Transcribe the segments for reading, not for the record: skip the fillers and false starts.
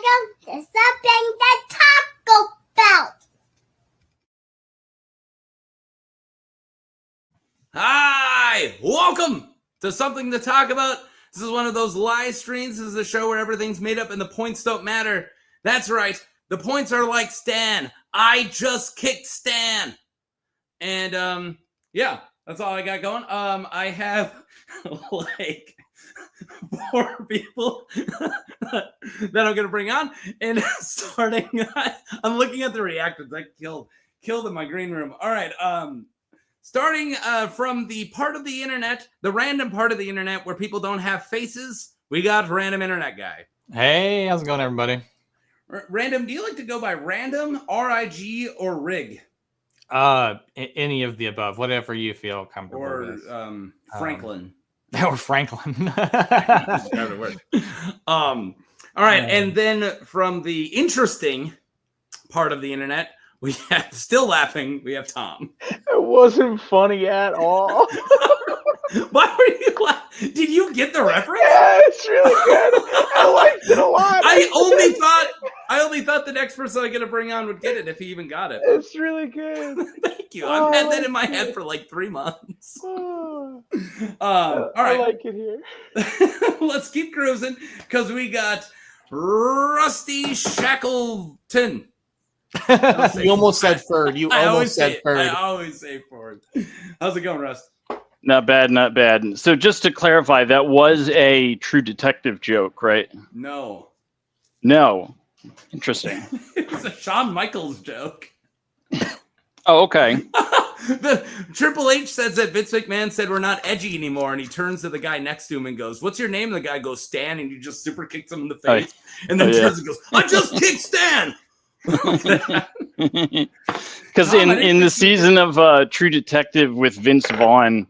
welcome to something to talk about. Hi, welcome to Something to Talk About. This is one of those live streams. This is a show where everything's made up and the points don't matter. That's right. The points are like Stan. I just kicked Stan. And yeah, that's all I got going. I have like 4 people that I'm gonna bring on, and starting I'm looking at the reactions. I killed in my green room. All right, starting from the part of the internet, the random part of the internet where people don't have faces, we got Random Internet Guy. Hey, how's it going, everybody? Random, do you like to go by Random, RIG, or Rig? Any of the above, whatever you feel comfortable with. Or Franklin. Or Franklin. All right, and then from the interesting part of the internet, we have still laughing. We have Tom. It wasn't funny at all. Why were you laughing? Did you get the reference? Yeah, it's really good. I liked it a lot. I only thought the next person I'm gonna bring on would get it if he even got it. It's really good. Thank you. I've had that in my head for like 3 months. All right. I like it here. Let's keep cruising because we got Rusty Shakleton. You almost said Ferd. I always say Ferd. How's it going, Rust? Not bad, not bad. So just to clarify, that was a True Detective joke, right? No. Interesting. It was a Shawn Michaels joke. Oh, okay. The Triple H says that Vince McMahon said we're not edgy anymore, and he turns to the guy next to him and goes, "What's your name?" And the guy goes, "Stan," and you just super kicks him in the face, and then turns and goes, "I just kicked Stan." Because in the season of True Detective with Vince Vaughn,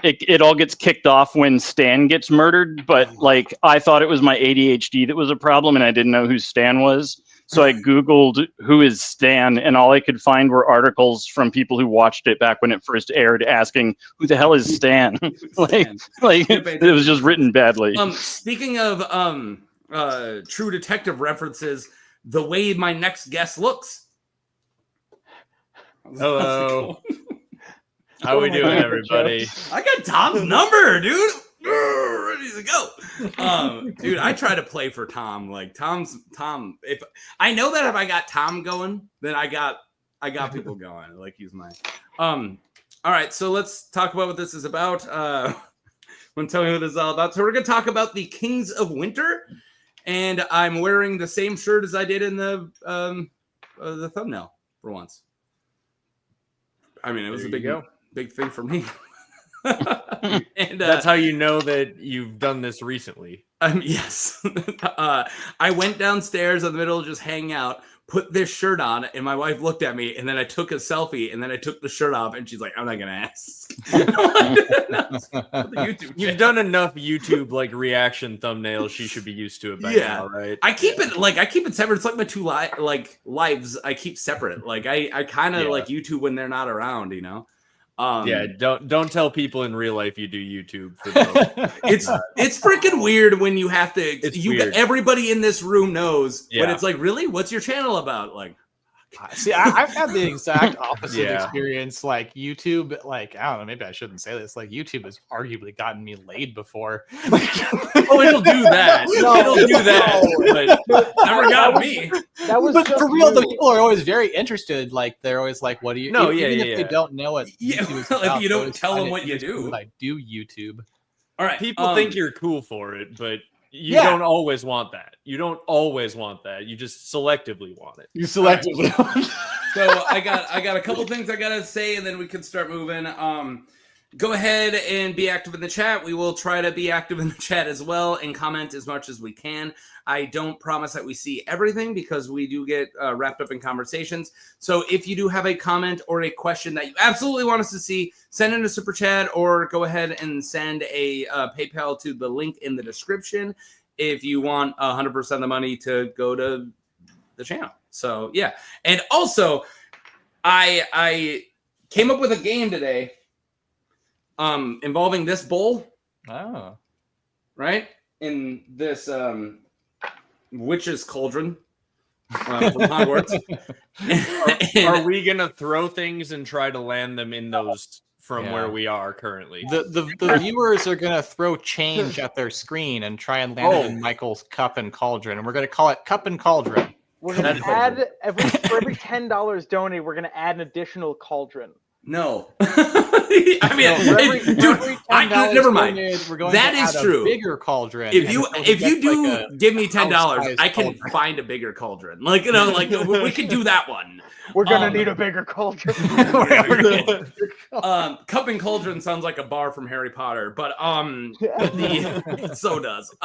it all gets kicked off when Stan gets murdered. But like, I thought it was my ADHD that was a problem, and I didn't know who Stan was. So I Googled who is Stan, and all I could find were articles from people who watched it back when it first aired, asking who the hell is Stan. like it was just written badly. Speaking of True Detective references, the way my next guest looks. Hello. How we doing, everybody? I got Tom's number, dude. Ready to go. Dude, I try to play for Tom. Like Tom. If I know that if I got Tom going, then I got people going. Like he's my. All right, so let's talk about what this is about. Want to tell me what this is all about? So we're gonna talk about the Kings of Winter, and I'm wearing the same shirt as I did in the thumbnail for once. I mean, it was a big thing for me. And that's how you know that you've done this recently. Yes. I went downstairs in the middle, just hang out, put this shirt on, and my wife looked at me, and then I took a selfie, and then I took the shirt off, and she's like, "I'm not gonna ask." You've done enough YouTube like reaction thumbnails. She should be used to it by now, right? I keep it separate. It's like my 2 lives. I keep separate. Like I kind of like YouTube when they're not around, you know. Don't tell people in real life you do YouTube. For it's freaking weird when you have to. Weird. Everybody in this room knows, but it's like, really, what's your channel about? Like, see, I've had the exact opposite experience. Like YouTube, like I don't know, maybe I shouldn't say this. Like YouTube has arguably gotten me laid before. Oh, it'll do that. It'll do that. But never got me. That was but for real, the people are always very interested. Like they're always like, "What do you?" No, even if they don't know what. YouTube is about, if you don't tell them what you do. I do YouTube. All right, people think you're cool for it, but you don't always want that. You don't always want that. You just selectively want it. You selectively. Want So I got a couple things I gotta say, and then we can start moving. Go ahead and be active in the chat. We will try to be active in the chat as well and comment as much as we can. I don't promise that we see everything because we do get wrapped up in conversations. So if you do have a comment or a question that you absolutely want us to see, send in a super chat or go ahead and send a PayPal to the link in the description if you want 100% of the money to go to the channel. So yeah. And also, I came up with a game today involving this bowl. Oh. Right? In this witch's cauldron from Hogwarts. Are we gonna throw things and try to land them in those from where we are currently? The viewers are gonna throw change at their screen and try and land it in Michael's cup and cauldron, and we're gonna call it Cup and Cauldron. We're gonna add for every $10 donated, we're gonna add an additional cauldron. No. I mean, dude, never mind. We're going that to is add true. A bigger cauldron. If you do give me $10, I can find a bigger cauldron. Like, you know, like we can do that one. We're gonna need a bigger cauldron. Cup and Cauldron sounds like a bar from Harry Potter, but so does.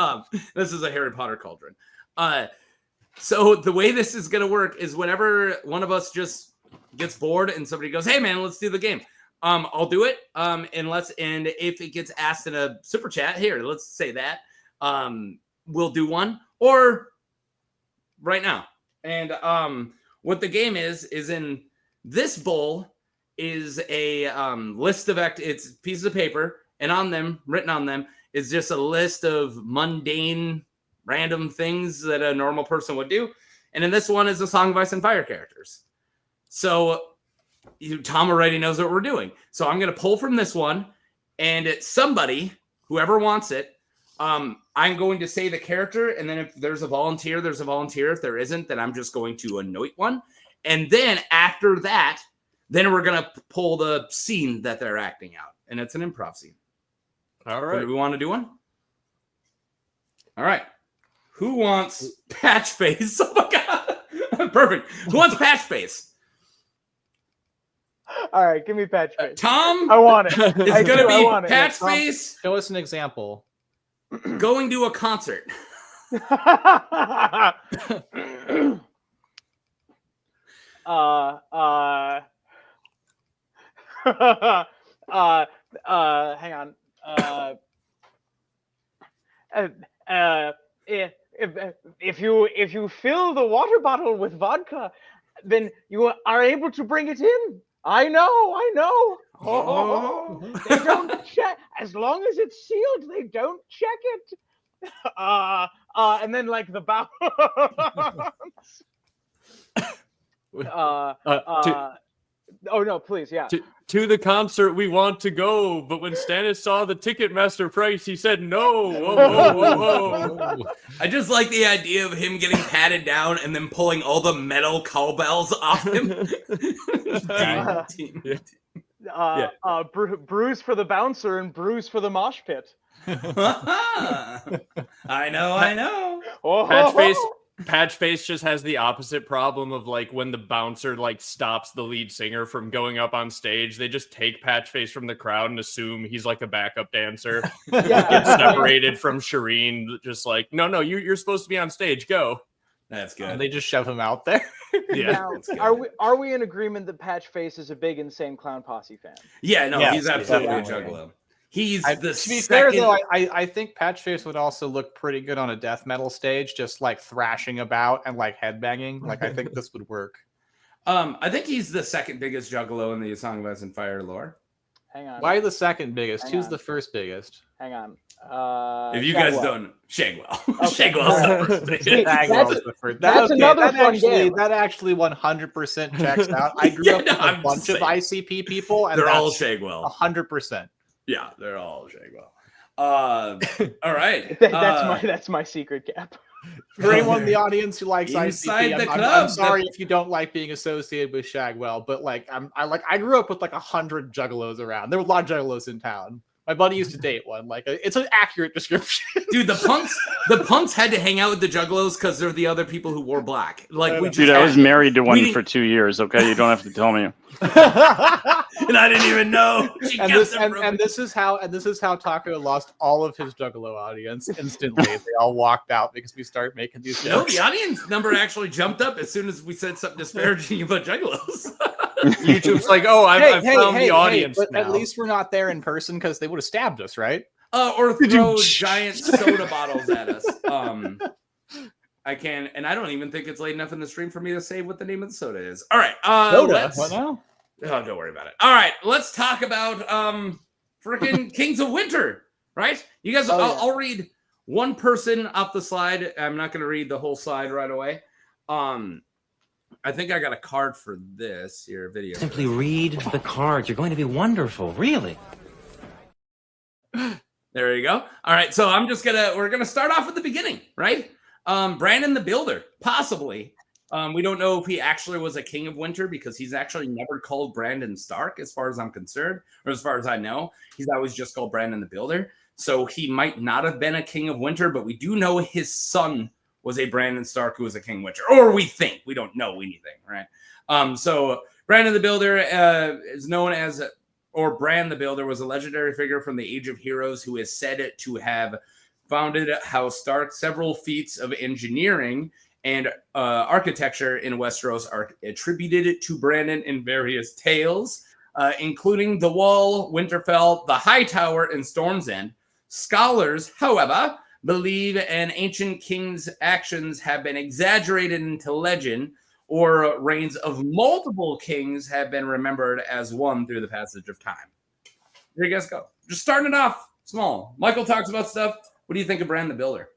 This is a Harry Potter cauldron. So the way this is gonna work is whenever one of us just gets bored and somebody goes, "Hey man, let's do the game." I'll do it. And if it gets asked in a super chat, here, let's say that. We'll do one or right now. And what the game is in this bowl is a list of it's pieces of paper, and on them, written on them, is just a list of mundane, random things that a normal person would do. And in this one is a Song of Ice and Fire characters. So Tom already knows what we're doing. So I'm going to pull from this one, and it's somebody, whoever wants it, I'm going to say the character, and then if there's a volunteer, there's a volunteer. If there isn't, then I'm just going to anoint one. And then after that, then we're going to pull the scene that they're acting out. And it's an improv scene. All right. Do we want to do one? All right. Who wants Patch Face? Oh, my God. Perfect. Who wants Patch Face? All right, give me Patch Face. Tom? I want it. It's going to be Patch Tom, Face. Show us an example. Going to a concert. Hang on. If you fill the water bottle with vodka, then you are able to bring it in. I know. They don't check. As long as it's sealed, they don't check it. And then like the bounce. Oh no, please, yeah. To the concert we want to go, but when Stannis saw the Ticketmaster price, he said no. Whoa. I just like the idea of him getting patted down and then pulling all the metal cowbells off him. Bruise for the bouncer and bruise for the mosh pit. I know. Patch Face just has the opposite problem of like when the bouncer like stops the lead singer from going up on stage, they just take Patch Face from the crowd and assume he's like a backup dancer. Gets separated from Shireen, just like, no, you're supposed to be on stage. Go. That's good. They just shove him out there. Yeah. Now, are we in agreement that Patch Face is a big Insane Clown Posse fan? Yeah, no, Yes, he's absolutely a definitely. juggalo. He's To be fair, though, I think Patchface would also look pretty good on a death metal stage, just like thrashing about and like headbanging. Like I think this would work. I think he's the second biggest juggalo in the Song of Ice and Fire lore. Hang on. Why the second biggest? Hang Who's on. the first biggest? Hang on. If you guys don't, Shagwell. Shagwell's the first biggest. Shagwell's the first. That's another fun game. That actually 100% checks out. I grew up with a bunch of ICP people, and they're all Shagwell. 100%. Yeah, they're all Shagwell. All right. That's my secret gap. For anyone in the audience who likes Inside ICP, the I'm club, sorry if you don't like being associated with Shagwell, but like I grew up with like 100 juggalos around. There were a lot of juggalos in town. My buddy used to date one. Like it's an accurate description. Dude, the punks had to hang out with the juggalos because they're the other people who wore black. Like we just Dude, I was married to one for 2 years. Okay, you don't have to tell me. and I didn't even know. This is how Taco lost all of his juggalo audience instantly. They all walked out because we started making these No, jokes. the audience number actually jumped up as soon as we said something disparaging about juggalos. YouTube's like, oh, I've found the audience but now. at least we're not there in person because they would have stabbed us, right? Or throw giant soda bottles at us. I can, and I don't even think it's late enough in the stream for me to say what the name of the soda is. All right, Soda? What now? Oh, don't worry about it. All right, let's talk about freaking Kings of Winter. Right? You guys, I'll read one person off the slide. I'm not going to read the whole slide right away. I think I got a card for this here video. Simply read the cards. You're going to be wonderful, really. There you go. All right, so we're gonna start off at the beginning, right? Brandon the Builder, possibly. We don't know if he actually was a king of winter because he's actually never called Brandon Stark, as far as I'm concerned, or as far as I know. He's always just called Brandon the Builder. So he might not have been a king of winter, but we do know his son was a Brandon Stark who was a king of winter, or we think. We don't know anything, right? So Brandon the Builder is known as, or Bran the Builder, was a legendary figure from the Age of Heroes who is said to have founded House Stark. Several feats of engineering and architecture in Westeros are attributed to Brandon in various tales, including the Wall, Winterfell, the High Tower, and Storm's End. Scholars, however, believe an ancient king's actions have been exaggerated into legend, or reigns of multiple kings have been remembered as one through the passage of time. There you guys go. Just starting it off small. Michael talks about stuff. What do you think of Bran the Builder?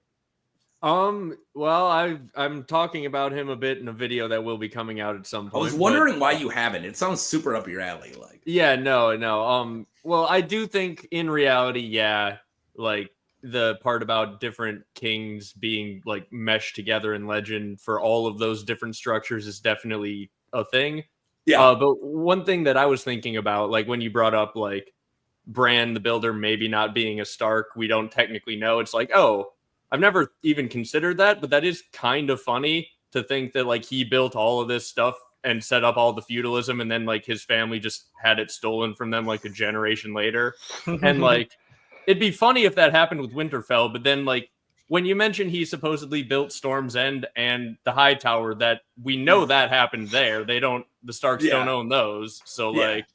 Well, I'm talking about him a bit in a video that will be coming out at some point. I was wondering why you haven't. It sounds super up your alley. Like, yeah, no. Well, I do think in reality, yeah, like the part about different kings being like meshed together in legend for all of those different structures is definitely a thing. Yeah. But one thing that I was thinking about, like when you brought up like Bran the Builder maybe not being a Stark, we don't technically know. It's like, oh, I've never even considered that, but that is kind of funny to think that like he built all of this stuff and set up all the feudalism, and then like his family just had it stolen from them like a generation later. And like it'd be funny if that happened with Winterfell, but then like when you mention he supposedly built Storm's End and the High Tower, that we know that happened there. The Starks don't own those. So like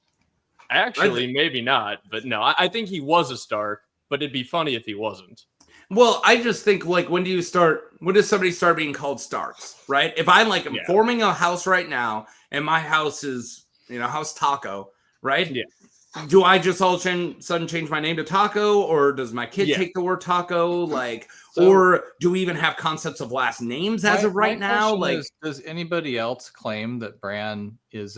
actually maybe not, but no, I think he was a Stark, but it'd be funny if he wasn't. Well, I just think like when does somebody start being called Starks, right? If I'm like forming a house right now and my house is, House Taco, right? Yeah. Do I just all sudden change my name to Taco, or does my kid take the word Taco? Like, or do we even have concepts of last names as of right now? Like, does anybody else claim that Bran is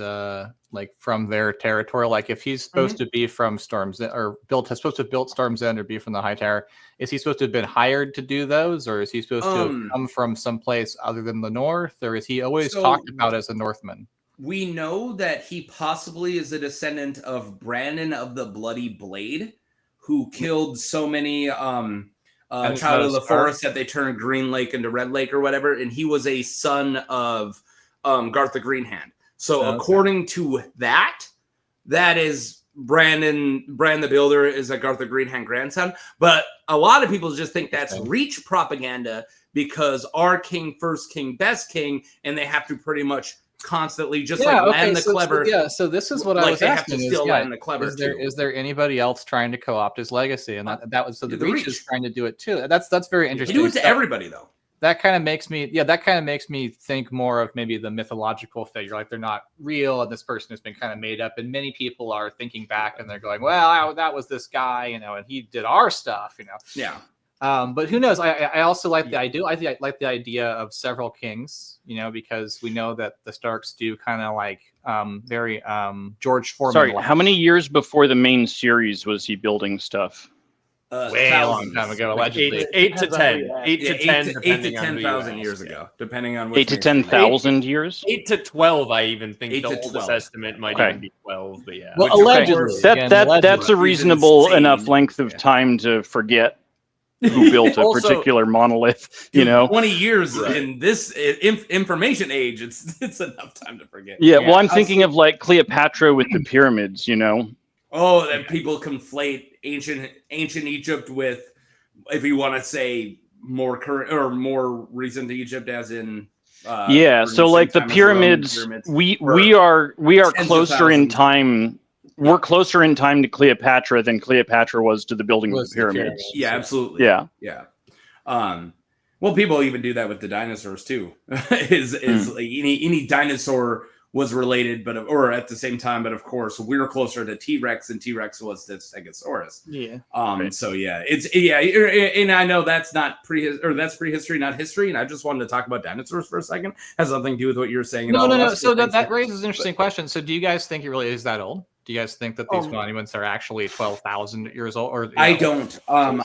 like from their territory? Like, if he's supposed to be from Storm's End, or supposed to have built Storm's End, or be from the High Tower, is he supposed to have been hired to do those, or is he supposed to have come from someplace other than the North, or is he always talked about as a Northman? We know that he possibly is a descendant of Brandon of the Bloody Blade, who killed so many Child of the Forest that they turned Green Lake into Red Lake or whatever, and he was a son of Garth the Green Hand. So according to that is Bran the Builder is a Garth the Green Hand grandson. But a lot of people just think that's reach propaganda because our king, first king, best king, and they have to pretty much constantly land the clever. So this is what I was asking. Land the clever. Is there anybody else trying to co-opt his legacy? And that was the Reach is trying to do it too. That's very interesting. You do it to everybody though. That kind of makes me think more of maybe the mythological figure, like they're not real and this person has been kind of made up, and many people are thinking back and they're going, well, that was this guy, and he did our stuff, Yeah. But who knows? I also like the idea. I think I like the idea of several kings, because we know that the Starks do kind of like very George Foreman. Sorry, how many years before the main series was he building stuff? Way a long time ago, allegedly. 8 to 10. 8 to 10, 8 to 10,000 years ago, depending on which 8 to 10,000 years. 8 to 12, I even think the oldest 12. estimate might even be 12. But yeah, well, allegedly. That's a reasonable enough length of time to forget who built a particular monolith, 20 years in this information age, it's enough time to forget. Yeah, well, I'm thinking of like Cleopatra with the pyramids, Oh, that people conflate ancient Egypt with, if you want to say more current or more recent Egypt, as in so like the pyramids, we are closer in time. We're closer in time to Cleopatra than Cleopatra was to the building of the pyramids. Yeah, absolutely. Yeah. Well, people even do that with the dinosaurs too. Is like any dinosaur was related, or at the same time, but of course we were closer to T-Rex, and T-Rex was to Stegosaurus. Yeah. So yeah, and I know that's not that's prehistory, not history, and I just wanted to talk about dinosaurs for a second. Has nothing to do with what you were saying. No. So that raises an interesting question. So do you guys think it really is that old? Do you guys think that these monuments are actually 12,000 years old? Or I don't. I'm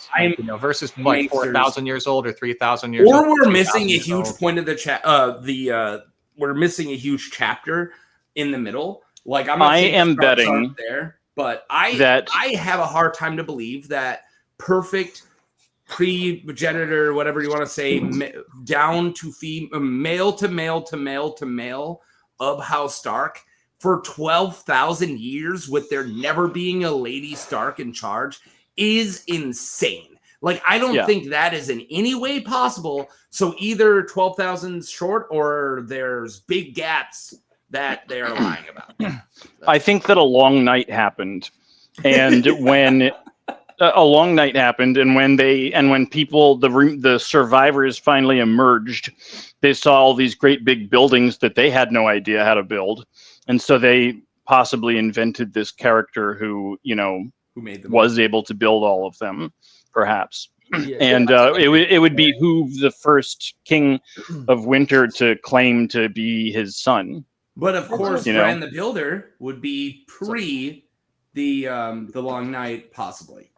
versus like 4,000 years old or 3,000 years old. Or we're missing a huge point of the we're missing a huge chapter in the middle. Like I am betting there, but I have a hard time to believe that perfect pre-progenitor, whatever you want to say, down to male to male to male to male of House Stark for 12,000 years with there never being a Lady Stark in charge is insane. Like, I don't think that is in any way possible. So either 12,000 short or there's big gaps that they are lying about. I think that a long night happened. And when when people, the survivors finally emerged, they saw all these great big buildings that they had no idea how to build. And so they possibly invented this character who made them, was able to build all of them, perhaps. Yeah, and it would behoove the first king of winter to claim to be his son. But of course, Bran the Builder would be pre the long night, possibly.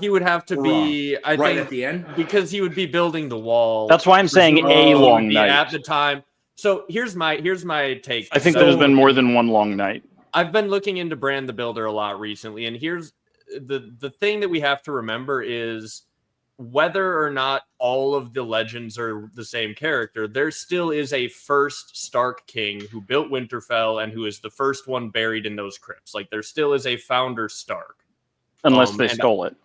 He would have to be right think, at the end, because he would be building the wall. That's why I'm saying a long night at the time. So here's my take. I think there's been more than one long night. I've been looking into Bran the Builder a lot recently, and here's the thing that we have to remember is whether or not all of the legends are the same character, there still is a first Stark king who built Winterfell and who is the first one buried in those crypts. Like, there still is a founder Stark. Unless they stole it.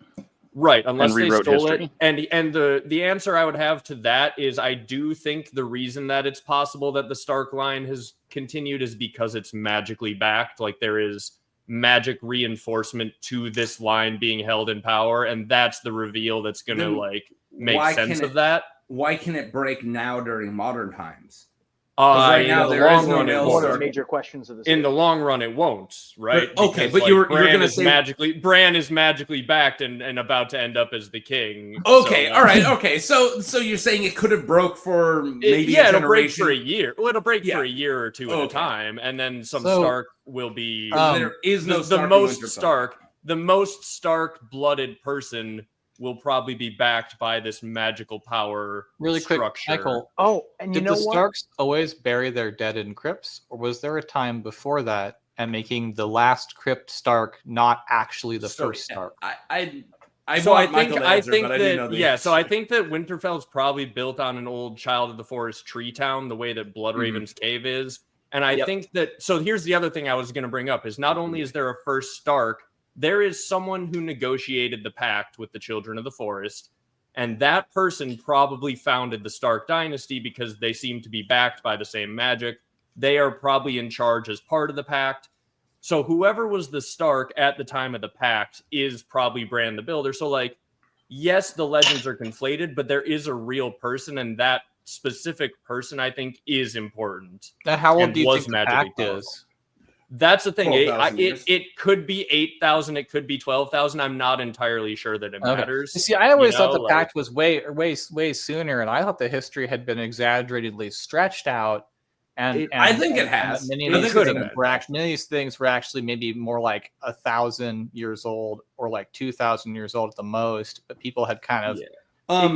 Right, unless they stole history. it. And the answer I would have to that is I do think the reason that it's possible that the Stark line has continued is because it's magically backed. Like, there is magic reinforcement to this line being held in power, and that's the reveal that's going to make sense of that. Why can it break now during modern times? Right now, there is no one of the major questions of this. In the long run, it won't, right? But, okay, but you're going to say Bran is magically backed and about to end up as the king. Okay, all right, okay. So you're saying it could have broke for maybe a generation? It'll break for a year. Well, it'll break for a year or two at a time, and then Stark will be. There is no Stark the most Stark-blooded person will probably be backed by this magical power. Really quick, structure. Michael. Oh, and did the Starks always bury their dead in crypts, or was there a time before that and making the last crypt Stark not actually the first Stark? I think that Winterfell is probably built on an old Child of the Forest tree town, the way that Bloodraven's Cave is. And I think that, so here's the other thing I was going to bring up is not only is there a first Stark, there is someone who negotiated the pact with the Children of the Forest, and that person probably founded the Stark dynasty because they seem to be backed by the same magic. They are probably in charge as part of the pact. So whoever was the Stark at the time of the pact is probably Bran the Builder. So, yes, the legends are conflated, but there is a real person, and that specific person, I think, is important. How old do you think the pact is? That's the thing. It could be 8,000. It could be 12,000. I'm not entirely sure that it matters. See, I always thought the pact was way sooner, and I thought the history had been exaggeratedly stretched out. And I think it has. Many of these things were actually maybe more like 1,000 years old or like 2,000 years old at the most. But people had kind of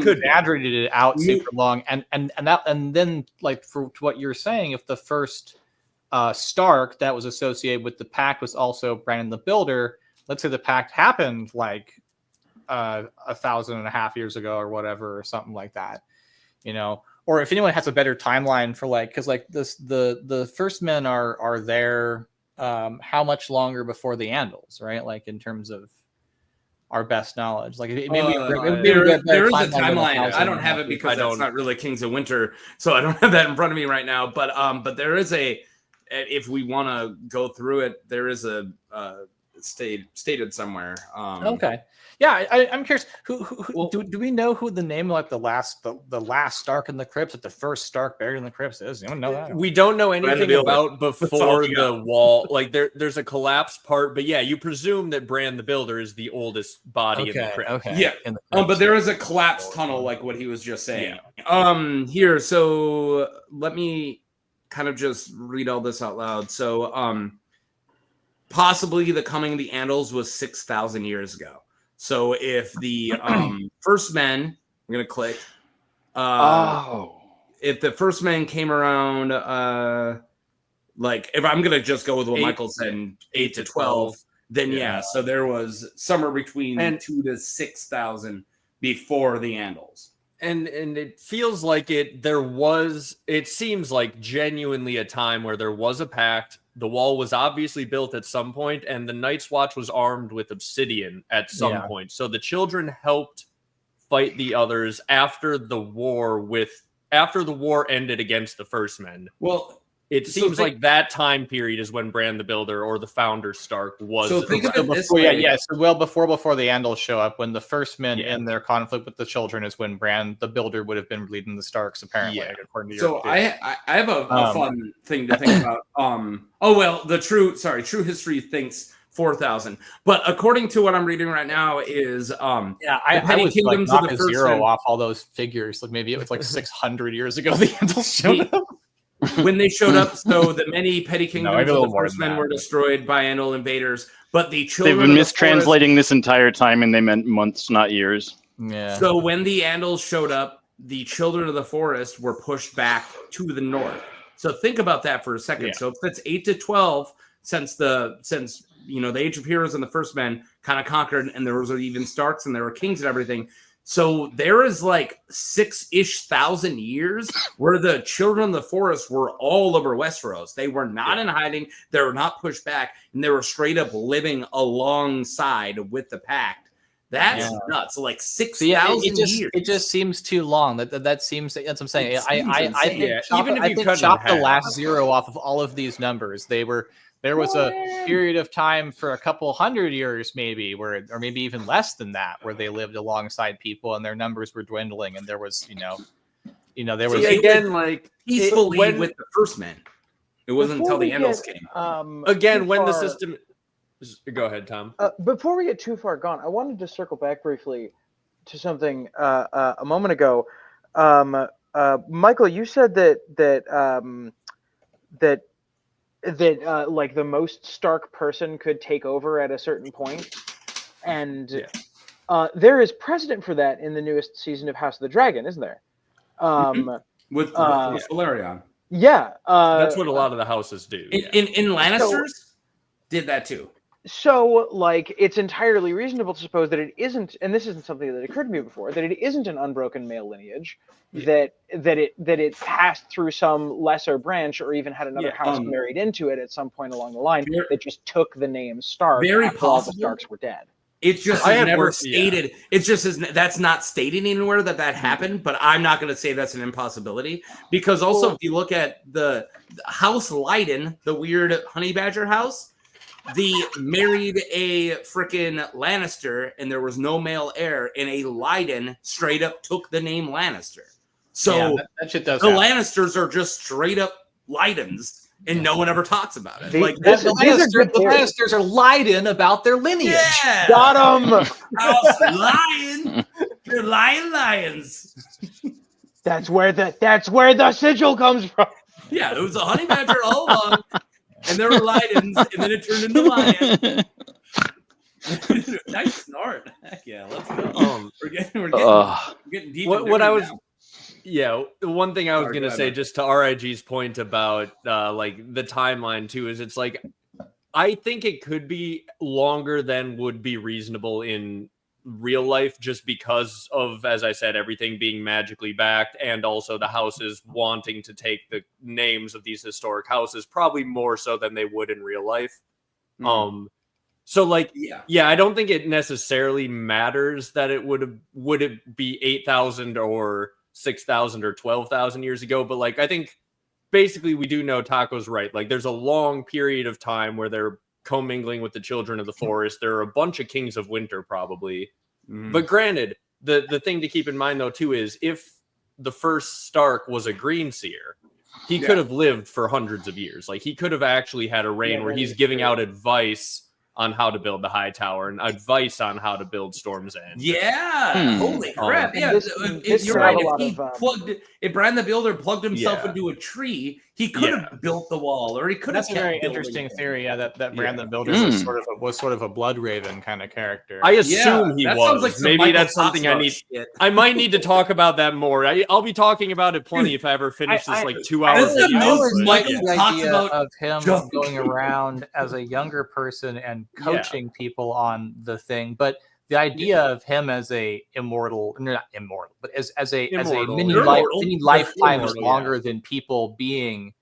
exaggerated it out super long, and then for what you're saying, if the first Stark that was associated with the pact was also Bran the Builder, let's say the pact happened 1,500 years ago or whatever, or something like that, or if anyone has a better timeline for because the first men are there how much longer before the Andals, right? In terms of our best knowledge, there is a timeline. I don't have it because that's not really Kings of Winter, so I don't have that in front of me right now. But there is if we want to go through it, there is a stated somewhere. Okay. Yeah, I'm curious. Who do we know who the name like the last Stark in the crypts, like the first Stark buried in the crypts is? Anyone know that? We don't know anything about before we the wall. Like there's a collapsed part, but yeah, you presume that Bran the Builder is the oldest body in the crypt. Okay. Yeah. In the crypts. But there is a collapsed tunnel, like what he was just saying. Here, so let me kind of just read all this out loud. So, possibly the coming of the Andals was 6,000 years ago. So if the first men, I'm gonna click. If the first men came around, like if I'm gonna just go with what Michael said, 8 to 12, then yeah. So there was somewhere between 2 to 6,000 before the Andals. And it feels like it seems like genuinely a time where there was a pact. The wall was obviously built at some point, and the Night's Watch was armed with obsidian at some point. So the children helped fight the others after the war ended against the First Men. Well, it seems like that time period is when Bran the Builder or the founder Stark was. So think of it this before, way. So before the Andals show up, when the First Men in their conflict with the children is when Bran the Builder would have been leading the Starks, apparently. According to so I have a fun thing to think about. True history thinks 4,000, but according to what I'm reading right now is I was like knock a zero off all those figures. Like maybe it was like 600 years ago the Andals showed up. When they showed up, so the many petty kingdoms of the First Men were destroyed by Andal invaders, but the children they've been mistranslating this entire time, and they meant months, not years. Yeah. So when the Andals showed up, the children of the forest were pushed back to the north. So think about that for a second. Yeah. So if that's 8 to 12, since the Age of Heroes and the First Men kind of conquered, and there was even Starks and there were kings and everything. So there is like 6,000 years where the children of the forest were all over Westeros. They were not in hiding. They were not pushed back, and they were straight up living alongside with the pact. That's nuts. So like 6,000 years. It just seems too long. That seems. That's what I'm saying. I think even if you chop the last zero off of all of these numbers, there was a period of time for a couple hundred years, maybe, or maybe even less than that, where they lived alongside people and their numbers were dwindling, and there was, there was again like peacefully with the First Men. It wasn't until the Andals came. Again, when the system. Go ahead, Tom. Before we get too far gone, I wanted to circle back briefly to something a moment ago. Michael, you said that like the most Stark person could take over at a certain point, and there is precedent for that in the newest season of House of the Dragon, isn't there? With Valerion. Yeah, that's what a lot of the houses do. In Lannisters did that too. So, like, it's entirely reasonable to suppose that it isn't, and this isn't something that occurred to me before, that it isn't an unbroken male lineage, that it passed through some lesser branch, or even had another house married into it at some point along the line that just took the name Stark. Very after all the Starks were dead. It's just never stated. Yeah. It's just that's not stated anywhere that happened. But I'm not going to say that's an impossibility, because also if you look at the House Leiden, the weird honey badger house. They married a freaking Lannister, and there was no male heir, and a Leiden straight up took the name Lannister. So that shit does the happen. Lannisters are just straight up Leidens, and no one ever talks about it. The Lannisters are Leiden about their lineage. Yeah. Got them. House Lion. They're lions. That's where the sigil comes from. Yeah, it was a honey badger all along. And there were Leidens, and then it turned into lion. Nice snort. Heck yeah, let's go. We're getting deep. What I was, the one thing I was gonna say, just to RIG's point about like the timeline too, is it's like I think it could be longer than would be reasonable in real life, just because of, as I said, everything being magically backed, and also the houses wanting to take the names of these historic houses probably more so than they would in real life. So like I don't think it necessarily matters that it would it be 8,000 or 6,000 or 12,000 years ago, but like I think basically we do know Taco's right. Like there's a long period of time where there commingling with the children of the forest. There are a bunch of kings of winter, probably. But granted, the thing to keep in mind, though, too, is if the first Stark was a green seer, he could have lived for hundreds of years. Like, he could have actually had a reign where he's giving out advice on how to build the high tower and advice on how to build Storm's End. Yeah, holy crap! Yeah, if you're right. If Bran the Builder plugged himself into a tree, he could have built the wall, or he could have. That's a very interesting theory. Yeah, that Bran the Builder was sort of a blood raven kind of character. I assume he was. Like maybe that's something I need. I might need to talk about that more. I'll be talking about it plenty if I ever finish this 2 hours. That's the most Michael talks idea about of him going around as a younger person and coaching people on the thing, but the idea of him as a not immortal, but as a mini lifetime is longer than people being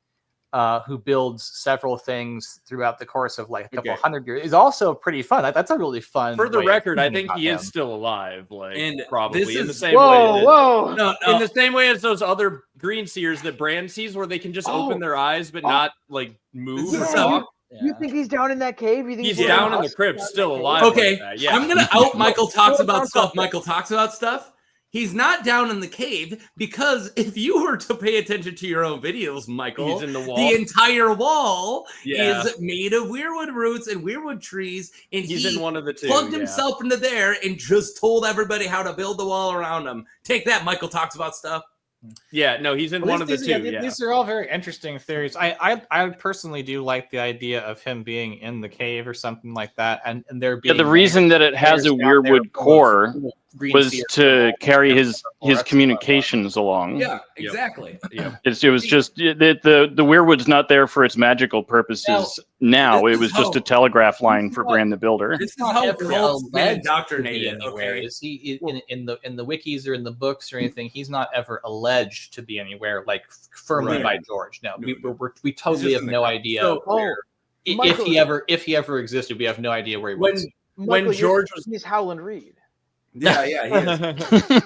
who builds several things throughout the course of like a couple hundred years is also pretty fun. That's a really fun. For the record, I think he is still alive, and probably in the same way. In the same way as those other green seers that Bran sees, where they can just open their eyes but not like move or talk. You think he's down in that cave? You think he's down in the crypt, still alive? Okay, like that. I'm gonna out Michael talks about stuff. Michael talks about stuff. He's not down in the cave because if you were to pay attention to your own videos, Michael, he's in the wall. The entire wall is made of weirwood roots and weirwood trees, and he's in one of the two. Plugged himself into there and just told everybody how to build the wall around him. Take that, Michael talks about stuff. Yeah, no, he's in one of the two. These are all very interesting theories. I personally do like the idea of him being in the cave or something like that, and there being the reason that it has a weirwood core was to carry his communications along. Yeah, exactly. It was just the weirwood's not there for its magical purposes. Now it was just a telegraph line for Bran the Builder. This is how cults been indoctrinated. Okay, is he in the wikis or in the books or anything? He's not ever alleged to be anywhere like firmly by George. No, we totally have no idea where. If he ever existed, we have no idea where he was. When George was, he's Howland Reed. Yeah, he is.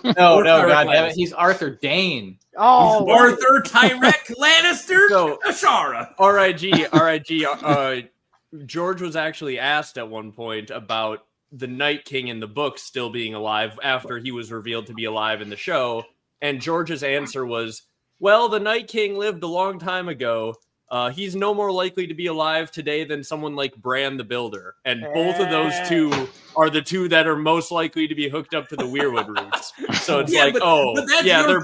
no, God damn it, he's Arthur Dane. Oh, Arthur Tyrek Lannister. Ashara. R.I.G. George was actually asked at one point about the Night King in the book still being alive after he was revealed to be alive in the show, and George's answer was, "Well, the Night King lived a long time ago. He's no more likely to be alive today than someone like Bran the Builder." And both of those two are the two that are most likely to be hooked up to the weirwood roots. So it's they're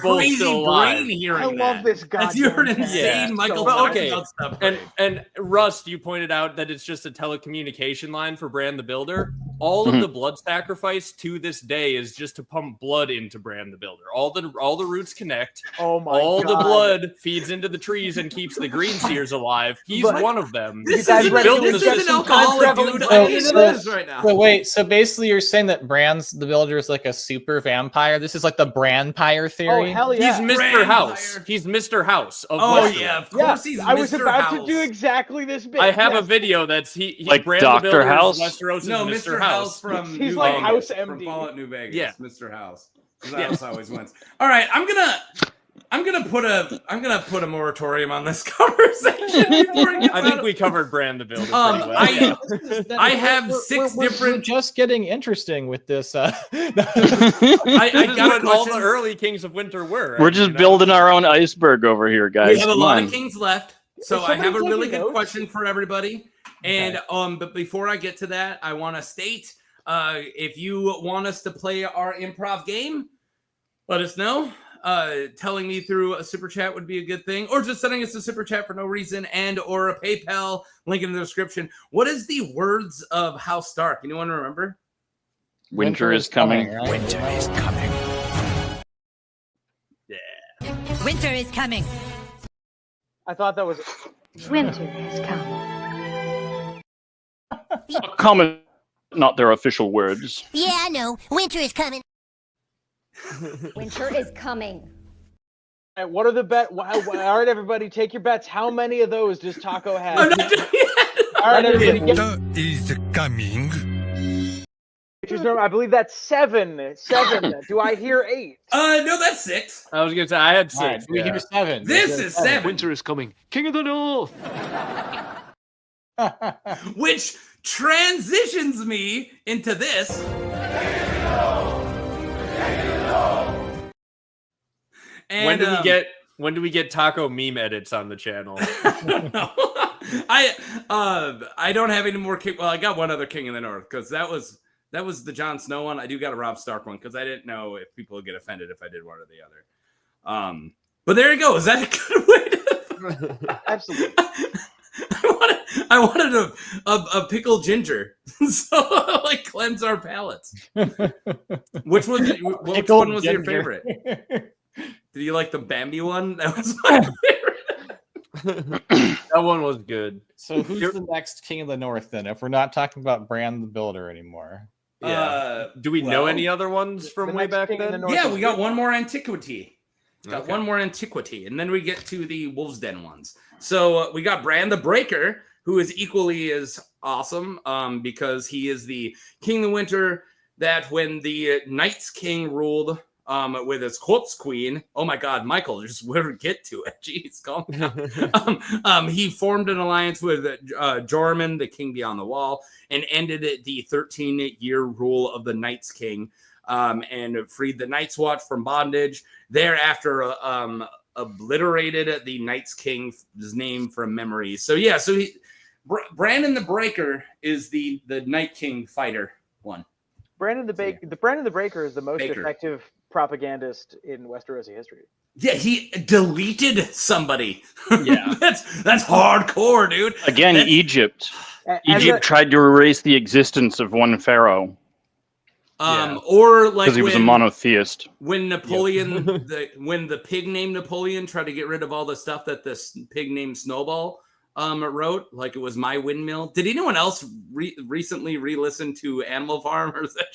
both still alive. I love this guy. That's your insane Michael talking about stuff. And Rust, you pointed out that it's just a telecommunication line for Bran the Builder. All of the blood sacrifice to this day is just to pump blood into Bran the Builder. All the roots connect. Oh my all God. The blood feeds into the trees and keeps the green seers alive. He's one of them. This is an alcoholic dude. Right now. So wait, so basically you're saying that Bran's the Builder is like a super vampire? This is like the Branpire theory? Oh, hell yeah. He's Mr. House. He's Mr. House of Westeros. Of course he's Mr. I was about House. to do exactly this bit. I have a video that's he like Bran Dr. the Builder House? Westeros No, is Mr. House from He's New like Vegas, House from MD. Fallout New Vegas. Yeah. Mr. House. House always wins. All right, I'm gonna put a moratorium on this conversation before it gets I think we covered Bran the Builder pretty well. I have six different. We're just getting interesting with this. I got all the early Kings of Winter were. We're just building our own iceberg over here, guys. We have a Come lot on. of kings left, so I have a really good question for everybody. And but before I get to that, I want to state if you want us to play our improv game, let us know. Telling me through a super chat would be a good thing, or just sending us a super chat for no reason, and or a PayPal link in the description. What is the words of House Stark? Anyone remember? Winter is coming. Right? Winter is coming. Yeah. Winter is coming. I thought that was Winter has come. Common, not their official words. Yeah, I know. Winter is coming. Winter is coming. All right, what are the bet? All right, everybody, take your bets. How many of those does Taco have? I'm not doing it. All right, everybody, Winter is coming. I believe that's 7. 7. Do I hear 8? No, that's 6. I was gonna say I had 6. Right, we hear 7. This is 7. Winter is coming. King of the North. which transitions me into this. And, when do we get taco meme edits on the channel? I don't know. I don't have any more king. Well, I got one other King in the North because that was the Jon Snow one. I do got a Robb Stark one because I didn't know if people would get offended if I did one or the other. But there you go. Is that a good way to? Absolutely. I wanted a pickled ginger, so like cleanse our palates. Which one was your favorite? Did you like the Bambi one? That was my favorite. That one was good. So who's the next King of the North then? If we're not talking about Bran the Builder anymore. Yeah. Do we know any other ones from way back then? Yeah, we got one more antiquity. One more antiquity, and then we get to the Wolf's Den ones. So we got Bran the Breaker, who is equally as awesome because he is the King of the Winter that when the Night's King ruled with his corpse queen. Oh my God, Michael, just where get to it? Jeez, calm down. He formed an alliance with Jorah, the King Beyond the Wall, and ended the 13-year rule of the Night's King, and freed the Night's Watch from bondage. Thereafter, obliterated the Night's King's name from memory. So yeah, Brandon the Breaker is the Night King fighter one. Brandon the Breaker is the most effective propagandist in Westerosi history. Yeah, he deleted somebody. Yeah, that's hardcore, dude. Again, Egypt tried to erase the existence of one pharaoh. Or like because he was a monotheist. When Napoleon, when the pig named Napoleon tried to get rid of all the stuff that this pig named Snowball wrote, like it was my windmill. Did anyone else recently re-listen to Animal Farm? Or is that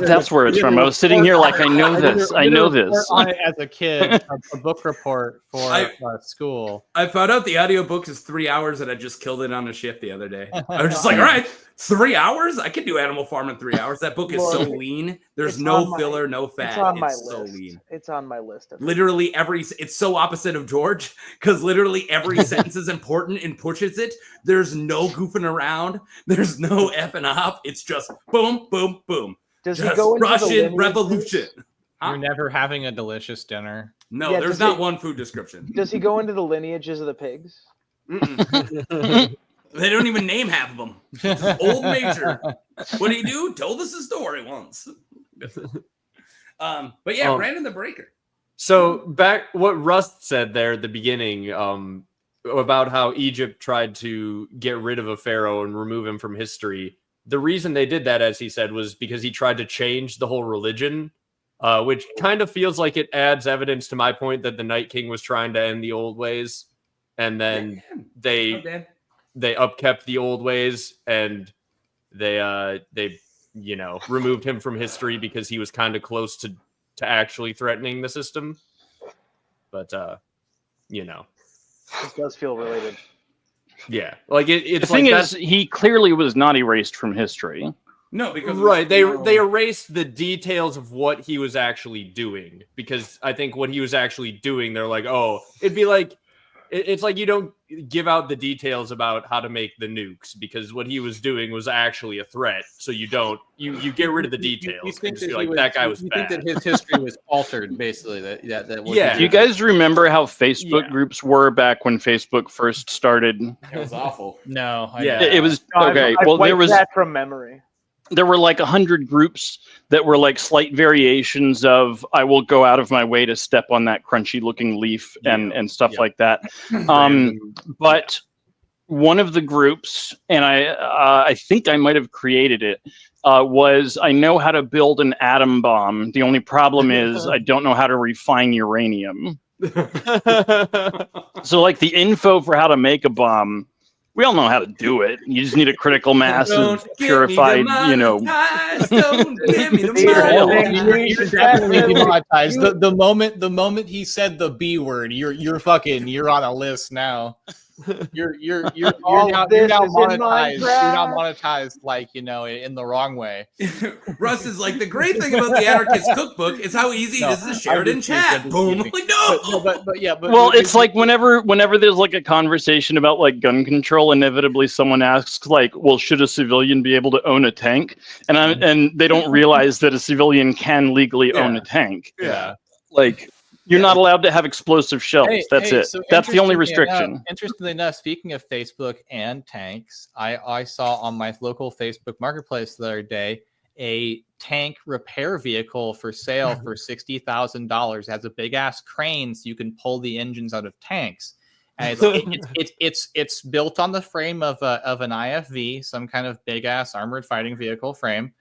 that's where it's from. I was sitting here like I know this. I know this. As a kid, a book report for school. I found out the audiobook is 3 hours, and I just killed it on a shift the other day. I was just like, all right, 3 hours? I can do Animal Farm in 3 hours. That book is so lean. There's no filler, no fat. It's on my list. So lean. It's on my list. Literally it's so opposite of George because literally every sentence is important and pushes it. There's no goofing around. There's no effing off. It's just boom, boom, boom. Does he go into Russian Revolution? You're never having a delicious dinher. No, there's not one food description. Does he go into the lineages of the pigs? They don't even name half of them. Just old Major. What do? Told us a story once. But yeah, Brandon the Breaker. So back what Rust said there at the beginning about how Egypt tried to get rid of a pharaoh and remove him from history. The reason they did that, as he said, was because he tried to change the whole religion, which kind of feels like it adds evidence to my point that the Night King was trying to end the old ways, and then they upkept the old ways, and they removed him from history because he was kind of close to actually threatening the system. But it does feel related. Yeah, like it's the thing is, he clearly was not erased from history. No, because they erased the details of what he was actually doing, because I think what he was actually doing, they're like, oh, it'd be like it's like you don't give out the details about how to make the nukes because what he was doing was actually a threat. So you get rid of the details. You think that guy was bad. think that his history was altered, basically. That Do you guys remember how Facebook groups were back when Facebook first started? It was awful. No. It was okay. I well, there was that from memory. There were like 100 groups that were like slight variations of I will go out of my way to step on that crunchy looking leaf and stuff like that. But one of the groups, and I think I might have created it, was I know how to build an atom bomb. The only problem is I don't know how to refine uranium. So like the info for how to make a bomb, we all know how to do it. You just need a critical mass of purified, Don't give me You're definitely demonetized. The moment he said the B word, you're on a list now. You're All now this is in monetized. You're now Minecraft. monetized, like, you know, in the wrong way. Russ is like, the great thing about the Anarchist Cookbook is how easy it is to share it in chat. Boom. Like, no. But Well, it's like whenever there's like a conversation about like gun control, inevitably someone asks like, well, should a civilian be able to own a tank? And they don't realize that a civilian can legally own a tank. Yeah. Like, you're not allowed to have explosive shells. That's it. So That's the only interestingly restriction. Interestingly enough, speaking of Facebook and tanks, I saw on my local Facebook marketplace the other day a tank repair vehicle for sale for $60,000. It has a big ass crane so you can pull the engines out of tanks. And it's built on the frame of an IFV, some kind of big ass armored fighting vehicle frame.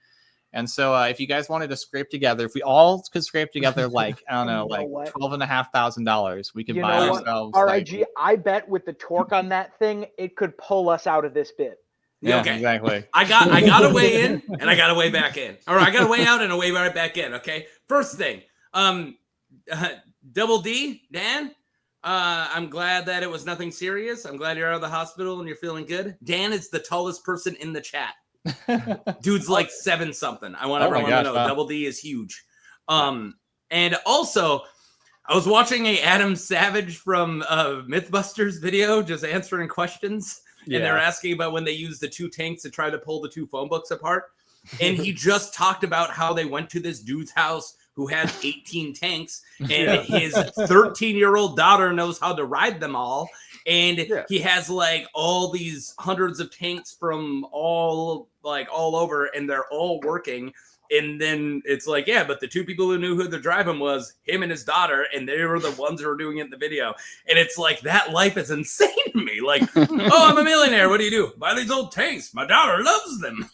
And so if you guys wanted to scrape together, if we all could scrape together like, I don't know, like $12,500, we could buy ourselves. RIG, I bet with the torque on that thing, it could pull us out of this bit. Yeah, okay. Exactly. I got a way in and I got a way back in. Or I got a way out and a way right back in. Okay. First thing, Double D, Dan. I'm glad that it was nothing serious. I'm glad you're out of the hospital and you're feeling good. Dan is the tallest person in the chat. Dude's like 7 something. I want everyone to know. Wow. Double D is huge. And also, I was watching a Adam Savage from Mythbusters video just answering questions. And they're asking about when they used the 2 tanks to try to pull the 2 phone books apart. And he just talked about how they went to this dude's house who has 18 tanks, and his 13-year-old daughter knows how to ride them all. And he has like all these hundreds of tanks from all over, and they're all working. And then it's like, yeah, but the 2 people who knew who the driver was, him and his daughter, and they were the ones who were doing it in the video. And it's like, that life is insane to me. Like, oh, I'm a millionaire. What do you do? Buy these old tanks. My daughter loves them.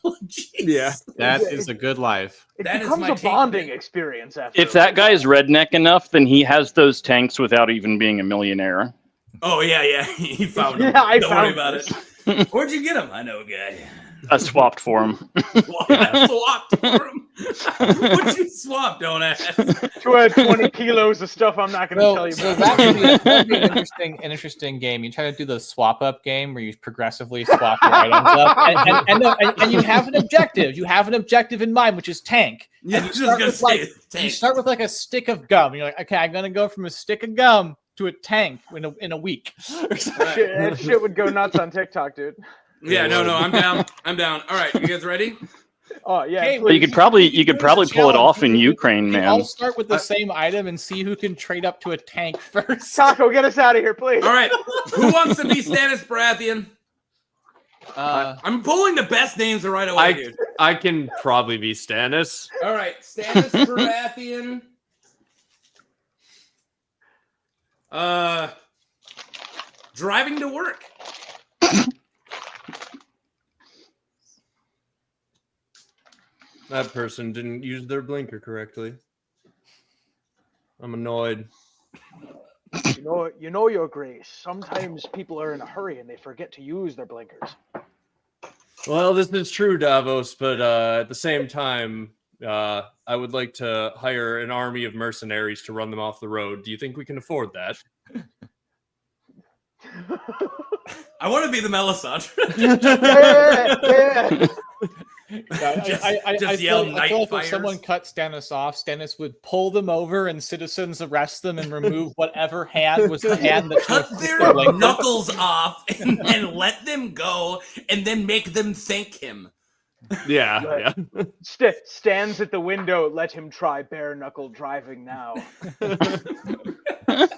Yeah, that is a good life. It That is becomes my a bonding experience after. If that guy's redneck enough, then he has those tanks without even being a millionaire. Oh, yeah. He found them. Yeah, I Don't found worry about it. Where'd you get them? I know a guy. I swapped for him. I swapped for him. What'd you swap? Don't ask. 20 kilos of stuff I'm not going to tell you So about. that'd be an interesting game. You try to do the swap up game where you progressively swap your items up, and you have an objective. You have an objective in mind, which is tank. Yeah, And you start with like a stick of gum. You're like, okay, I'm gonna go from a stick of gum to a tank in a week. That shit would go nuts on TikTok, dude. Yeah, no, I'm down. I'm down. All right, you guys ready? Oh yeah. Okay, But you could probably pull it off in Ukraine, man. I'll start with the same item and see who can trade up to a tank first. Taco, get us out of here, please. All right, who wants to be Stannis Baratheon? Uh, I'm pulling the best names right away, dude. I can probably be Stannis. All right, Stannis Baratheon. Driving to work. That person didn't use their blinker correctly. I'm annoyed. You know, Your Grace. Sometimes people are in a hurry and they forget to use their blinkers. Well, this is true, Davos, but at the same time, I would like to hire an army of mercenaries to run them off the road. Do you think we can afford that? I want to be the Melisandre. Yeah. Just yell I feel like night if someone cut Stannis off, Stannis would pull them over and citizens arrest them and remove whatever hand was the hand that Cut their knuckles off and then let them go and then make them thank him. Yeah. Stands at the window. Let him try bare knuckle driving now. All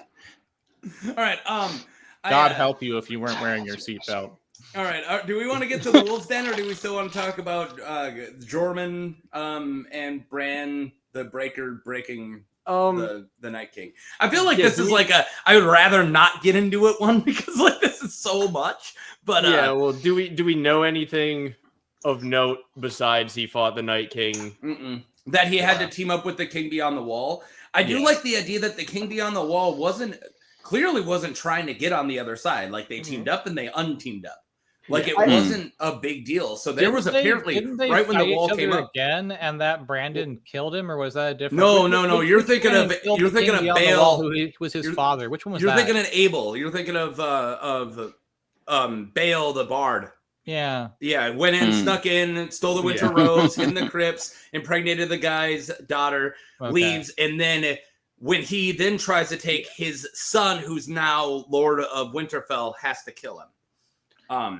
right. God help you if you weren't wearing your seatbelt. All right. Do we want to get to the Wolves Den, or do we still want to talk about Jorman and Bran, the Breaker, breaking the Night King? I feel like this is like I would rather not get into it one because like this is so much. But yeah. Well, do we know anything of note besides he fought the Night King? That he had to team up with the King Beyond the Wall. I do like the idea that the King Beyond the Wall wasn't trying to get on the the other side. Like they teamed up and they unteamed up. Like it wasn't a big deal. So there was apparently right when the wall came up again, and that Brandon killed him, or was that a different? No. You're thinking of Bael, who was his father. Which one was that? You're thinking of Abel. You're thinking of Bale the Bard. Yeah. Yeah, went in, snuck in, stole the winter rose, hid in the crypts, impregnated the guy's daughter, leaves, and then when he then tries to take his son, who's now Lord of Winterfell, has to kill him.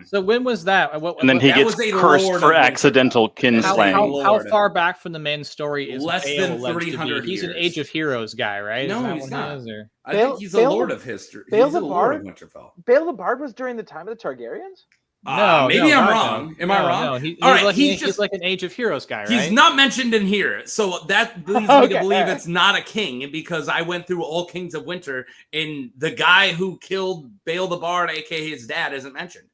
So when was that? And then he gets cursed for accidental kinslaying. How far back from the main story is less Bale than 300 to be? He's an Age of Heroes guy, right? No, he's not. I Bale- think he's a Bale- Lord of History. Bale He's the a Lord of Bard? Winterfell. Bale the Bard was during the time of the Targaryens? Maybe I'm wrong. Am I wrong? No, he's All right, like, he's like an Age of Heroes guy, right? He's not mentioned in here, so that leads me to believe it's not a king, because I went through all Kings of Winter, and the guy who killed Bale the Bard, aka his dad, isn't mentioned.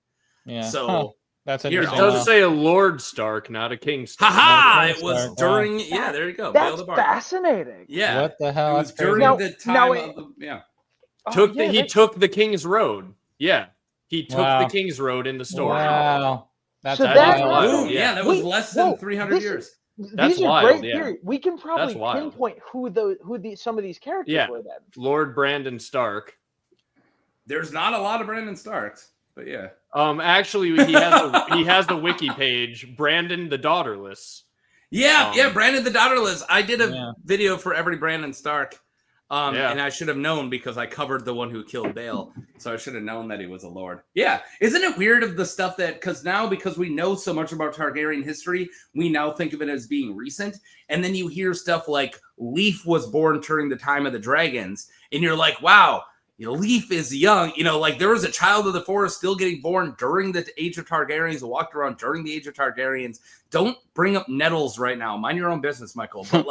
Yeah. So that's here, It interesting. does say a Lord Stark, not a King Stark. haha! Lord It was Stark, during there you go. Bale That's the Bard. fascinating. Yeah. What the hell? It was That's crazy. during the time Now of the He took the King's Road. Yeah. He took the King's Road in the story. Wow. That's So wild. Boom. Yeah, that was less than 300 years. That's These are wild, great yeah. theories. We can probably That's wild. pinpoint who some of these characters were then. Lord Brandon Stark. There's not a lot of Brandon Starks, but yeah. Actually, he has the wiki page, Brandon the Daughterless. Yeah, Brandon the Daughterless. I did a video for every Brandon Stark. And I should have known because I covered the one who killed Bale. So I should have known that he was a lord. Yeah. Isn't it weird of the stuff that, because we know so much about Targaryen history, we now think of it as being recent. And then you hear stuff like Leaf was born during the time of the dragons. And you're like, wow, Leaf is young. Like there was a child of the forest still getting born during the Age of Targaryens, walked around during the Age of Targaryens. Don't bring up Nettles right now. Mind your own business, Michael. But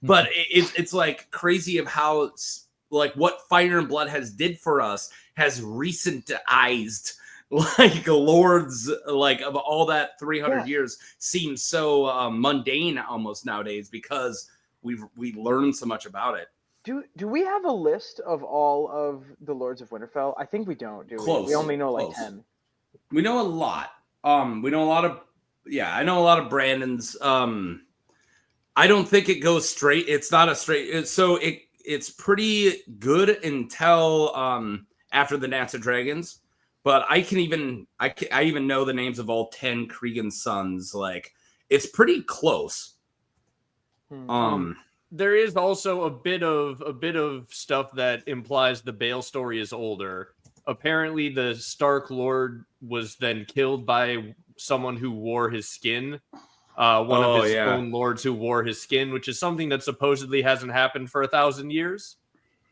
but it's like crazy of how like what Fire and Blood has did for us has recentized like lords like of all that 300 years seems so mundane almost nowadays because we learned so much about it. Do we have a list of all of the Lords of Winterfell? I think we don't, do we? Close. We only know like Close. 10. We know a lot. We know a lot of I know a lot of Brandon's. I don't think it goes straight. It's not a straight. It's pretty good until after the Dance of Dragons. But I even know the names of all 10 Cregan's sons. Like it's pretty close. There is also a bit of stuff that implies the Bale story is older. Apparently, the Stark Lord was then killed by someone who wore his skin. One of his own lords who wore his skin, which is something that supposedly hasn't happened for 1,000 years.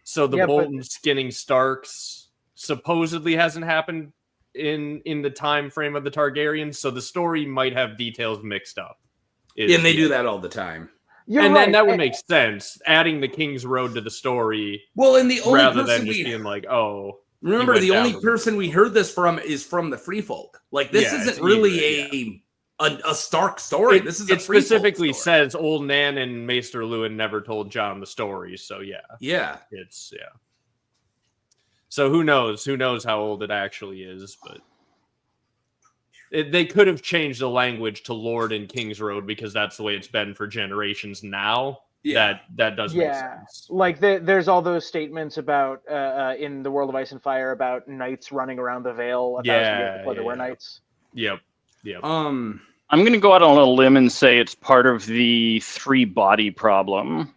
So the Bolton skinning Starks supposedly hasn't happened in the time frame of the Targaryens. So the story might have details mixed up. And they do that all the time. Then that would make sense, adding the King's Road to the story. Well, and the only rather person than just being like, oh. Remember, the only person we heard this from is from the Free Folk. Like this isn't really a Stark story. This is it specifically says old Nan and Maester Lewin never told Jon the story. So it's So who knows? Who knows how old it actually is? But they could have changed the language to Lord and King's Road because that's the way it's been for generations now. That does make sense. Like there's all those statements about in the World of Ice and Fire about knights running around the Vale 1,000 years before there were knights. Yep. I'm going to go out on a limb and say it's part of the 3-body problem.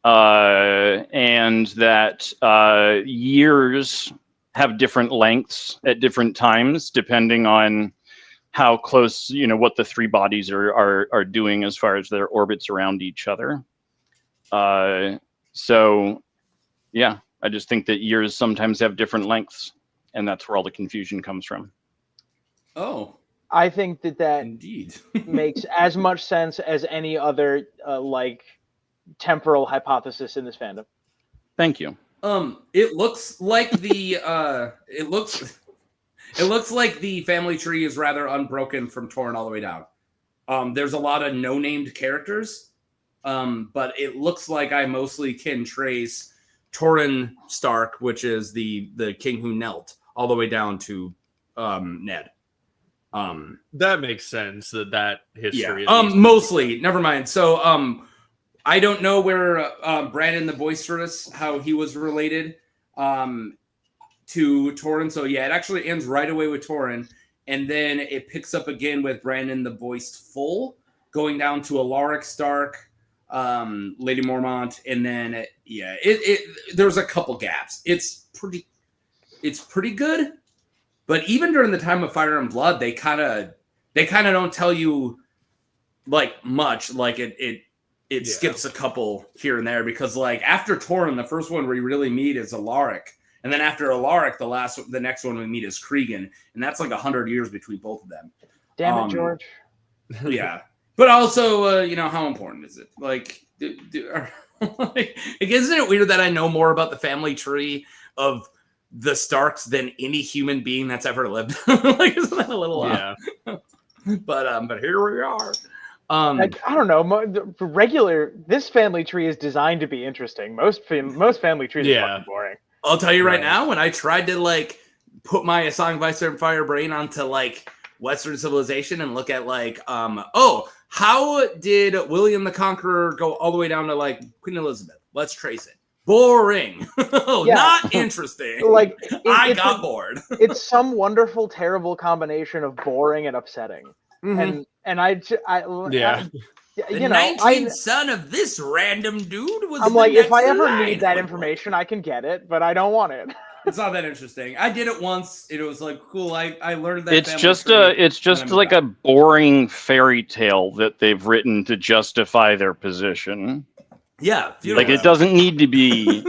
And that years have different lengths at different times, depending on how close, what the 3 bodies are doing as far as their orbits around each other. So, I just think that years sometimes have different lengths, and that's where all the confusion comes from. Oh. I think that indeed makes as much sense as any other temporal hypothesis in this fandom. Thank you. It looks like the it looks like the family tree is rather unbroken from Torren all the way down. There's a lot of no-named characters, but it looks like I mostly can trace Torren Stark, which is the king who knelt, all the way down to Ned. That makes sense. That history. Is mostly. Never mind. So I don't know where Brandon the Boisterous, how he was related. to Torren. So yeah, it actually ends right away with Torren, and then it picks up again with Brandon the Voiced Full, going down to Alaric Stark, Lady Mormont, and then there's a couple gaps. It's pretty good, but even during the time of Fire and Blood, they kind of don't tell you like much. Like it skips a couple here and there, because like after Torren, the first one we really meet is Alaric, and then after Alaric, the next one we meet is Cregan, and that's like 100 years between both of them. Damn it, George. Yeah, but also, how important is it? Like, isn't it weird that I know more about the family tree of the Starks than any human being that's ever lived? Like, isn't that a little odd? Yeah. But here we are. I don't know. For regular, this family tree is designed to be interesting. Most family trees are fucking boring. I'll tell you right now, when I tried to like put my A Song of Ice and Fire brain onto like Western civilization and look at like, how did William the Conqueror go all the way down to like Queen Elizabeth? Let's trace it. Boring. Not interesting. Like I got bored. It's some wonderful, terrible combination of boring and upsetting. Mm-hmm. And I the 19th son of this random dude was. I'm like, if I ever need that information, I can get it, but I don't want it. It's not that interesting. I did it once. It was like cool. I learned that. It's just like a boring fairy tale that they've written to justify their position. Yeah, like it doesn't need to be.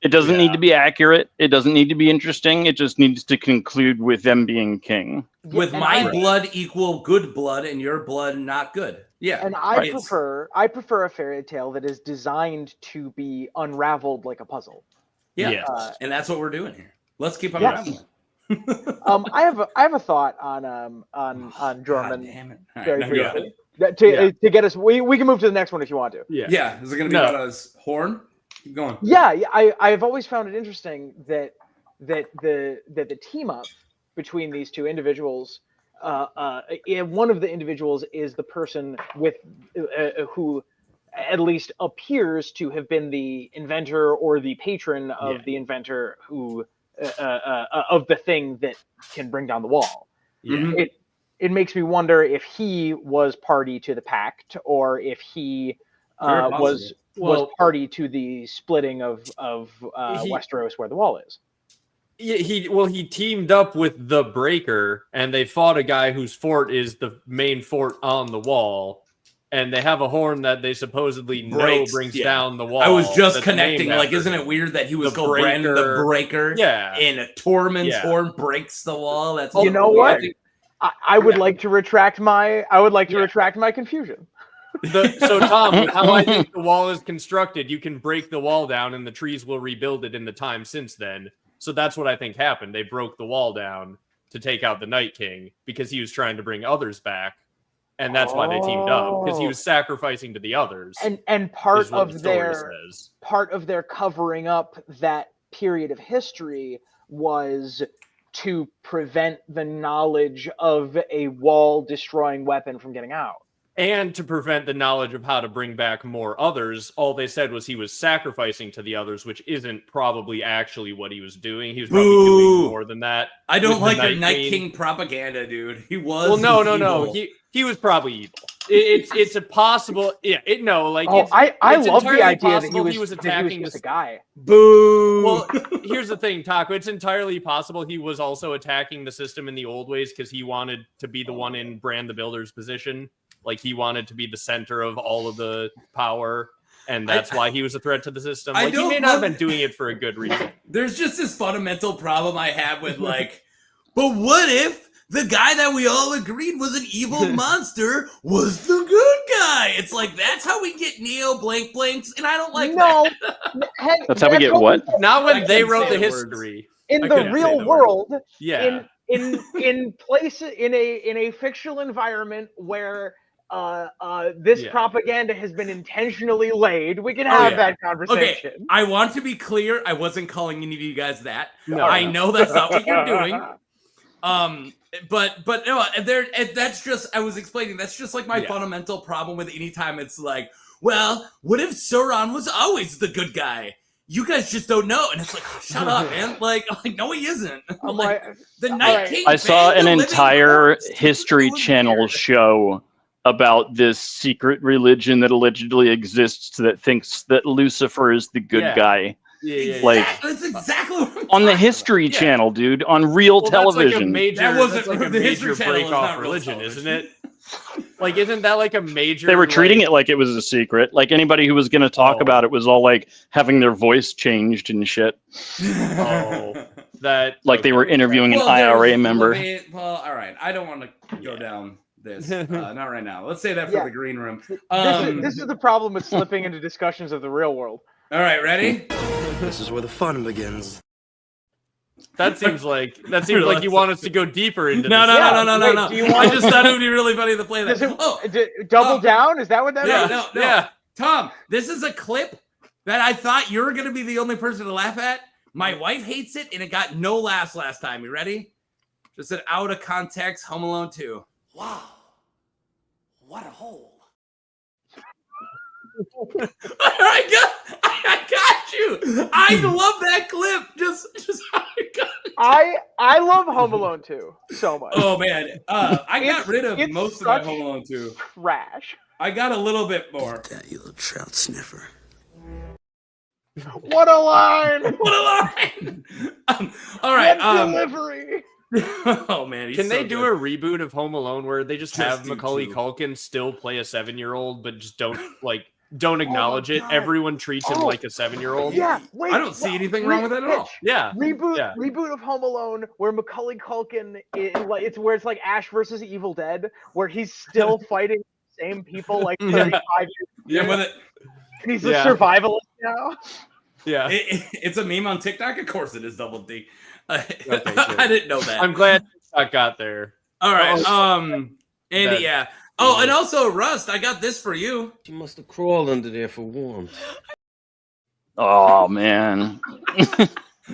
It doesn't need to be accurate. It doesn't need to be interesting. It just needs to conclude with them being king. With my blood equal good blood and your blood not good. Yeah. And I prefer a fairy tale that is designed to be unraveled like a puzzle. Yeah. And that's what we're doing here. Let's keep unraveling. I have a thought on Jorman. Damn it. Very briefly. To get us, we can move to the next one if you want to. Yeah. Is it going to be about his horn? Keep going. Yeah. I've always found it interesting that the team up between these two individuals, one of the individuals is the person with who at least appears to have been the inventor or the patron of the inventor who of the thing that can bring down the wall. Yeah. It makes me wonder if he was party to the pact or if he was party to the splitting of Westeros where the wall is. Yeah, he teamed up with the Breaker, and they fought a guy whose fort is the main fort on the wall, and they have a horn that they supposedly know brings down the wall. I was just connecting. Like, isn't it weird that he was called Brandon the Breaker? Yeah, and Tormund's horn breaks the wall. That's you know what? I would like to retract my confusion. So Tom, with how I think the wall is constructed, you can break the wall down, and the trees will rebuild it in the time since then. So that's what I think happened. They broke the wall down to take out the Night King because he was trying to bring others back. And that's why they teamed up, because he was sacrificing to the others. And part of their covering up that period of history was to prevent the knowledge of a wall destroying weapon from getting out. And to prevent the knowledge of how to bring back more others, all they said was he was sacrificing to the others, which isn't probably actually what he was doing. He was probably doing more than that. I don't like your Night King propaganda, dude. He was. Well, no. He was probably evil. It's a possible. Yeah. I love the idea that he was attacking the guy. Boo. Well, here's the thing, Taco. It's entirely possible he was also attacking the system in the old ways because he wanted to be the one in Bran the Builder's position. Like, he wanted to be the center of all of the power, and that's why he was a threat to the system. Like, he may not have been doing it for a good reason. There's just this fundamental problem I have with, like, but what if the guy that we all agreed was an evil monster was the good guy? It's like, that's how we get Neo blank blanks, and I don't like that. That's how we get what? Not when they wrote the history. In the real world, yeah. in places in a fictional environment where this propaganda has been intentionally laid, we can have that conversation. Okay, I want to be clear. I wasn't calling any of you guys that. No, I know that's not what you're doing. But no, that's just, I was explaining, that's just like my fundamental problem with any time it's like, well, what if Sauron was always the good guy? you guys just don't know. And it's like, oh, shut up, man. Like, no, he isn't. I'm like, like, the Night right. King. I saw banged an a living entire corpse. History It was Channel weird. show about this secret religion that allegedly exists that thinks that Lucifer is the good Yeah. guy. Yeah. Like, That's exactly what I'm on the talking History about. Yeah. Channel, dude, on real Well, television. That wasn't- that's like a the History major Channel is break not off real religion, television. isn't it? Like, isn't that like a major? They were treating like, it like it was a secret. Like anybody who was going to talk about it was all like having their voice changed and shit. Oh, that Like they were interviewing an Well, IRA there's member. Well, all right. I don't want to go down this. Not right now. Let's say that for Yeah. the green room. This is the problem with slipping into discussions of the real world. All right, ready? This is where the fun begins. That seems like you want us to go deeper into. No, this. no. Do you I want- just thought it would be really funny to play that. Does it, Oh, double down? Is that what that yeah, is? no. Yeah. Tom, this is a clip that I thought you were going to be the only person to laugh at. My wife hates it, and it got no laughs last time. You ready? Just an out of context Home Alone 2. Wow. What a hole. I got you. I love that clip. Just I got it. I love Home Alone 2 so much. Oh man, I got rid of it's most of my such Home Alone 2. Trash. I got a little bit more. That you little trout sniffer. What a line! What a line! All right. What delivery! Oh man, he's Can so they do good. a reboot of Home Alone where they just have do Macaulay two. Culkin still play a 7-year-old, but just don't acknowledge it? God. Everyone treats him Oh. like a 7-year-old. Yeah, wait. I don't see anything wrong with that at all. Pitch. Yeah. Reboot of Home Alone where Macaulay Culkin it's where it's like Ash versus Evil Dead, where he's still fighting the same people like 35 years Yeah, with it. and he's Yeah. a survivalist now. Yeah. It's a meme on TikTok. Of course, it is Double D. good. I didn't know that. I'm glad I got there. All right. That- Andy, yeah. Oh, and also Rust, I got this for you. You must have crawled under there for warmth. Oh man.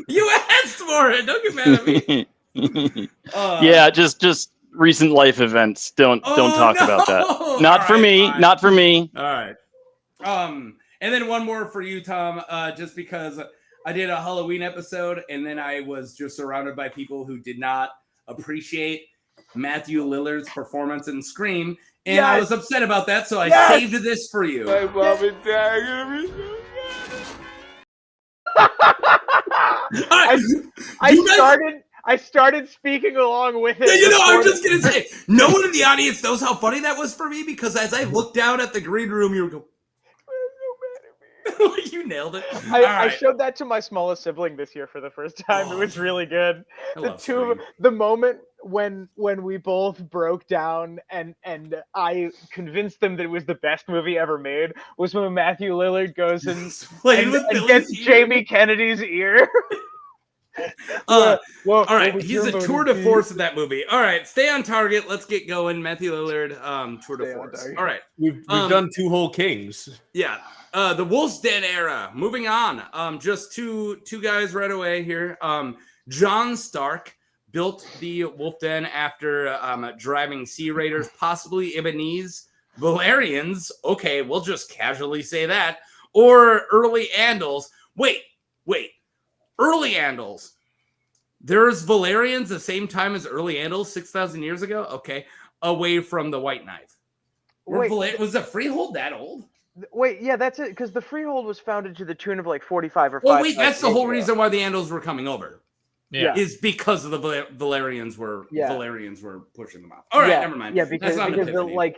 You asked for it. Don't get mad at me. Yeah, just recent life events. Don't talk about that. Not for me. Fine. Not for me. All right. And then one more for you, Tom. Just because I did a Halloween episode, and then I was just surrounded by people who did not appreciate Matthew Lillard's performance in Scream, and I was upset about that. So I saved this for you. Hey, mom and dad are gonna be so I started speaking along with it. Yeah, you know, I'm before just gonna say, no one in the audience knows how funny that was for me because as I looked down at the green room, you were going, you nailed it. I All right. showed that to my smallest sibling this year for the first time. It was really good. I love The moment when we both broke down and I convinced them that it was the best movie ever made was when Matthew Lillard goes and Played with and Billy's gets ear. Jamie Kennedy's ear. All what right, was he's your a tour motive? de force in that movie. All right, stay on target. Let's get going. Matthew Lillard, tour de Stay on force. target. All right, We've done 2 whole kings. yeah. The Wolf's Den era. Moving on. Just two guys right away here. John Stark built the Wolf Den after driving Sea Raiders, possibly Ibbenese, Valerians. Okay, we'll just casually say that. Or early Andals. Wait. Early Andals. There's Valerians the same time as early Andals 6,000 years ago? Okay. Away from the White Knife. Was the Freehold that old? Wait, yeah, that's it. Because the Freehold was founded to the tune of like 45 or 5. Well, wait, that's the whole reason why the Andals were coming over. Yeah. Is because of the Valerians were pushing them out. All right, never mind. Yeah, because That's not an epiphany.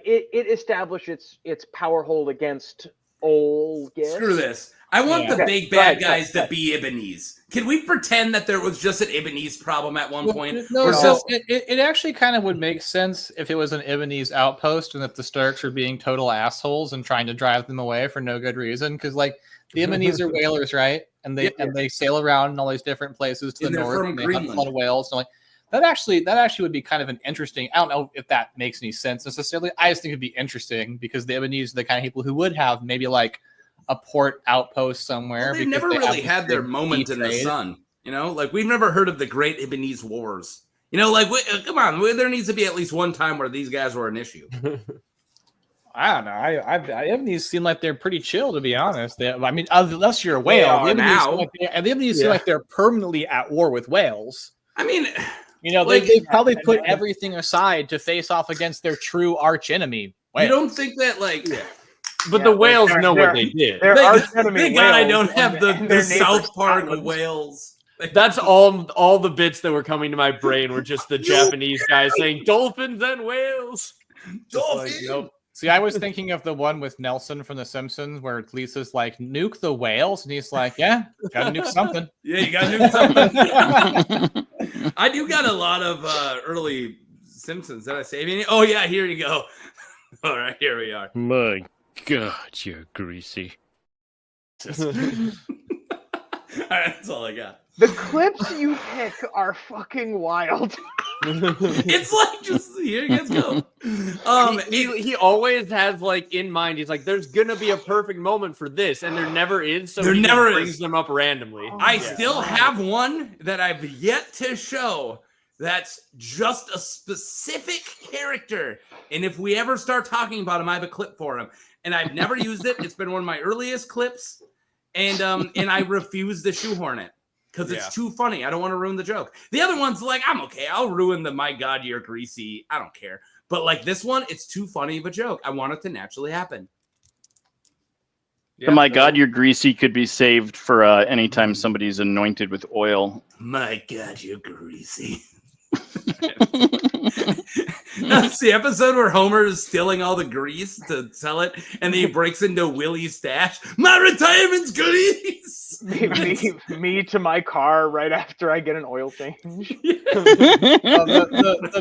it established its power hold against old Gifts. Screw this. I want the big bad guys to be Ibbenese. Can we pretend that there was just an Ibbenese problem at one point? No, Or so just- it actually kind of would make sense if it was an Ibbenese outpost and if the Starks were being total assholes and trying to drive them away for no good reason. Because like the Ibbenese are whalers, right? And they sail around in all these different places to And the they're north from and they hunt a Greenland. lot of whales. And like that actually would be kind of an interesting. I don't know if that makes any sense necessarily. I just think it'd be interesting because the Ibbenese are the kind of people who would have maybe like a port outpost somewhere. Well, they've because never they really have had their moment in the trade. sun. You know, like we've never heard of the Great Ibbenese Wars. You know, like come on, there needs to be at least one time where these guys were an issue. I don't know. Ebony's seem like they're pretty chill, to be honest. I mean, unless you're a whale, the Ebony's seem like they're permanently at war with whales. I mean, you know, they probably put everything aside to face off against their true arch enemy. You don't think that, like, but the whales know what they did. Thank God I don't have the South Park whales. That's all the bits that were coming to my brain were just the Japanese guys saying dolphins and whales. Dolphins. Like, nope. See, I was thinking of the one with Nelson from The Simpsons where Lisa's like, nuke the whales. And he's like, yeah, gotta nuke something. Yeah, you gotta nuke something. I do got a lot of early Simpsons. Did I save any? Oh, yeah, here you go. All right, here we are. My God, you're greasy. All right, that's all I got. The clips you pick are fucking wild. It's like, just here you guys go. He always has, like, in mind, he's like, there's gonna be a perfect moment for this, and there never is, so he never brings them up randomly. I still have one that I've yet to show that's just a specific character, and if we ever start talking about him, I have a clip for him, and I've never used it. It's been one of my earliest clips, and I refuse to shoehorn it. Because it's too funny. I don't want to ruin the joke. The other one's like, I'm okay. I'll ruin the my God, you're greasy. I don't care. But like this one, it's too funny of a joke. I want it to naturally happen. Yeah, my God, you're greasy could be saved for anytime somebody's anointed with oil. My God, you're greasy. That's the episode where Homer is stealing all the grease to sell it, and then he breaks into Willie's stash. My retirement's grease. Me to my car right after I get an oil change. The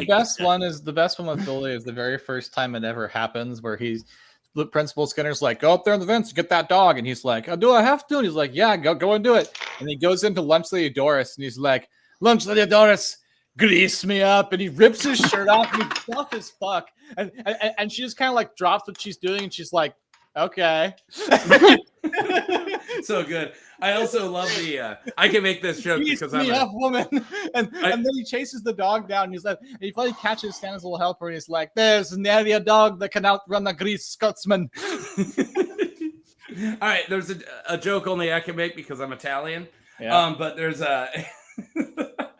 best one with Billy is the very first time it ever happens, where the Principal Skinner's like, go up there in the vents, get that dog, and he's like, oh, do I have to? And he's like, yeah, go and do it. And he goes into Lunch Lady Doris, and he's like, Lunch Lady Doris, grease me up, and he rips his shirt off, and he's tough as fuck, and she just kind of like drops what she's doing, and she's like, okay. So good. I also love the I can make this joke because I'm a woman, and then he chases the dog down, and he's like, he finally catches Santa's little helper, and he's like, there's nary a dog that can outrun a grease Scotsman. All right, there's a joke only I can make because I'm Italian. Yeah. But there's a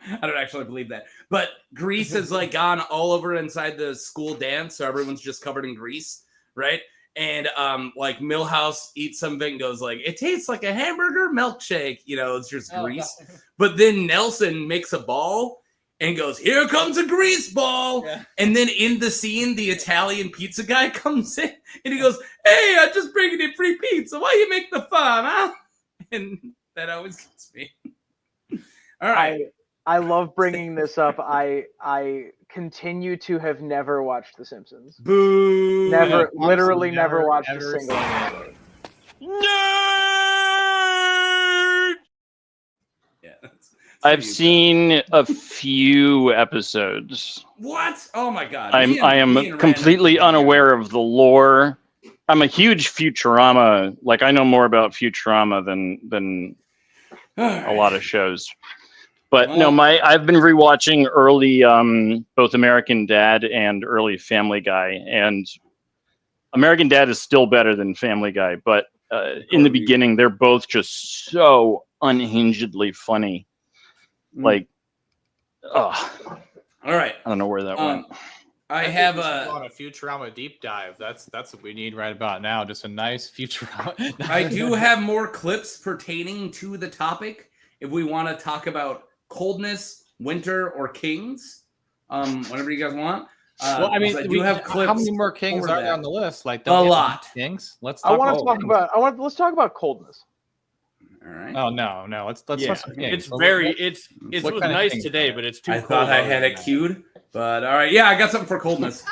I don't actually believe that. But grease has like gone all over inside the school dance, so everyone's just covered in grease, right? And like Milhouse eats something and goes like, it tastes like a hamburger milkshake, you know, it's just grease. No. But then Nelson makes a ball and goes, here comes a grease ball. Yeah. And then in the scene, the Italian pizza guy comes in and he goes, hey, I'm just bringing in free pizza. Why you make the fun, huh? And that always gets me. All right. I love bringing this up. I continue to have never watched The Simpsons. Boo! Never, literally never watched a single episode. Nerd! Yeah, I've seen a few episodes. What? Oh my God! I am completely unaware of the lore. I'm a huge Futurama. Like I know more about Futurama than a lot of shows. But no, I've been rewatching early both American Dad and early Family Guy, and American Dad is still better than Family Guy. But in the beginning, they're both just so unhingedly funny. Like, all right, I don't know where that went. I have a Futurama deep dive. That's what we need right about now. Just a nice Futurama. I do have more clips pertaining to the topic if we want to talk about coldness, winter, or kings, whatever you guys want. Well, I mean, I do have clips. How many more kings are there on the list? Like a lot. Kings. Let's talk about coldness. All right. Oh no. Let's talk some kings. It's nice today, but it's too cold. I thought I had it queued, but all right. Yeah, I got something for coldness.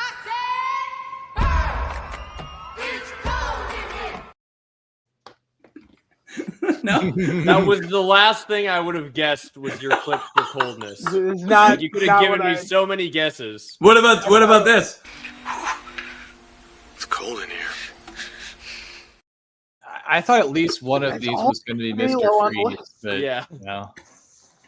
No, that was the last thing I would have guessed was your clip for coldness. It's not, you could have given me so many guesses. What about this? It's cold in here. I thought at least one of these was going to be Mr. Freeze, but yeah, no.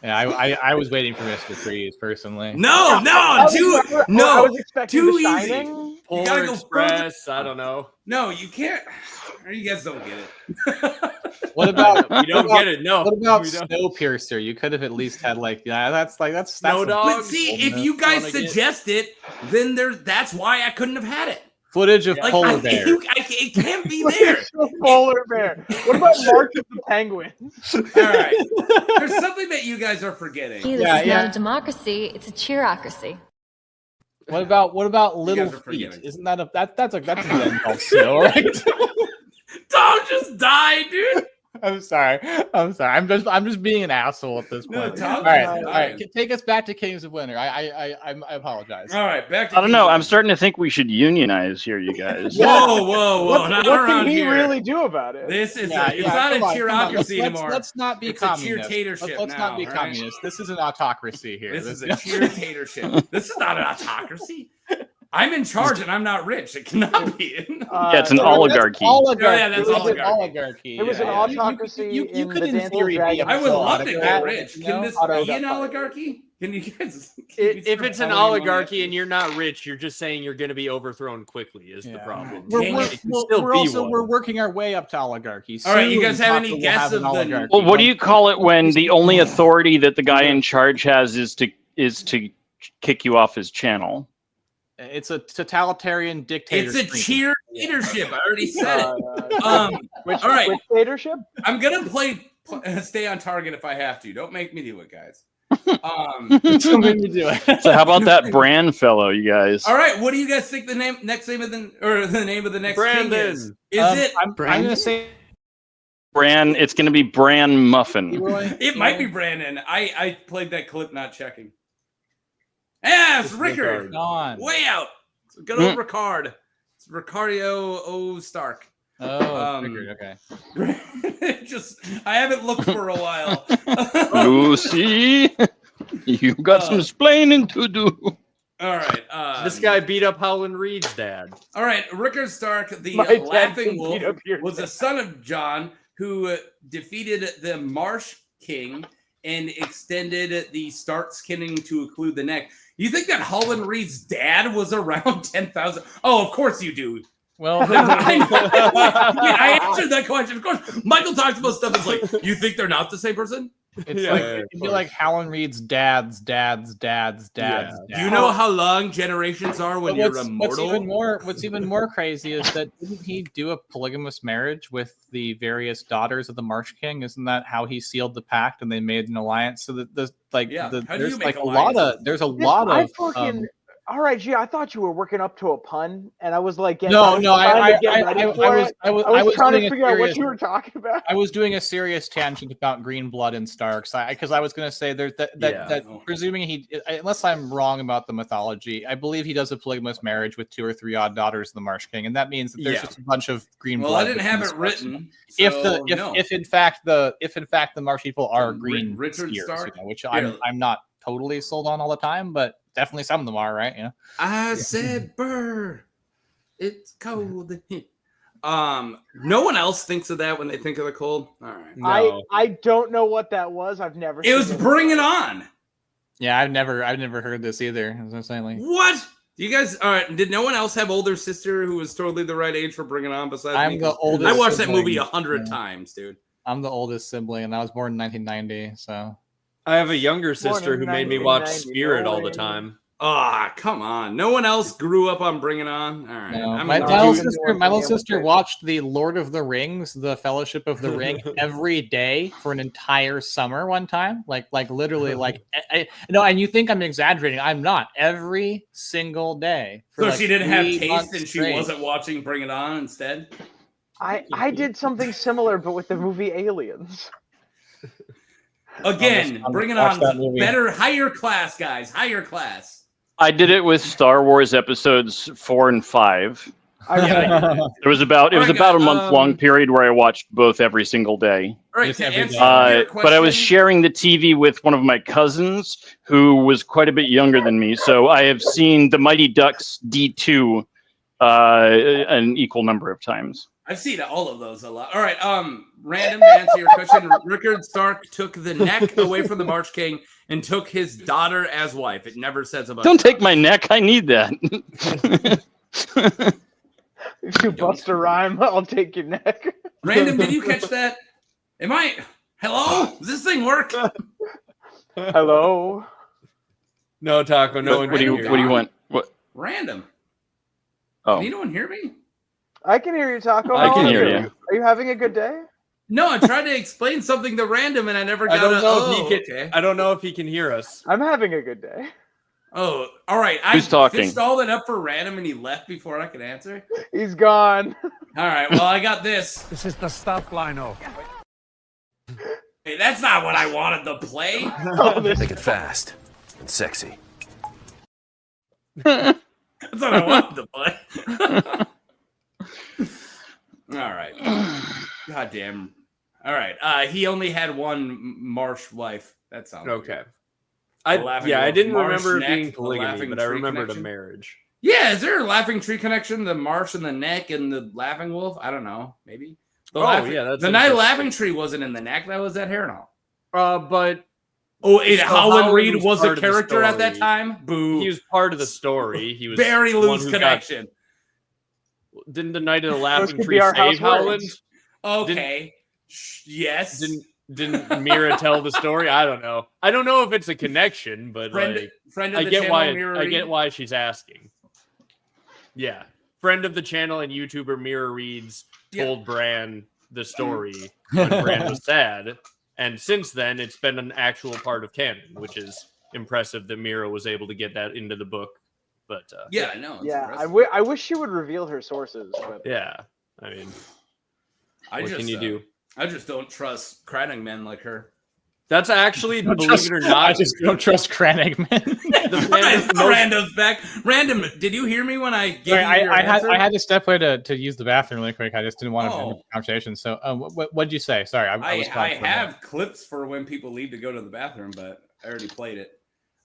Yeah, I was waiting for Mr. Freeze personally. No, I was expecting too The easy. Shining. Polar go Express. I don't know. No, you can't. You guys don't get it. What about We don't get it. No. What about we don't. Snowpiercer? You could have at least had that's Snow some Dog. But Dogs. see, old if myth. you guys Wanna get- suggest it, then that's why I couldn't have had it. footage of Like, polar bear. it can't be there. Polar bear. What about March of the Penguins? All right. There's something that you guys are forgetting. This Yeah, is yeah. not a democracy, it's a cheerocracy. What about little guys are feet? forgetting. Isn't that that's an event called snow, right? Don't just die, dude. I'm sorry. I'm just being an asshole at this No, point. Tom all right, just all right. died. Take us back to Kings of Winter. I apologize. All right, back to I don't know. Kingdom. I'm starting to think we should unionize here, you guys. Whoa, What, not what around can he here. really do about it? This is Yeah, it's yeah, not a come on, come on. cheerocracy anymore. Let's not be It's a communist. cheer-tatorship Let's not be now, all right? communist. This is an autocracy here. This is a cheer-tatorship. This is not an autocracy. I'm in charge and I'm not rich. It cannot be. Yeah, it's an there- oligarchy. Yeah, that's It was an oligarchy. oligarchy. There was an yeah. autocracy You in could the in Dance of theory be Dragons. a I would love to autocrat, get rich. you Can know? this Auto be an got fired. oligarchy? Can you guys? If it's an oligarchy and you're not rich, you're just saying you're going to be overthrown quickly. Is the Yeah. problem? Dang We're, it. It can still be one. we're working our way up to oligarchy. All right, you Soon, guys have any Topper will guess have of an the- oligarchy. Well, what do you call it when the only authority that the guy in charge has is to kick you off his channel? It's a totalitarian It's dictatorship. a cheer leadership. I already said it. Which, all right. which dictatorship? I'm gonna stay on target if I have to. Don't make me do it, guys. So when you do it. So how about that Bran fellow, you guys? All right, what do you guys think the name of the next king Brandon. is? Is it? I'm gonna say Bran. It's going to be Bran Muffin. It might be Brandon. I played that clip not checking. Yeah, it's Rickard. Gone. Way out. It's good old Rickard. It's Ricardio O. Stark. Oh, figured, okay. I haven't looked for a while. Lucy, you got some splaining to do. All right. This guy beat up Howland Reed's dad. All right. Rickard Stark, the My dad Laughing can Wolf, beat up your was a son of Jon who defeated the Marsh King and extended the Stark's kinning to include the neck. You think that Howland Reed's dad was around 10,000? Oh, of course you do. Well, I answered that question. Of course, Michael talks about stuff. It's like, you think they're not the same person? it's Yeah, like yeah, it'd be like Howland Reed's dad's. Do you know how long generations are when you're immortal? What's even more crazy is that didn't he do a polygamous marriage with the various daughters of the Marsh King? Isn't that how he sealed the pact and they made an alliance? So that there's like Yeah. How do you there's make like a lot alliances? of there's a lot I of fucking. All right, gee, I thought you were working up to a pun, and I was like, No, I was trying doing to a figure out what serious- you were talking about. I was doing a serious tangent about green blood and Starks because I was going to say there's that presuming unless I'm wrong about the mythology, I believe he does a polygamous marriage with 2 or 3 odd daughters of the Marsh King, and that means that there's just a bunch of green blood. Well, I didn't have it between written. if in fact the Marsh people are green Richard skiers, Stark? which Yeah. I'm not totally sold on all the time, but definitely some of them are, right? Yeah. I said, "Burr, it's cold." No one else thinks of that when they think of the cold. All right. I don't know what that was. I've never. It was Bring It On. Yeah, I've never heard this either. As I'm saying, like, What? You guys? All right. Did no one else have older sister who was totally the right age for Bring It On besides I'm me? the oldest. I watched that sibling. movie 100 times, dude. I'm the oldest sibling, and I was born in 1990. So I have a younger sister who made me watch 1990, Spirit no all the way. time. Ah, come on. No one else grew up on Bring It On. All right. no. I'm my gonna- little sister watched the Lord of the Rings, the Fellowship of the Ring, every day for an entire summer one time. Like literally, no. And you think I'm exaggerating? I'm not. Every single day. for So like she didn't have 3 taste months and she straight. wasn't watching Bring It On instead? I did something similar, but with the movie Aliens. Again, I'll Bring It watch that On. movie. Better, higher class, guys. Higher class. I did it with Star Wars episodes 4 and 5. It was about a month long period where I watched both every single day. All right, Just to every answer day. your But I was question- sharing the TV with one of my cousins who was quite a bit younger than me. So I have seen the Mighty Ducks D2 an equal number of times. I've seen all of those a lot. All right, random to answer your question. Rickard Stark took the neck away from the Marsh King and took his daughter as wife. It never says about. Don't take my neck. I need that. If you bust a rhyme, I'll take your neck. Random, did you catch that? Hello? Does this thing work? Hello. No, Taco. No one. What do you want? What? Random. Oh, Can anyone hear me? I can hear you, Taco. I can How hear are you. Are you having a good day? No, I tried to explain something to Random and I never got I don't know oh, if he can. okay. I don't know if he can hear us. I'm having a good day. Oh, all right. Who's talking? I fished all that up for Random and he left before I could answer. He's gone. All right. Well, I got this. This is the stuff, Lino. Hey, that's not what I wanted to play. Make it fast and sexy. That's what I wanted to play. All right. God damn. All right. He only had one marsh wife. That sounds Okay. Good. I didn't Marsh remember it neck, being the polygamy, laughing but I tree remembered connection. a marriage. Yeah, is there a laughing tree connection? The marsh and the neck and the laughing wolf? I don't know. Maybe. The That's the night interesting. laughing tree wasn't in the neck. That was that hair and all. But Oh, So Howland Howland Reed was was part a of the character at that story. time. Boo. he was part of the story. He was Very the one loose who got- connection. Didn't the Knight of the Laughing could Tree be our save house words. Howland? Okay. Yes. Didn't Mira tell the story? I don't know. I don't know if it's a connection, but like, friend of I the get channel, why Mira I get Reed. why she's asking. Yeah, friend of the channel and YouTuber Mira Reeds told Bran the story when Bran was sad, and since then it's been an actual part of canon, which is impressive that Mira was able to get that into the book. But Yeah, I know. it's Yeah, impressive. I wish she would reveal her sources. But yeah, I mean, I what just, can you do? I just don't trust craning men like her. That's actually, believe it or I not, just don't trust Kranigman. Random's back. Random, did you hear me when I gave Sorry, you your I answer? had to step away to use the bathroom really quick. I just didn't want to Oh. have a conversation. So, what did you say? Sorry, I was I gone for a minute. have clips for when people leave to go to the bathroom, but I already played it.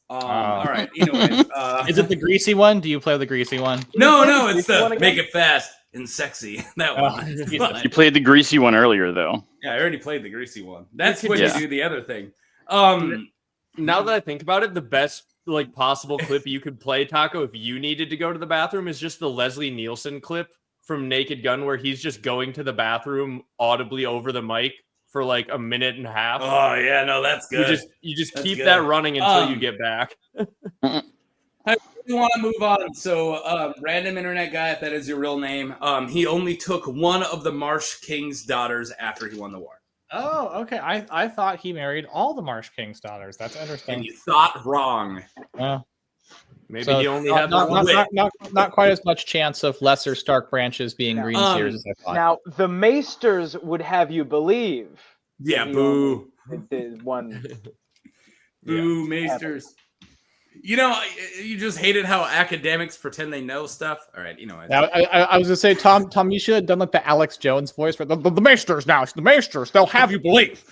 Oh. All right. Anyways, Is it the greasy one? Do you play the greasy one? No, it's Greasy one the again? make it fast and sexy. That Oh, one. It's Jesus. fine. You played the greasy one earlier, though. Yeah, I already played the greasy one. That's could when just- you do the other thing. now that I think about it, the best like possible clip you could play, Taco, if you needed to go to the bathroom, is just the Leslie Nielsen clip from Naked Gun, where he's just going to the bathroom audibly over the mic for like a minute and a half. Oh yeah, no, that's good. You just That's keep good. that running until you Um, get back. We want to move on. So, random internet guy, if that is your real name, he only took one of the Marsh King's daughters after he won the war. Oh, okay. I thought he married all the Marsh King's daughters. That's And interesting. you thought wrong. Maybe So he only not, had the not, one. not quite as much chance of lesser Stark branches being green seers as I thought. now the Maesters would have you believe. Yeah, that he boo. only did one. Boo, Maesters. You know, you just hated how academics pretend they know stuff. All right, you know. Now, I was gonna say, Tom, you should have done like the Alex Jones voice for the Maesters. Now it's the Maesters. They'll have you believe.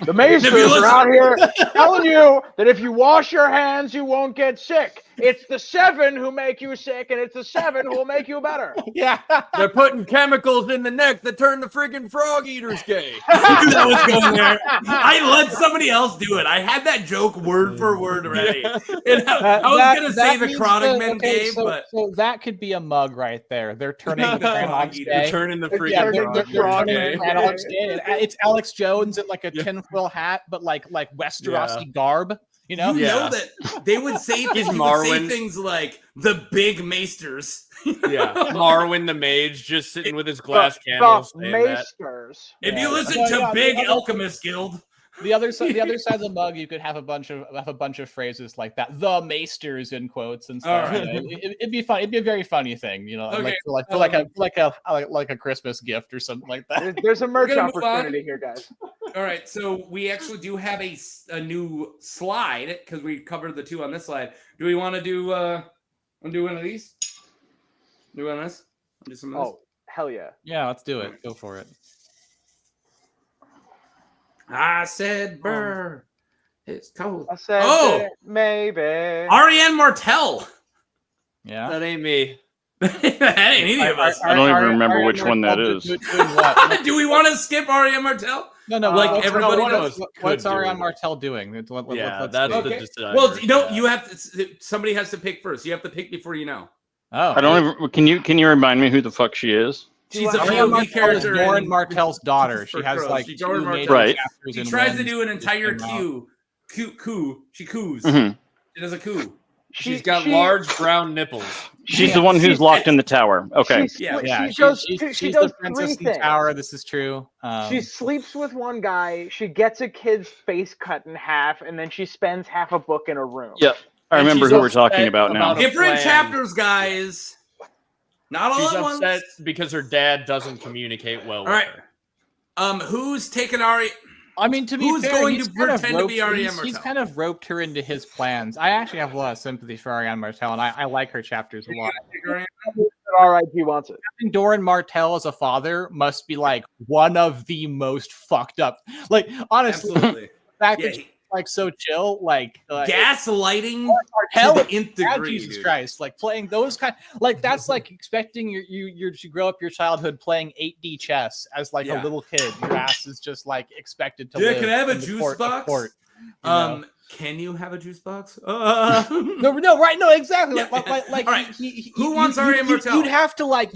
The Maesters are out here telling you that if you wash your hands, you won't get sick. It's the 7 who make you sick, and it's the 7 who will make you better. Yeah. They're putting chemicals in the neck that turn the friggin' frog eaters gay. I knew that was going there. I let somebody else do it. I had that joke word for word ready. And I was going to say the Chronic gay, but... So that could be a mug right there. They're turning the Chronic They're gay. turning the Yeah, friggin' they're frog turning gay. the Chronic gay. It's Alex Jones in like a tinfoil hat, but like Westerosi garb. You know? You Yeah. know that they would say, He's he would say Marwyn. things like, the big Maesters. Yeah, Marwyn the mage just sitting with his glass candle. The saying that. Maesters. If you listen Yeah, to yeah, Big the other- Alchemist Guild... The other side of the mug, you could have a bunch of phrases like that. The Maesters in quotes and stuff. All right. You know, it'd be fun. It'd be a very funny thing, you know, Okay, like a Christmas gift or something like that. There's a merch gonna move on. opportunity here, guys. All right, so we actually do have a new slide because we covered the two on this slide. Do we want to do one of these? Do one of this? Do some of this? Oh, hell yeah. Yeah, let's do it. Go for it. I said, "Brr, it's cold." I said Oh! that maybe. Ariane Martell. Yeah. That ain't me. That ain't any of us. I don't even remember which one that is. Doing what? Do we want to skip Ariane Martell? No, Like what's- everybody what- does? What's Could do Ariane it. Martell doing? Yeah, Let's that's do the it. Okay. decider. Well, you know, Yeah. you have to. Somebody has to pick first. You have to pick before you know. Oh, I don't even. Can you remind me who the fuck she is? She's a Arianne POV Martell is character. Dorren in- Martell's daughter. She for has Crows. like She's two Dorren major Martell. chapters She in tries one to do an that entire came out. coup. She coos. Mhm. She does a coup. She's got large brown nipples. She's the one who's locked in the tower. Okay. Yeah, she does she's three the princess in the things. tower. This is true. She sleeps with one guy. She gets a kid's face cut in half, and then she spends half a book in a room. Yep. I remember she's who we're talking upset about now. about a Different plan. chapters, guys. Not all She's at upset once. because her dad doesn't communicate well All right. with her. Who's taking Ari? I mean, to be Who's fair, going he's to kind of pretend to roped- be Arianne he's Martell? kind of roped her into his plans. I actually have a lot of sympathy for Arianne Martell, and I like her chapters a lot. R.I.P. wants it. Having Dorren Martell as a father must be like one of the most fucked up. Like honestly, Absolutely. the fact Yeah, that she's like so chill, like gaslighting Martell, to the nth degree. Jesus dude. Christ, like playing those kind, like that's like expecting you to grow up your childhood playing 8D chess as like a little kid. Your ass is just like expected to Yeah, live. can I have a in the juice court of box? court, you know? Can you have a juice box? No, right? No, exactly. Like, All right. he- Who wants Arianne Martell? You'd have to like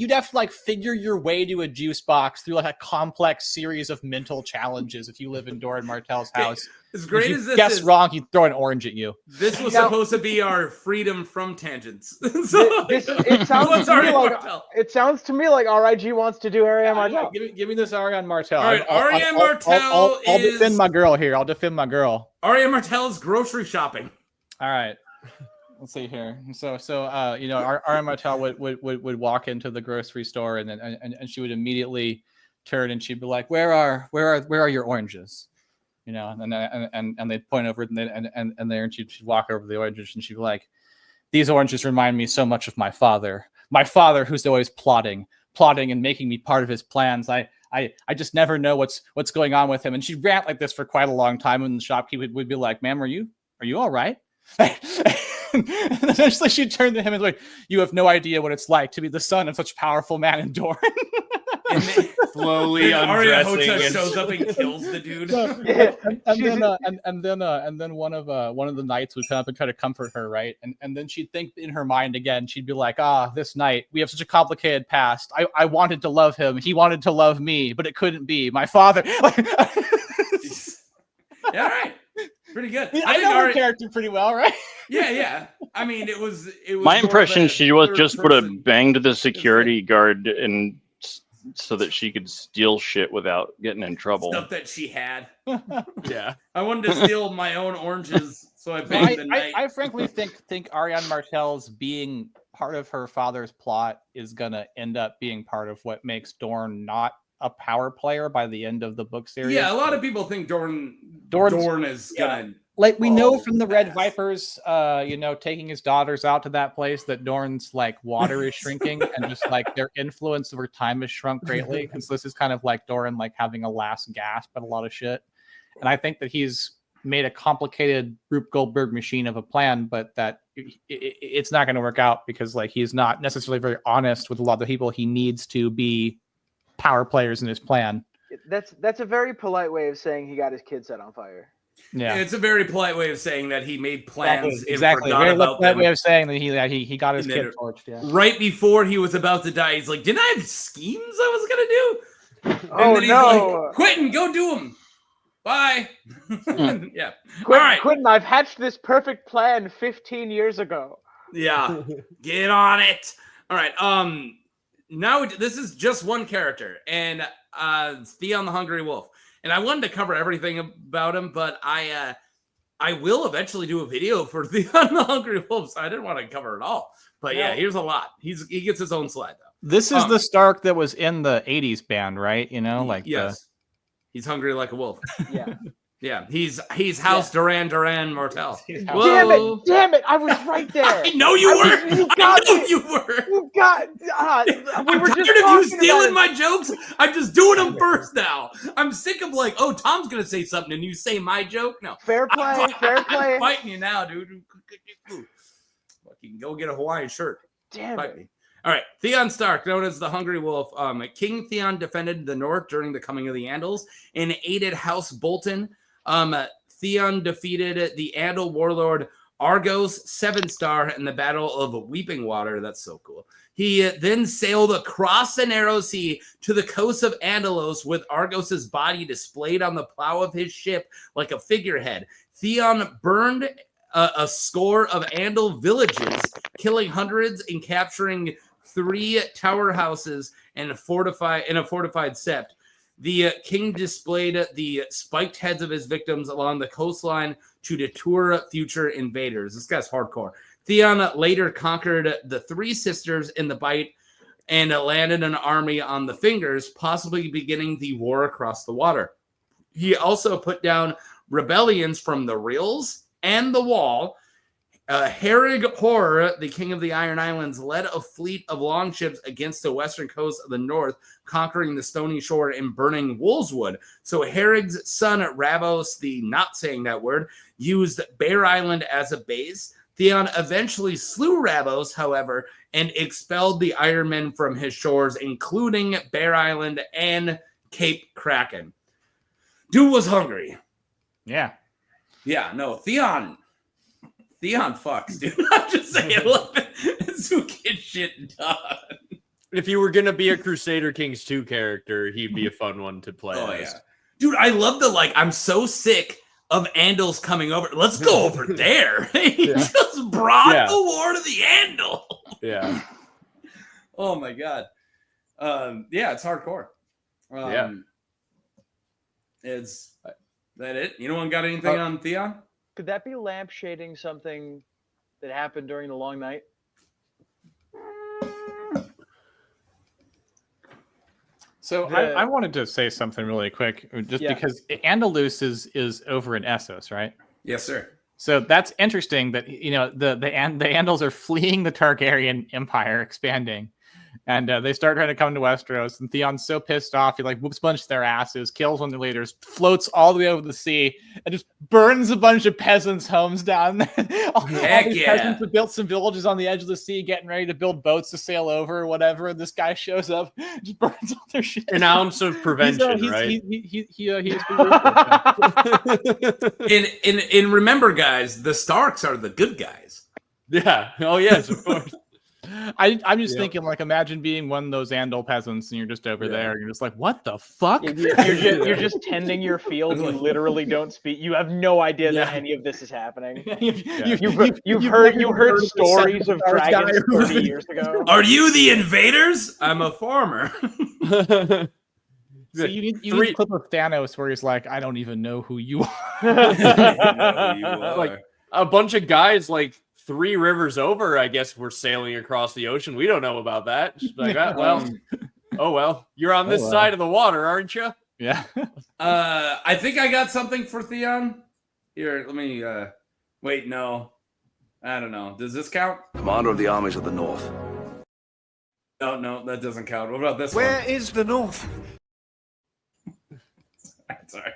figure your way to a juice box through like a complex series of mental challenges. If you live in Dorren Martell's house, As great if you as this guess is, wrong, he'd throw an orange at you. this was Now- supposed to be our freedom from tangents. So, It who sounds wants to me Arianne like Martell? RIG wants to do Arianne Martell. Give me this Arianne Martell. All right, Arianne Martell I'll is- defend my girl here. I'll defend my girl. Arianne Martell's grocery shopping. All right. Let's see here. So you know, Arianne Martell would walk into the grocery store and then and she would immediately turn and she'd be like, where are your oranges? You know, and they'd point over and there and she'd walk over the oranges and she'd be like, these oranges remind me so much of my father who's always plotting and making me part of his plans. I just never know what's going on with him. And she'd rant like this for quite a long time. And the shopkeeper would be like, ma'am, are you all right? And eventually she'd turn to him and be like, you have no idea what it's like to be the son of such a powerful man in Dorren. And then, Slowly Arianne undressing. Martell and- shows up and kills the dude. And then one of the knights would come up and try to comfort her, right? And then she'd think in her mind again, she'd be like, this knight, we have such a complicated past. I wanted to love him, he wanted to love me, but it couldn't be. My father. Yeah, all right. Pretty good. I know her character pretty well, right? Yeah. I mean, it was My more impression of a she was third just would have person. banged the security guard and so that she could steal shit without getting in trouble. Stuff that she had. Yeah. I wanted to steal my own oranges, so I banged the knight. I frankly think Arianne Martell's being part of her father's plot is gonna end up being part of what makes Dorn not a power player by the end of the book series. Yeah, a lot of people think Dorn is gonna like we know fall from the Red fast. Vipers, you know, taking his daughters out to that place that Dorn's like water is shrinking and just like their influence over time has shrunk greatly. And so this is kind of like Dorren like having a last gasp at a lot of shit. And I think that he's made a complicated Rube Goldberg machine of a plan, but that it's not going to work out because like he's not necessarily very honest with a lot of the people he needs to be power players in his plan. That's a very polite way of saying he got his kid set on fire. Yeah, it's a very polite way of saying that he made plans exactly. and forgot Very about polite them. way of saying that he got his And kid then torched. Yeah. Right before he was about to die, he's like, "Didn't I have schemes I was gonna do?" And Oh then he's no! like, "Quentin, go do them. Bye." Yeah. Quentin, All right. Quentin, I've hatched this perfect plan 15 years ago. Yeah. Get on it. All right. Now this is just one character, and Theon the Hungry Wolf. And I wanted to cover everything about him, but I will eventually do a video for Theon the Hungry Wolf, so I didn't want to cover it all. But yeah, here's a lot. He gets his own slide though. This is the Stark that was in the 80s band, right? You know, like yes. He's hungry like a wolf. Yeah. Yeah, he's House Dorren Martell. Damn it! I was right there. I know you were. You I got know me. you were. You got. We I'm were tired just of you talking stealing about my jokes. I'm just doing them first now. I'm sick of like, oh, Tom's gonna say something and you say my joke. No, fair play. Fair play. I'm fighting you now, dude. Fucking go get a Hawaiian shirt. Damn Fight it. me. All right, Theon Stark, known as the Hungry Wolf. King Theon defended the North during the coming of the Andals and aided House Bolton. Theon defeated the Andal warlord Argos, 7-star, and the Battle of Weeping Water. That's so cool. He then sailed across the narrow sea to the coast of Andalos with Argos's body displayed on the prow of his ship like a figurehead. Theon burned a score of Andal villages, killing hundreds and capturing 3 tower houses and a fortified sept. The king displayed the spiked heads of his victims along the coastline to deter future invaders. This guy's hardcore. Theon later conquered the 3 sisters in the Bight and landed an army on the Fingers, possibly beginning the war across the water. He also put down rebellions from the Rills and the Wall. Harig Hor, the king of the Iron Islands, led a fleet of longships against the western coast of the north, conquering the Stony Shore and burning Woolswood. So Harig's son, Ravos, the not saying that word, used Bear Island as a base. Theon eventually slew Ravos, however, and expelled the Iron Men from his shores, including Bear Island and Cape Kraken. Dude was hungry. Yeah. Yeah, no, Theon fucks, dude. I'm just saying, it's who gets shit done. If you were going to be a Crusader Kings 2 character, he'd be a fun one to play as. Yeah. Dude, I love the, I'm so sick of Andals coming over. Let's go over there. He just brought the war to the Andal. Yeah. Oh, my God. It's hardcore. Is that it? You don't got anything on Theon? Could that be lampshading something that happened during the long night? So I wanted to say something really quick, just because Andalus is over in Essos, right? Yes, sir. So that's interesting that, the Andals are fleeing the Targaryen Empire, expanding. And they start trying to come to Westeros, and Theon's so pissed off, he whoops a bunch of their asses, kills one of the leaders, floats all the way over the sea, and just burns a bunch of peasants' homes down there. all these peasants have built some villages on the edge of the sea, getting ready to build boats to sail over or whatever. And this guy shows up, just burns all their shit. An ounce of prevention, right? And remember, guys, the Starks are the good guys. Yeah. Oh, yes, of course. I'm just thinking, imagine being one of those Andal peasants and you're just over there and you're just like, what the fuck? You're just tending your field. You literally don't speak. You have no idea that any of this is happening. You've heard stories of dragons 30 years ago. Are you the invaders? I'm a farmer. So you need a clip of Thanos where he's like, I don't even know who you are. A bunch of guys 3 rivers over, I guess we're sailing across the ocean. We don't know about that. Just you're on this side of the water, aren't you? Yeah. I think I got something for Theon. Here, let me, wait, no. I don't know. Does this count? Commander of the armies of the north. No, that doesn't count. What about this one? Where is the north? Sorry.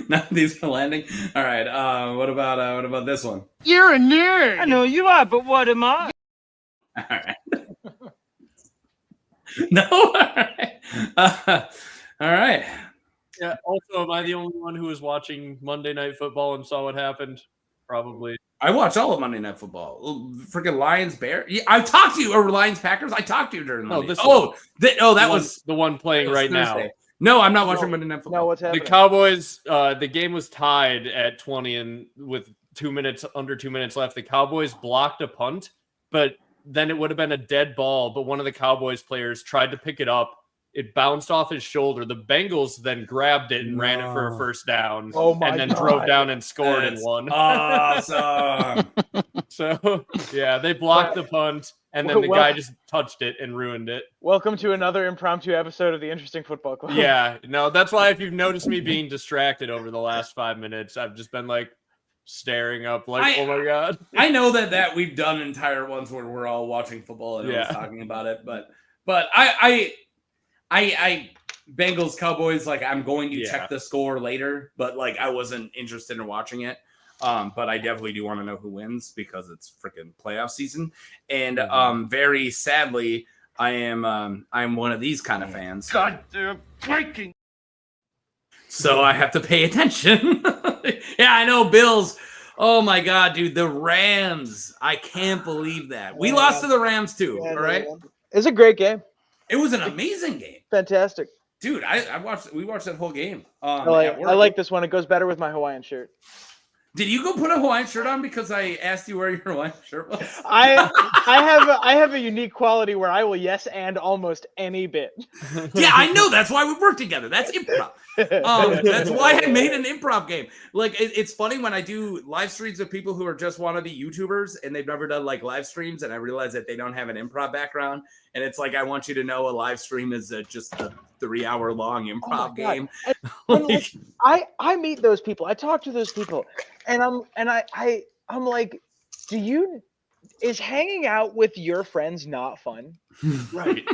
None of these are landing. All right. What about this one? You're a nerd. I know you are, but what am I? All right. No. All right. All right. Yeah. Also, am I the only one who was watching Monday Night Football and saw what happened? Probably. I watched all of Monday Night Football. Freaking Lions, Bear. Yeah, I talked to you, or Lions, Packers. I talked to you during Monday. That was the one playing right Thursday. Now. No, I'm not watching Monday Night Football. No, what's happening? The Cowboys, the game was tied at 20, and with under 2 minutes left, the Cowboys blocked a punt, but then it would have been a dead ball, but one of the Cowboys players tried to pick it up. It bounced off his shoulder. The Bengals then grabbed it and ran it for a first down. Oh my and then God. Drove down and scored and won. Awesome. So, yeah, they blocked the punt, and then the guy just touched it and ruined it. Welcome to another impromptu episode of the Interesting Football Club. Yeah, no, that's why if you've noticed me being distracted over the last 5 minutes, I've just been staring up oh my God. I know that we've done entire ones where we're all watching football and talking about it, but I Bengals Cowboys, I'm going to check the score later, but I wasn't interested in watching it. But I definitely do want to know who wins because it's freaking playoff season. And very sadly, I'm one of these kind of fans. Goddamn breaking. So I have to pay attention. Yeah, I know Bills Oh my God, dude, the Rams. I can't believe that. We lost to the Rams too, all right? It's a great game. It was an amazing game. Fantastic. Dude, we watched that whole game. I like this one. It goes better with my Hawaiian shirt. Did you go put a Hawaiian shirt on because I asked you where your Hawaiian shirt was? I have a unique quality where I will yes and almost any bit. Yeah, I know. That's why we work together. That's improv. That's why I made an improv game. Like, it's funny when I do live streams with people who are just wannabe YouTubers and they've never done like live streams, and I realize that they don't have an improv background. And it's like, I want you to know a live stream is just a 3-hour long improv game. Like, I meet those people. I talk to those people, and I'm like, is hanging out with your friends not fun? Right.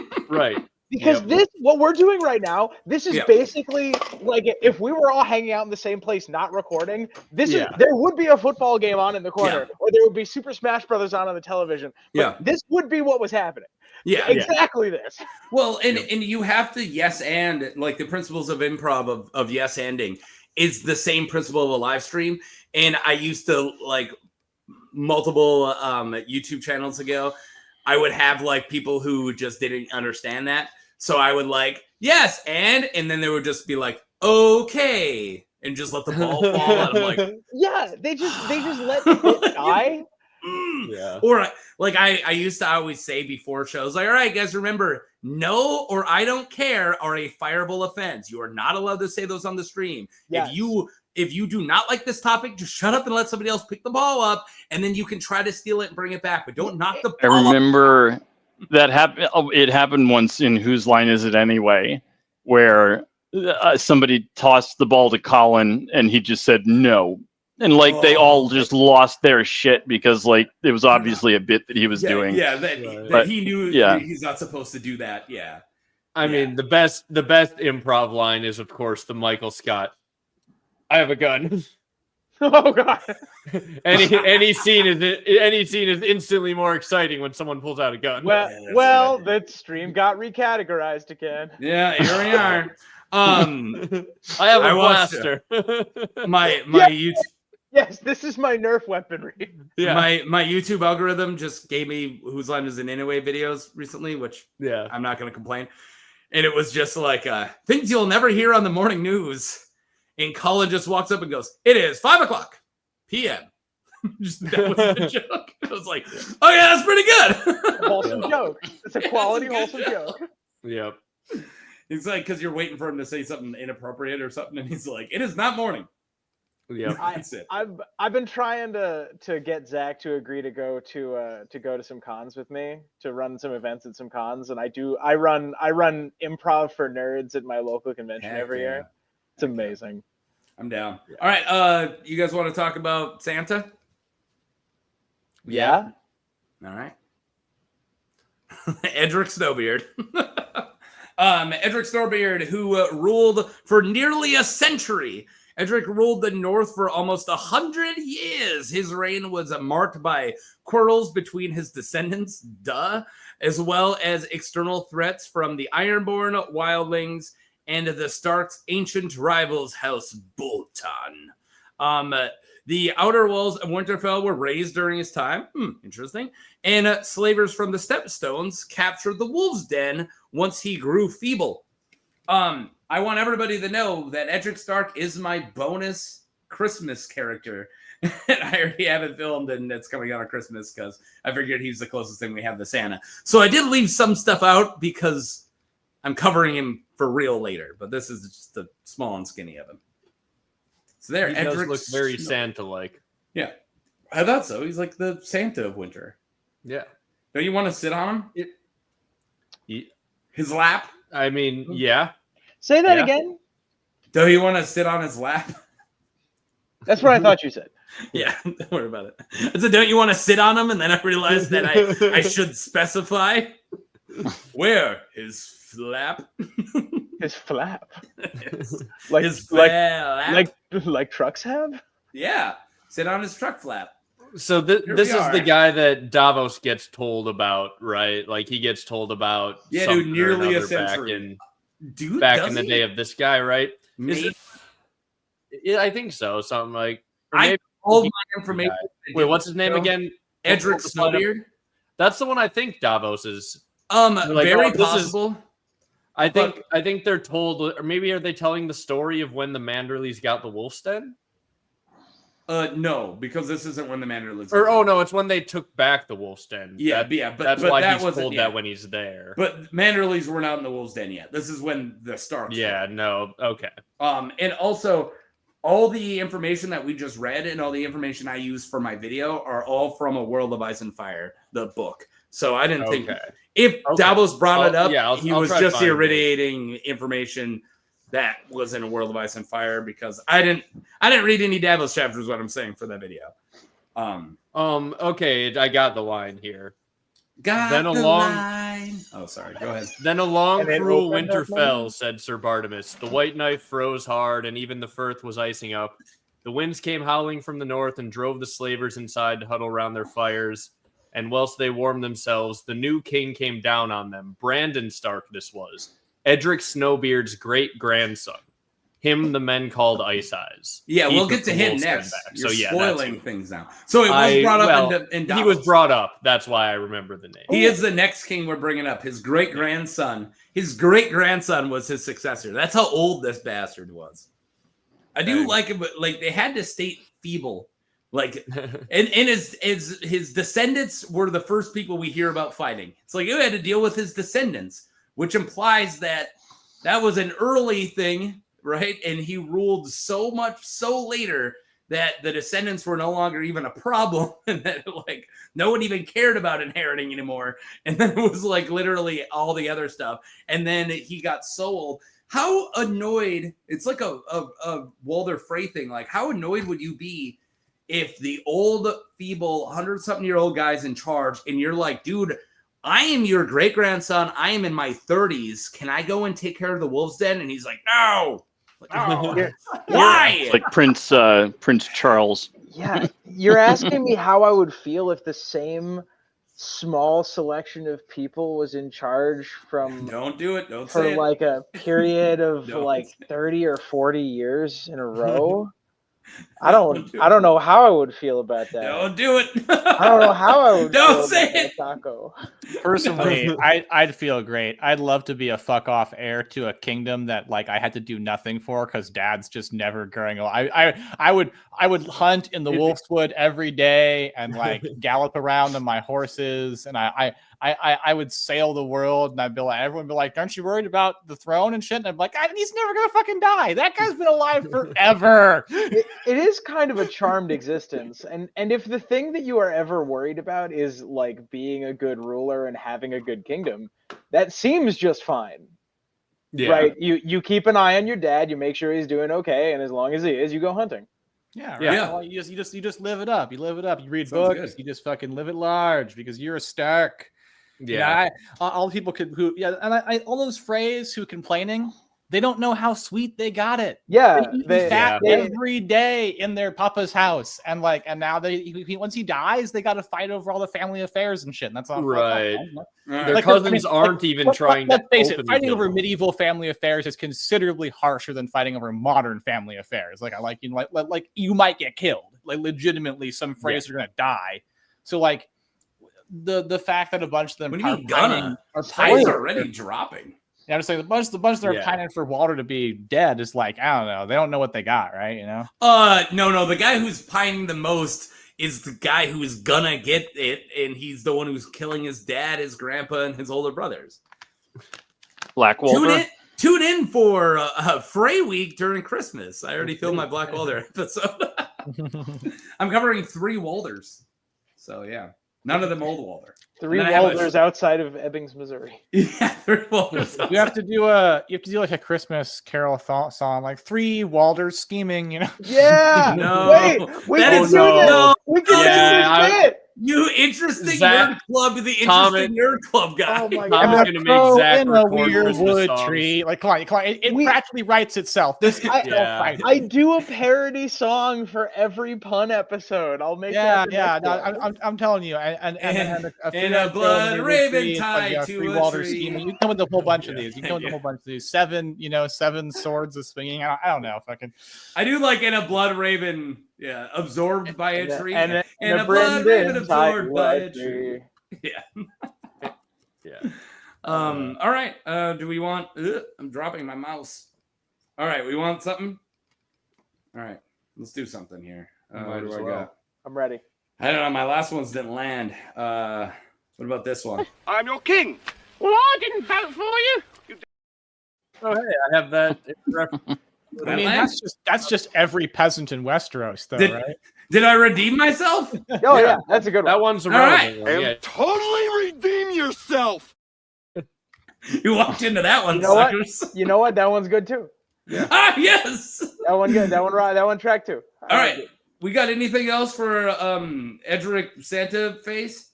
Because what we're doing right now, this is basically like if we were all hanging out in the same place, not recording. There would be a football game on in the corner, or there would be Super Smash Brothers on the television. But this would be what was happening. Yeah, exactly this. Well, and you have to yes and, like, the principles of improv of yes anding is the same principle of a live stream. And I used to, like, multiple YouTube channels ago, I would have like people who just didn't understand that. So I would like, yes, and then they would just be like, okay, and just let the ball fall. And I'm like, yeah, they just let it die. Yeah. Or like I used to always say before shows, like, all right, guys, remember, no or I don't care are a fireable offense. You are not allowed to say those on the stream. Yes. If you do not like this topic, just shut up and let somebody else pick the ball up, and then you can try to steal it and bring it back, but don't knock the ball. I remember that happened. It happened once in Whose Line Is It Anyway, where somebody tossed the ball to Colin and he just said no. And like they all just lost their shit because like it was obviously a bit that he was doing. Yeah, that he knew he's not supposed to do that. Yeah. I mean, the best improv line is, of course, the Michael Scott, I have a gun. Oh God! any scene is instantly more exciting when someone pulls out a gun. Well, the stream got recategorized again. Yeah, here we are. I have a blaster. My YouTube. Yes, this is my Nerf weaponry. Yeah. My YouTube algorithm just gave me Whose Line Is It Anyway videos recently, which I'm not going to complain. And it was just like things you'll never hear on the morning news. And Colin just walks up and goes, "It is 5:00 p.m." That was the joke. I was like, "Oh yeah, that's pretty good." Wholesome joke. It's a quality wholesome joke. Yep. It's like because you're waiting for him to say something inappropriate or something, and he's like, "It is not morning." Yeah, that's it. I've been trying to get Zach to agree to go to some cons with me, to run some events at some cons, and I run improv for nerds at my local convention every year. It's amazing. I'm down. All right, you guys want to talk about Santa? Yeah. All right. Edric Snowbeard. Edric Snowbeard, who ruled for nearly a century. Edric ruled the North for almost 100 years. His reign was marked by quarrels between his descendants, as well as external threats from the Ironborn, Wildlings, and the Stark's ancient rivals, House Bolton. The outer walls of Winterfell were raised during his time. Interesting. And slavers from the Stepstones captured the Wolf's Den once he grew feeble. I want everybody to know that Edric Stark is my bonus Christmas character. I already have it filmed, and it's coming out on Christmas because I figured he's the closest thing we have to Santa. So I did leave some stuff out because I'm covering him for real later, but this is just a small and skinny of him. So there, Edric does look very Santa-like. Yeah, I thought so. He's like the Santa of winter. Yeah. Don't you want to sit on him? His lap? I mean, yeah. Say that again. Don't you want to sit on his lap? That's what I thought you said. Yeah, don't worry about it. I said, don't you want to sit on him? And then I realized that I should specify where his flap. His flap. Like his flap. Like trucks have? Yeah. Sit on his truck flap. So this is the guy that Davos gets told about, right? Like he gets told about nearly a century. Back in the day of this guy, right? I think so. Something like all my information. Wait, what's his name again? Edric Snowbeard. That's the one I think Davos is. Very possible. I think they're told, or maybe are they telling the story of when the Manderleys got the Wolf's Den? No, because this isn't when the Manderleys. No, it's when they took back the Wolf's Den. But that's but why that he's told that when he's there. But Manderleys were not in the Wolf's Den yet. This is when the Starks. Okay. And also, all the information that we just read and all the information I use for my video are all from A World of Ice and Fire, the book. So I didn't think if Davos brought it up, he was just irradiating information that was in A World of Ice and Fire because I didn't read any Davos chapters. What I'm saying for that video. Okay, I got the line here. Line. Oh, sorry. Go ahead. Then a long, cruel winter fell, said Sir Bartimus. The white knife froze hard, and even the firth was icing up. The winds came howling from the north and drove the slavers inside to huddle round their fires. And whilst they warmed themselves, the new king came down on them. Brandon Stark, this was. Edric Snowbeard's great-grandson. Him the men called Ice Eyes. Yeah, we'll get to him next. You're spoiling things now. So it was brought up in Davos. He was brought up. That's why I remember the name. He is the next king we're bringing up. His great-grandson. His great-grandson was his successor. That's how old this bastard was. I do like it, but like they had to state feeble. Like, and his descendants were the first people we hear about fighting. It's like you had to deal with his descendants, which implies that was an early thing. Right. And he ruled so later that the descendants were no longer even a problem and that like no one even cared about inheriting anymore. And then it was like literally all the other stuff. And then he got so old. How annoyed, it's like a Walder Frey thing. Like how annoyed would you be if the old, feeble, 100-something-year-old guy's in charge and you're like, dude, I am your great-grandson. I am in my 30s. Can I go and take care of the Wolf's Den? And he's like, no. Like, oh, why? It's like Prince Charles. Yeah, you're asking me how I would feel if the same small selection of people was in charge from. Don't do it. Don't for say like a period of like 30 or 40 years in a row. I don't know how I would feel about that. Don't do it. I don't know how I would. Don't feel say about it. Taco. Personally, I'd feel great. I'd love to be a fuck off heir to a kingdom that like I had to do nothing for because dad's just never growing old. I would hunt in the Wolfswood every day and like gallop around on my horses, and I would sail the world, and I'd be like, everyone would be like, aren't you worried about the throne and shit? And I'm like, he's never gonna fucking die. That guy's been alive forever. It is kind of a charmed existence, and if the thing that you are ever worried about is like being a good ruler and having a good kingdom, that seems just fine. Yeah. Right? You keep an eye on your dad, you make sure he's doing okay, and as long as he is, you go hunting. Yeah, right. Yeah. Well, you just live it up. You live it up. You read books. Good. You just fucking live it large because you're a Stark. Yeah, all the people all those Freys who complaining, they don't know how sweet they got it. Yeah, they fat every day in their papa's house, and now once he dies, they got to fight over all the family affairs and shit. And that's all right. Their cousins aren't even trying. Let's face it, fighting over medieval family affairs is considerably harsher than fighting over modern family affairs. Like you might get killed. Like legitimately, some Freys are gonna die. So like. The fact that a bunch of them are already dropping. Yeah, I'm just saying the bunch that are pining for Walter to be dead is like, I don't know. They don't know what they got, right? You know? No. The guy who's pining the most is the guy who is gonna get it, and he's the one who's killing his dad, his grandpa, and his older brothers. Black Walter. Tune in for Frey Week during Christmas. I already filmed my Black Walter episode. I'm covering 3 Walders. So yeah. None of them old Walder. 3 Walders outside of Ebbings, Missouri. Yeah, 3 Walders. You have to do like a Christmas carol song, like 3 Walders scheming, you know? Yeah. No. Wait, we can do this. No. We can do this bit. You interesting nerd club, the interesting nerd club guy. Oh my God! I'm gonna make Zach in a weird wood tree. Like, come on! It practically writes itself. This I do a parody song for every pun episode. I'll make I'm telling you, and a blood raven tied to a tree. You can come with a whole bunch of these. You can come with a whole bunch of these. 7 swords of swinging. I don't know, fucking. I do like in a blood raven. Yeah, absorbed by a tree. And a blood raven absorbed by a tree. Yeah. Yeah. All right. Do we want... I'm dropping my mouse. All right, we want something? All right, let's do something here. What do I got? I'm ready. I don't know. My last ones didn't land. What about this one? I'm your king. Well, I didn't vote for you. Oh, hey, I have that. I mean, that's just every peasant in Westeros, though, right? Did I redeem myself? Oh yeah, that's a good one. That one's a relevant one. Yeah. Totally redeem yourself. You walked into that one, You know suckers. what? You know what? That one's good too. Yeah. Ah, yes. That one good. That one right. That one track too. All right. We got anything else for Edric Santa face?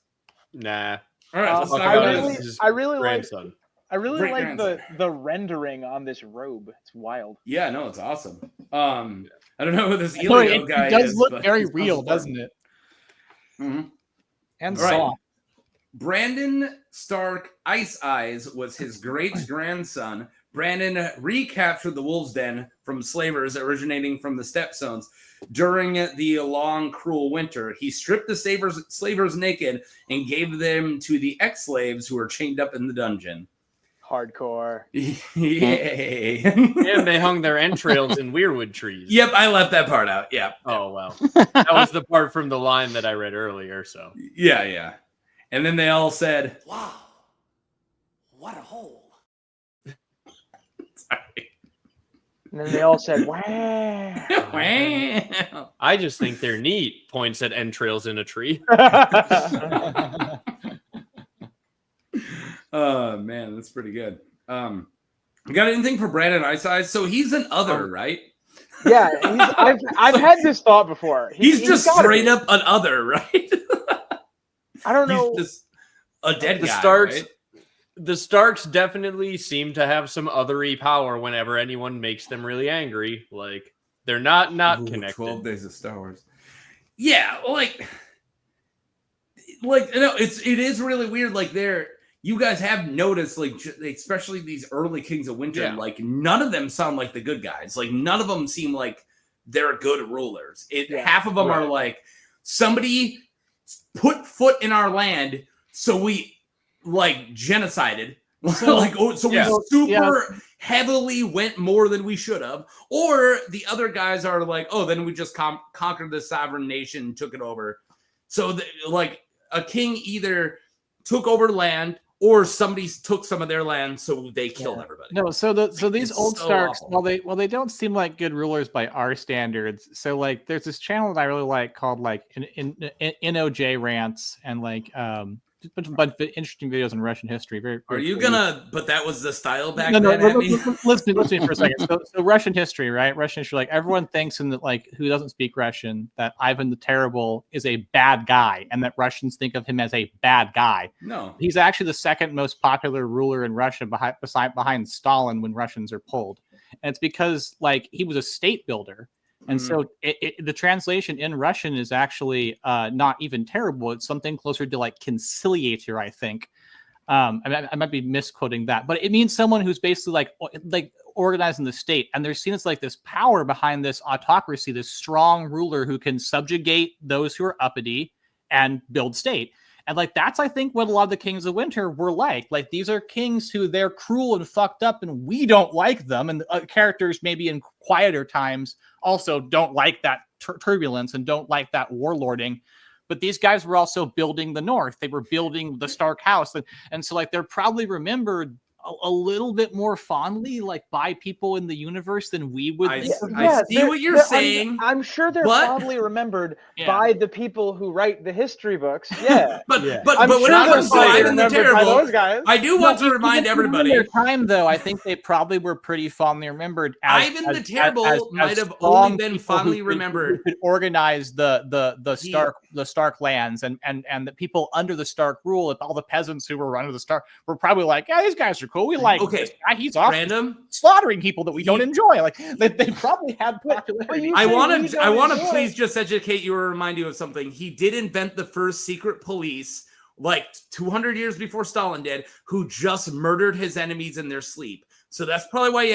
Nah. All right. Let's talk I about really, this. I really like. Grandson. I really Great like grandson. the rendering on this robe. It's wild. Yeah, no, it's awesome. I don't know who this No, Elio guy it does is. look but very he's real, awesome. doesn't it? Mm-hmm. And All right. soft. Brandon Stark Ice Eyes was his great-grandson. Brandon recaptured the Wolves' Den from slavers originating from the Stepstones during the long, cruel winter. He stripped the slavers naked and gave them to the ex-slaves who were chained up in the dungeon. Hardcore. Yay. And they hung their entrails in weirwood trees. Yep, I left that part out. Yeah. Oh, well. That was the part from the line that I read earlier, so. Yeah. And then they all said, Wow. What a hole. sorry. And then they all said, "Wow." Wow. I just think they're neat. Points at entrails in a tree. Oh man, that's pretty good. You got anything for Brandon Ice Eyes? So he's an other, right? Yeah, I've had this thought before. He's just straight up an other, right? I don't know. He's just a dead The guy, Starks, right? the Starks definitely seem to have some othery power whenever anyone makes them really angry. Like they're not Ooh, connected. 12 Days of Star Wars. Yeah, like you know, it is really weird. Like you guys have noticed, like especially these early Kings of Winter, Yeah. like none of them sound like the good guys. Like none of them seem like they're good rulers. Half of them are like somebody put foot in our land, so we like genocided. We super heavily went more than we should have. Or the other guys are like, oh, then we just conquered the sovereign nation, took it over. So like a king either took over land or somebody took some of their land, so they killed everybody. No, so these It's old so Starks, awful. while they don't seem like good rulers by our standards. So like, there's this channel that I really like called like NOJ Rants, and like just a bunch of interesting videos in Russian history. Very Are you cool. gonna? But that was the style back No, then. Abby? listen for a second. So Russian history, right? Russian history, like everyone thinks in that, like who doesn't speak Russian, that Ivan the Terrible is a bad guy, and that Russians think of him as a bad guy. No, he's actually the second most popular ruler in Russia behind Stalin when Russians are polled, and it's because like he was a state builder. And so the translation in Russian is actually not even terrible. It's something closer to like conciliator, I think. I might be misquoting that, but it means someone who's basically like organizing the state. And there's seen as like this power behind this autocracy, this strong ruler who can subjugate those who are uppity and build state. And like that's, I think, what a lot of the Kings of Winter were like. Like these are kings who they're cruel and fucked up, and we don't like them. And characters maybe in quieter times also don't like that turbulence and don't like that warlording. But these guys were also building the North. They were building the Stark house, and so like they're probably remembered a little bit more fondly, like by people in the universe than we would. I see what you're saying. I'm sure they're probably remembered by the people who write the history books. Yeah, but I'm when sure I they're was probably Ivan the remembered by Terrible, those guys. I do want to remind everybody. In their time, though, I think they probably were pretty fondly remembered. Ivan the Terrible might have only been fondly remembered. Who could organize the Stark lands and the people under the Stark rule. If all the peasants who were under the Stark were probably like, yeah, these guys are cool. We like this guy. He's off slaughtering people that we don't enjoy. Like they probably had popularity. I want to please just educate you or remind you of something. He did invent the first secret police like 200 years before Stalin did, who just murdered his enemies in their sleep. So that's probably why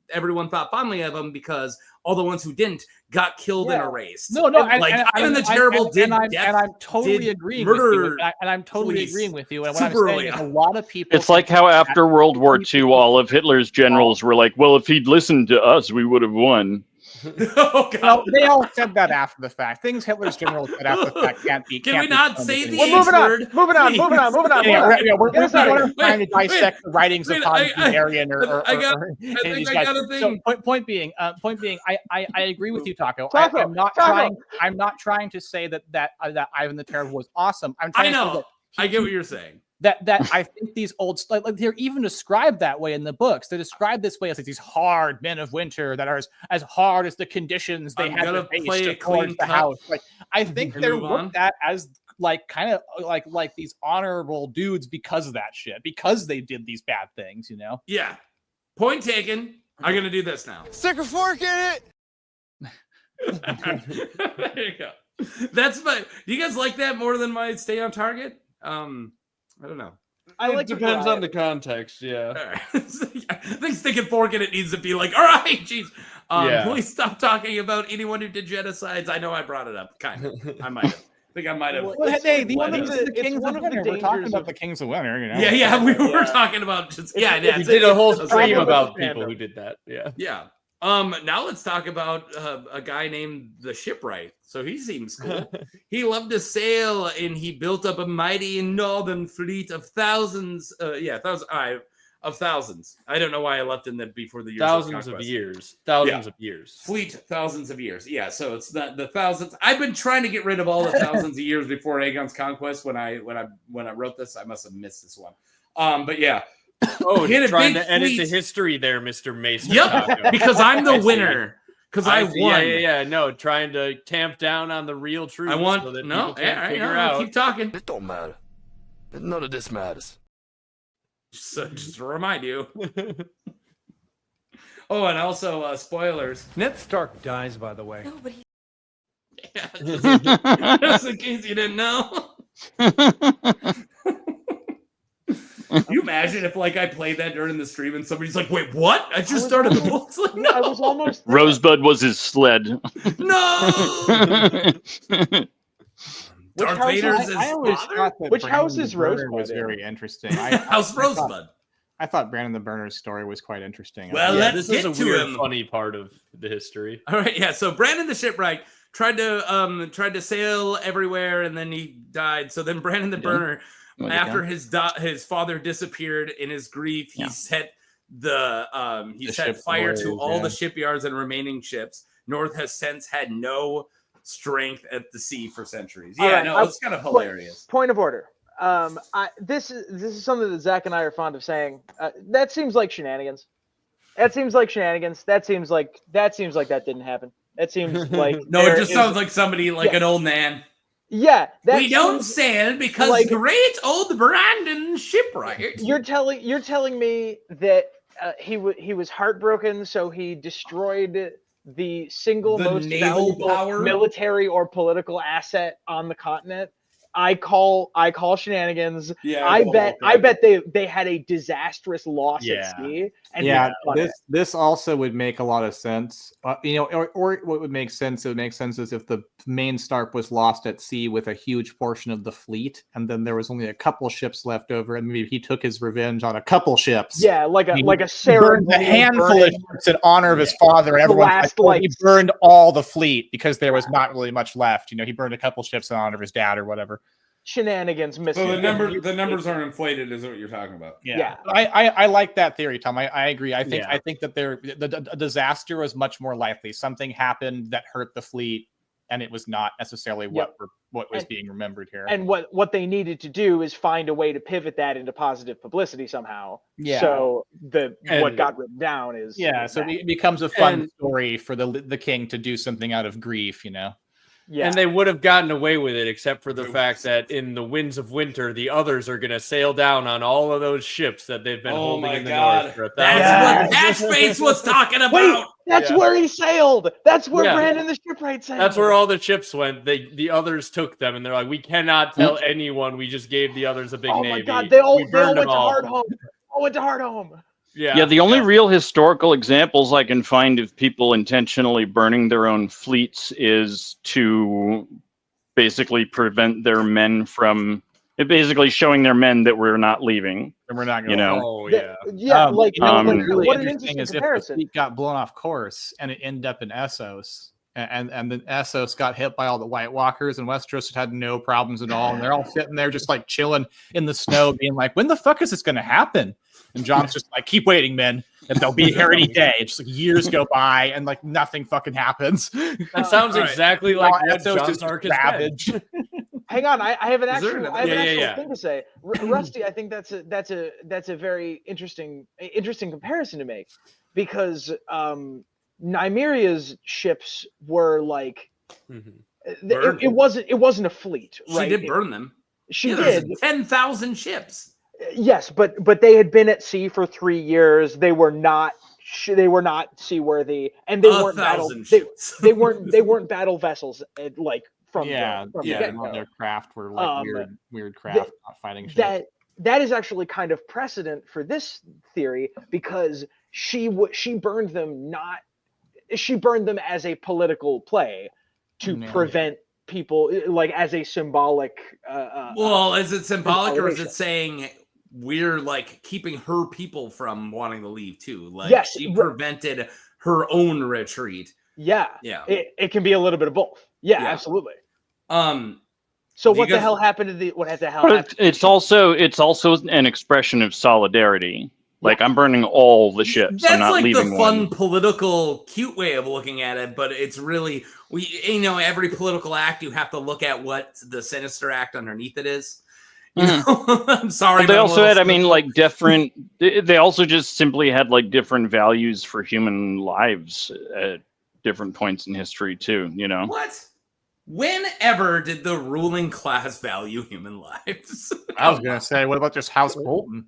everyone thought fondly of him, because all the ones who didn't got killed and erased. No, Ivan the Terrible and I'm totally agreeing with you. And I'm totally agreeing with you. And what I'm saying is a lot of people. It's like how after World War II, all of Hitler's generals were like, "Well, if he'd listened to us, we would have won." Oh, God. Well, they all said that after the fact. Things Hitler's generals said after the fact can't be. Can we not say the Moving on. Moving on. We're trying to dissect the writings of Hans Edderion So point being, I agree with you, Taco. I'm not trying to say that Ivan the Terrible was awesome. I'm trying to say that I get what you're saying. That I think these old like they're even described that way in the books. They're described this way as like these hard men of winter that are as hard as the conditions they have to face to cleanse the house. Like I think they're looked at as like kind of like these honorable dudes because of that shit, because they did these bad things, you know? Yeah. Point taken. I'm gonna do this now. Stick a fork in it. There you go. That's my. Do you guys like that more than my stay on target? I don't know. It depends on the context, yeah. Right. I think stick and fork in it needs to be like, all right, jeez. Please stop talking about anyone who did genocides. I know I brought it up, kind of. I might have. I think I might have. Well, hey, the Kings of Winter. We're talking about the Kings of Winter, you know. Yeah, we were talking about just we did a whole stream about people who did that. Yeah. Yeah. Now let's talk about a guy named the Shipwright. So he seems cool. He loved to sail, and he built up a mighty northern fleet of thousands. Of thousands. I don't know why I left in that before the years. Thousands of years. Thousands of years. Fleet, thousands of years. Yeah. So it's not the thousands. I've been trying to get rid of all the thousands of years before Aegon's conquest. When I wrote this, I must have missed this one. But yeah. Oh, you're trying to edit the history there, Mr. Mason. Yep, because I'm the winner. Because I won. Yeah. No, trying to tamp down on the real truth. I want so that no. Figure out. Keep talking. It don't matter. None of this matters. Just to remind you. Oh, and also spoilers. Ned Stark dies, by the way. Nobody. Yeah, just in case you didn't know. Can you imagine if I played that during the stream and somebody's like, wait, what? I just started the books. Like, no. I was almost Rosebud was his sled. No. Darth Vader's his father? Which house is Rosebud? Was very interesting. House Rosebud. I thought Bran and the Burner's story was quite interesting. Well, let's this get is a to weird, him. funny part of the history. All right, yeah. So Bran the Shipwright tried to sail everywhere, and then he died. So then Bran the Burner, after his father disappeared in his grief, he set set fire to all the shipyards and remaining ships. North has since had no strength at the sea for centuries. Yeah, right, it's kind of hilarious. Point of order. This is something that Zach and I are fond of saying. That seems like shenanigans. That seems like that didn't happen. That seems like no. It just sounds like somebody an old man. Yeah, we don't sail because great old Brandon Shipwright. You're telling me that he was heartbroken, so he destroyed the single most valuable military or political asset on the continent. I call shenanigans. Yeah, I bet they had a disastrous loss at sea. And this also would make a lot of sense. Or what would make sense? It would make sense is if the main Stark was lost at sea with a huge portion of the fleet, and then there was only a couple ships left over, and maybe he took his revenge on a couple ships. Yeah, like a ceremony. A handful of ships in honor of his father. Everyone he burned all the fleet because there was not really much left. He burned a couple ships in honor of his dad or whatever. Shenanigans missing. So the numbers aren't inflated, is what you're talking about. Yeah. I like that theory, Tom. I agree. I think that the disaster was much more likely. Something happened that hurt the fleet, and it was not necessarily what was being remembered here. And what they needed to do is find a way to pivot that into positive publicity somehow. Yeah. So what got written down is so it becomes a fun story for the king to do something out of grief. Yeah. And they would have gotten away with it, except for the fact that in the winds of winter, the others are going to sail down on all of those ships that they've been holding in the north. For That's what Ashface was talking about. Wait, that's where he sailed. That's where Brandon the Shipwright sailed. That's where all the ships went. The others took them, and they're like, we cannot tell anyone. We just gave the others a big navy. Oh my God, they all went to Hardhome. All went to Hardhome. Yeah, the only real historical examples I can find of people intentionally burning their own fleets is to basically prevent their men from basically showing their men that we're not leaving. And we're not going you know. Oh yeah. Really what an interesting interesting is if the comparison. fleet got blown off course and it ended up in Essos, and then Essos got hit by all the White Walkers, and Westeros had no problems at all, and they're all sitting there just like chilling in the snow, being like, "When the fuck is this going to happen?" And Jon's just like, "Keep waiting, men, and they'll be here any day." It's just like years go by, and like nothing fucking happens. That sounds exactly like what Essos Jon just Stark is savage. Hang on, I have an Is there actual, another- I have an Yeah, actual thing to say. Rusty, I think that's a very interesting comparison to make, because Nymeria's ships were like, it wasn't a fleet, right? She did burn them. She did. 10,000 ships. Yes, but they had been at sea for 3 years. They were not seaworthy, and they weren't battle. They weren't battle vessels like from the get-go. Their craft were like weird craft, not fighting ships. That is actually kind of precedent for this theory, because she burned them as a political play to prevent people, like as a symbolic. Well, is it symbolic, or is it saying we're like keeping her people from wanting to leave too? Like, yes, she prevented her own retreat. Yeah. It can be a little bit of both. Yeah. Absolutely. So what the hell happened to It's also an expression of solidarity. Like, I'm burning all the ships. That's I'm not like leaving the fun, one. political, cute way of looking at it, but it's really every political act you have to look at what the sinister act underneath it is. You know? I'm sorry. Well, they also had, different. They also just simply had like different values for human lives at different points in history too. You know what? Whenever did the ruling class value human lives? I was gonna say, what about just House Bolton?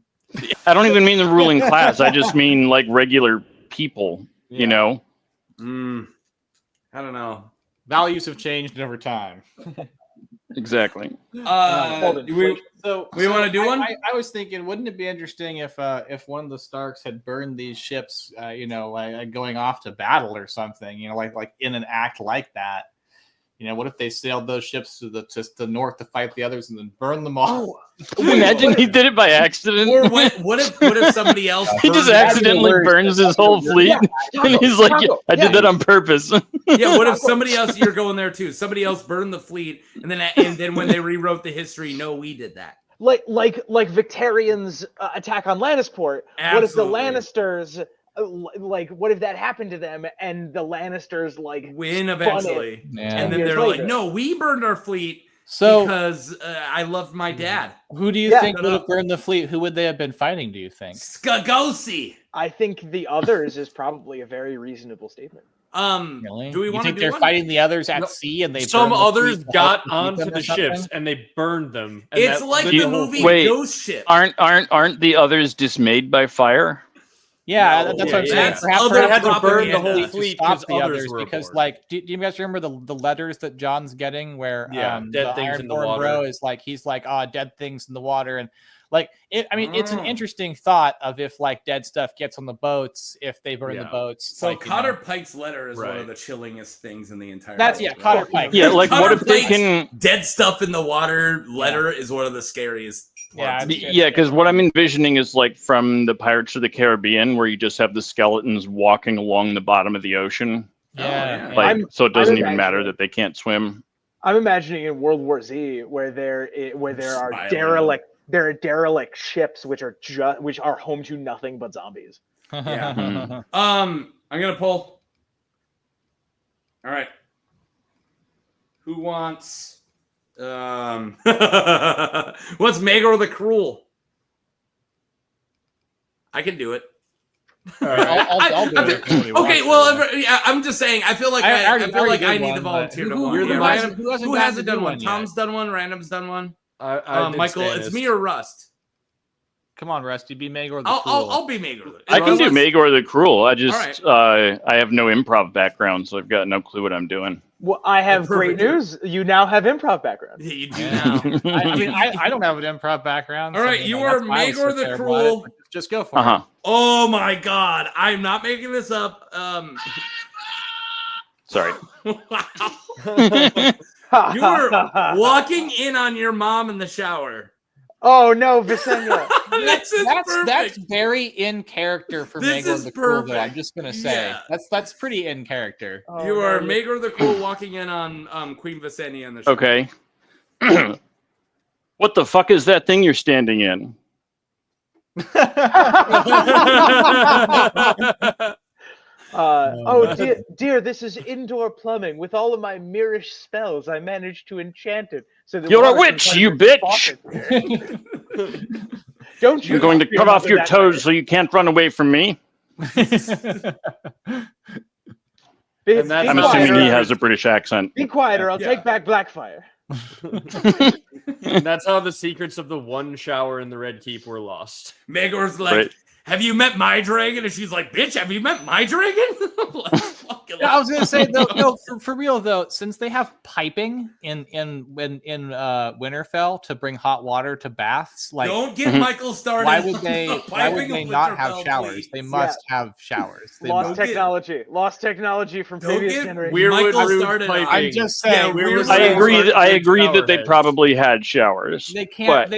I don't even mean the ruling class. I just mean like regular people. Yeah. You know. I don't know. Values have changed over time. Exactly. We want to do one? I was thinking, wouldn't it be interesting if one of the Starks had burned these ships, like going off to battle or something, like in an act like that. What if they sailed those ships to the north to fight the others and then burn them all? Imagine he did it by accident. Or what if somebody else? He just accidentally burns his whole fleet, and he's like, "I did that on purpose." Yeah. What if somebody else? You're going there too. Somebody else burned the fleet, and then when they rewrote the history, no, we did that. Like Victarion's attack on Lannisport. Absolutely. What if the Lannisters? What if that happened to them and the Lannisters win eventually, and then they're later. like, "No, we burned our fleet because I loved my dad." Who do you think would have burned the fleet? Who would they have been fighting? Do you think? Skagosi. I think the others is probably a very reasonable statement. Really? Do we want to think they're one? fighting the others at sea and they some burned the others fleet got to help keep onto them the or something? ships and they burned them. And It's that like lit the whole movie fleet. Ghost Ship. Aren't the others dismayed by fire? Yeah, that's what I'm saying. Perhaps they had to burn the whole fleet to stop because the others others. were Because, aboard. do you guys remember the letters that John's getting where dead the things in the Ironborn water. bro is like, he's like, dead things in the water, and it's an interesting thought of if dead stuff gets on the boats, if they burn the boats. So Cotter Pike's letter is one of the chillingest things in the entire. That's book, Cotter Pike. Yeah, like Cotter what if they Pike's can? Dead stuff in the water letter is one of the scariest. Yeah, because what I'm envisioning is like from the Pirates of the Caribbean, where you just have the skeletons walking along the bottom of the ocean. Yeah, so it doesn't even matter that they can't swim. I'm imagining in World War Z where there are derelict ships which are home to nothing but zombies. Yeah. I'm gonna pull. All right. Who wants? What's Maegor the Cruel? I can do it. All right, I'll do it. Okay, well, I'm just saying. I feel like I need the volunteer to one. Who hasn't done one? Tom's done one. Random's done one. I Michael, it's me or Rust. Come on, Rusty. Be Maegor the Cruel. I'll be Maegor. I can do Maegor the Cruel. I just right. I have no improv background, so I've got no clue what I'm doing. Well, I have great news. You now have improv background. Yeah, you do now. I mean, I don't have an improv background. All right, you are Maegor the Cruel. Just go for it. Oh my God, I'm not making this up. Sorry. You were walking in on your mom in the shower. Oh no, Visenya. That's very in character for Maegor the Cruel, though. I'm just gonna say that's pretty in character. You are Maegor the Cruel walking in on Queen Visenya in the shower. Okay. What the fuck is that thing you're standing in? Dear, this is indoor plumbing. With all of my mirrorish spells, I managed to enchant it. So you're a witch, you bitch! Don't you? I'm going to cut off your toes so you can't run away from me. I'm assuming he has a British accent. Be quiet, or I'll take back Blackfire. And that's how the secrets of the one shower in the Red Keep were lost. Maegor's like, have you met my dragon? And she's like, bitch, have you met my dragon? I was gonna say though, no, for real though, since they have piping in Winterfell to bring hot water to baths, like don't get Michael started. Why would they not have showers? Please. They must have showers. Lost technology from previous generations. I'm just saying. I agree that they probably had showers. They can't.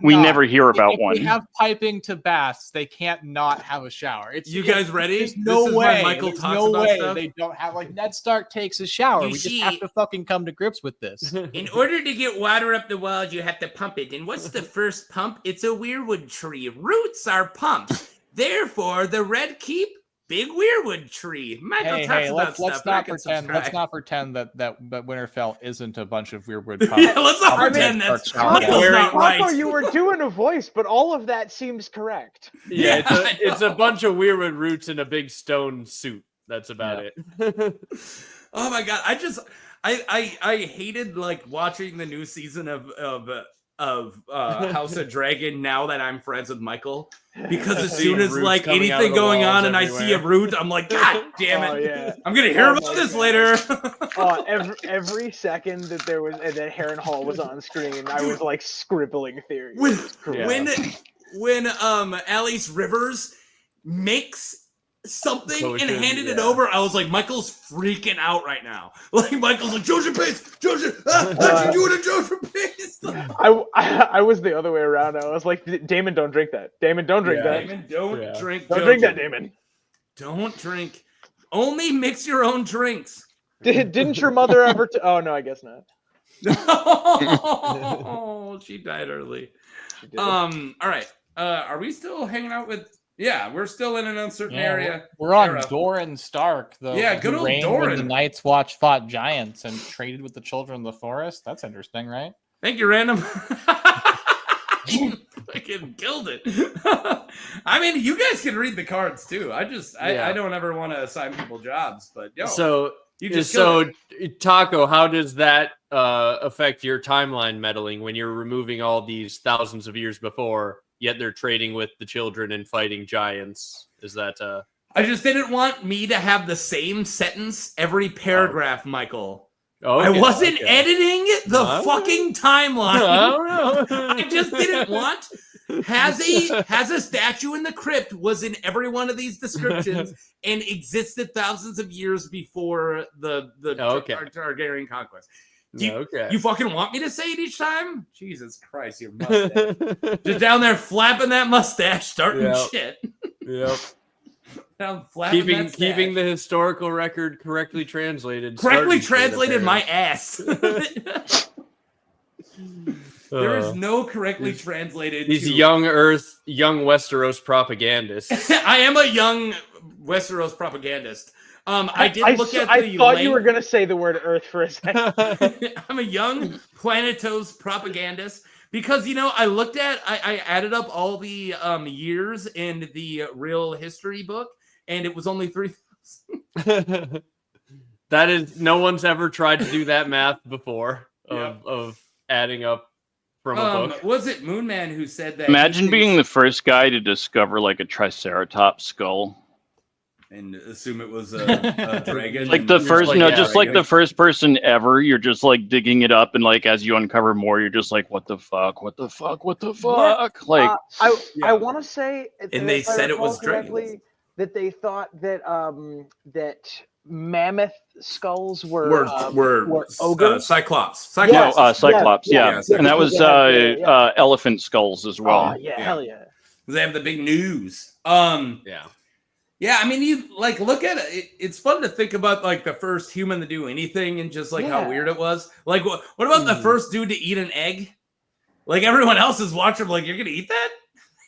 We never hear about one. They have piping to baths. They can't not have a shower. You guys ready? There's no way. Michael There's talks no about way stuff. they don't have, like, Ned Stark takes a shower. We just have to fucking come to grips with this. In order to get water up the walls, you have to pump it. And what's the first pump? It's a weirwood tree. Roots are pumps. Therefore, the Red Keep, big weirwood tree. Michael talks about stuff. Let's not pretend that Winterfell isn't a bunch of weirwood pumps. Yeah, let's not pretend that's Michael's not right. You were doing a voice, but all of that seems correct. Yeah, it's a bunch of weirwood roots in a big stone suit. That's about it. Oh my God, I hated like watching the new season of House of Dragon now that I'm friends with Michael, because as soon as like anything going on and I see a root, I'm like, God damn it! Oh, yeah. I'm gonna hear about this later. Every second that that Harren Hall was on screen, I was like scribbling theories. When Alice Rivers makes something and handed it over, I was like, Michael's freaking out right now. Like Michael's like, Joja Pace, what you doing to Joja Pace? I was the other way around. I was like, Damon, don't drink that. Damon, don't drink that. Damon, don't drink. Don't drink that, Damon. Don't drink. Only mix your own drinks. Didn't your mother ever? Oh no, I guess not. Oh, she died early. She did. All right. Are we still hanging out with? Yeah, we're still in an uncertain area. We're on Torren Stark, though. Yeah, good old Dorren. When the Night's Watch fought giants and traded with the children of the forest. That's interesting, right? Thank you, Random. Fucking killed it. I mean, you guys can read the cards too. I don't ever want to assign people jobs, but Taco, how does that affect your timeline meddling when you're removing all these thousands of years before? Yet they're trading with the children and fighting giants. Is that I just didn't want me to have the same sentence every paragraph, Michael. Okay, I wasn't editing the fucking timeline. I just didn't want has a statue in the crypt was in every one of these descriptions and existed thousands of years before the Targaryen conquest. You fucking want me to say it each time? Jesus Christ, your mustache. Just down there flapping that mustache, starting shit. Yep. Down flapping keeping the historical record correctly translated. Correctly translated my ass. There is no correctly translated. He's young Westeros propagandist. I am a young Westeros propagandist. I thought you were going to say the word Earth for a second. I'm a young Planetos propagandist because, I added up all the years in the real history book, and it was only 3,000. No one's ever tried to do that math before of adding up from a book. Was it Moonman who said that? Imagine being the first guy to discover like a Triceratops skull. And assume it was a dragon. Like the first, the first person ever. You're just like digging it up, and like as you uncover more, you're just like, what the fuck, what the fuck, what the fuck? Like, I want to say, and they said it was dragons. That they thought that that mammoth skulls were ogres. Cyclops. Cyclops. Yeah. And that was elephant skulls as well. Oh, yeah, hell yeah. They have the big news. Yeah, I mean, you like look at it. It's fun to think about like the first human to do anything and just like how weird it was. Like, what about the first dude to eat an egg? Like everyone else is watching, like, you're gonna eat that?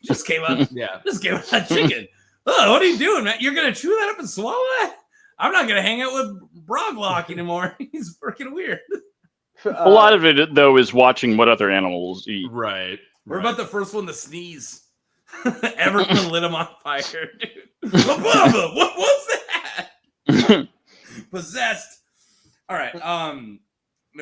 Just came out. Just came out of chicken. Oh, what are you doing, man? You're gonna chew that up and swallow that? I'm not gonna hang out with Broglock anymore. He's freaking weird. A lot of it though is watching what other animals eat. Right. What about the first one to sneeze? Everyone lit him on fire, dude. What was that? Possessed. All right.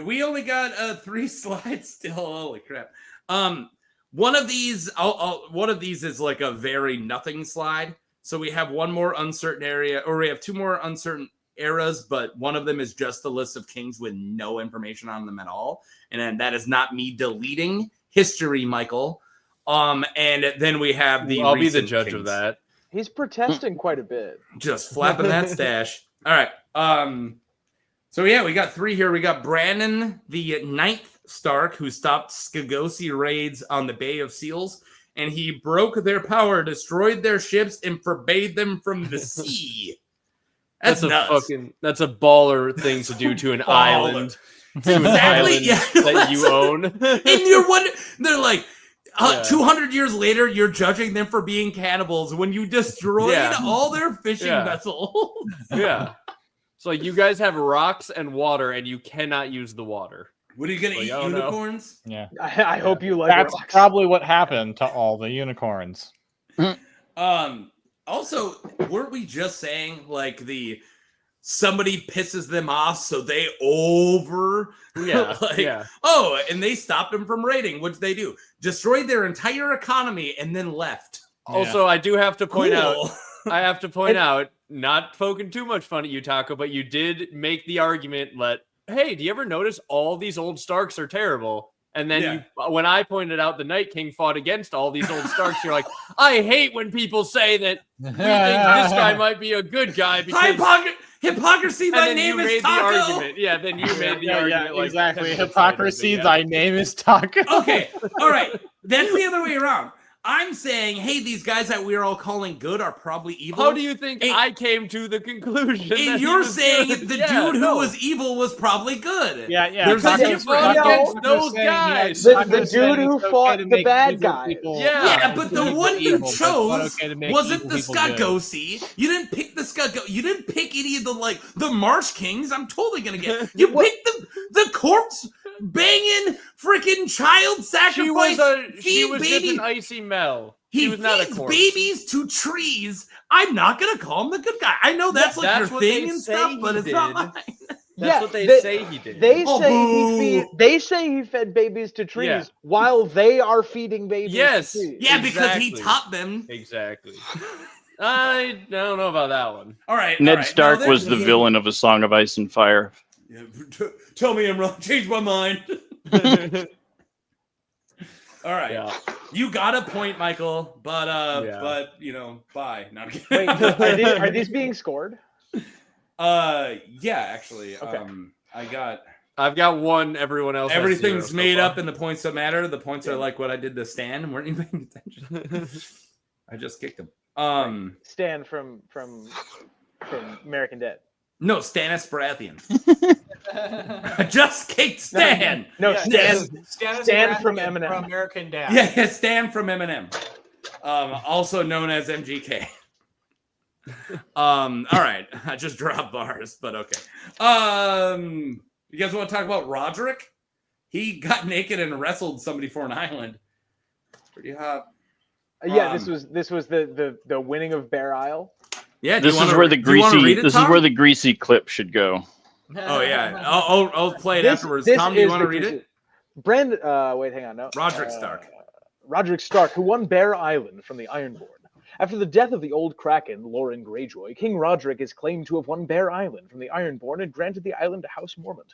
We only got 3 slides still. Holy crap. One of these is like a very nothing slide. So we have one more uncertain area, or we have 2 more uncertain eras, but one of them is just a list of kings with no information on them at all. And then that is not me deleting history, Michael. And then we have the. I'll be the judge kings. of that. He's protesting quite a bit. Just flapping that stash. All right. So yeah, we got 3 here. We got Brandon, the 9th Stark, who stopped Skagosi raids on the Bay of Seals, and he broke their power, destroyed their ships, and forbade them from the sea. That's nuts. That's a baller thing to do to an island. To an island that you own. And you're wondering, they're like, 200 years later, you're judging them for being cannibals when you destroyed all their fishing vessels. Yeah. It's like, you guys have rocks and water, and you cannot use the water. What are you going to eat, unicorns? Yeah. I hope you like That's rocks. probably what happened to all the unicorns. Also, weren't we just saying, like, somebody pisses them off, so they and they stopped them from raiding. What'd they do? Destroyed their entire economy and then left. Also, I do have to point out, not poking too much fun at you, Taco, but you did make the argument that, hey, do you ever notice all these old Starks are terrible? And then when I pointed out the Night King fought against all these old Starks, you're like, I hate when people say that we think this guy might be a good guy because hypocrisy, thy name is Taco. Then you made the argument. Like, exactly. Hypocrisy, thy name is Taco. Okay, all right. That's the other way around. I'm saying, hey, these guys that we're all calling good are probably evil. How do you think I came to the conclusion? And you're saying the dude who was evil was probably good. Because he fought against those guys. The dude who fought the bad guy. But the one you chose wasn't the Skagosi. You didn't pick the Skagosi. You didn't pick any of the Marsh Kings. I'm totally gonna get. You picked the corpse banging freaking child sacrifice. She was just an icy Mel. He was not a feeds corpse. babies to trees. I'm not gonna call him the good guy. I know that's your thing and stuff, but it's not mine. That's what they say he did. They say he fed babies to trees while they are feeding babies to trees. Yeah, because he taught them. Exactly. I don't know about that one. All right. Ned Stark was the villain of A Song of Ice and Fire. Yeah, tell me I'm wrong. Change my mind. All right, you got a point, Michael. But bye. No, wait, are these being scored? Actually, okay. I've got one. Everyone else. Everything's made up, and the points don't matter. The points are like what I did to Stan. Weren't you paying attention? I just kicked him. Stan from American Dad. No, Stannis Baratheon. I just kicked Stan. No, Stan from Eminem. From American Dad. Yeah, Stan from Eminem. Also known as MGK. All right. I just dropped bars, but okay. You guys want to talk about Rodrik? He got naked and wrestled somebody for an island. Pretty hot. This was the winning of Bear Isle. Yeah, this is where the greasy clip should go. Oh yeah, I'll play it afterwards. Tom, do you want to read it? Wait, hang on. No. Rodrik Stark. Rodrik Stark, who won Bear Island from the Ironborn. After the death of the old Kraken, Loren Greyjoy, King Rodrik is claimed to have won Bear Island from the Ironborn and granted the island to House Mormont.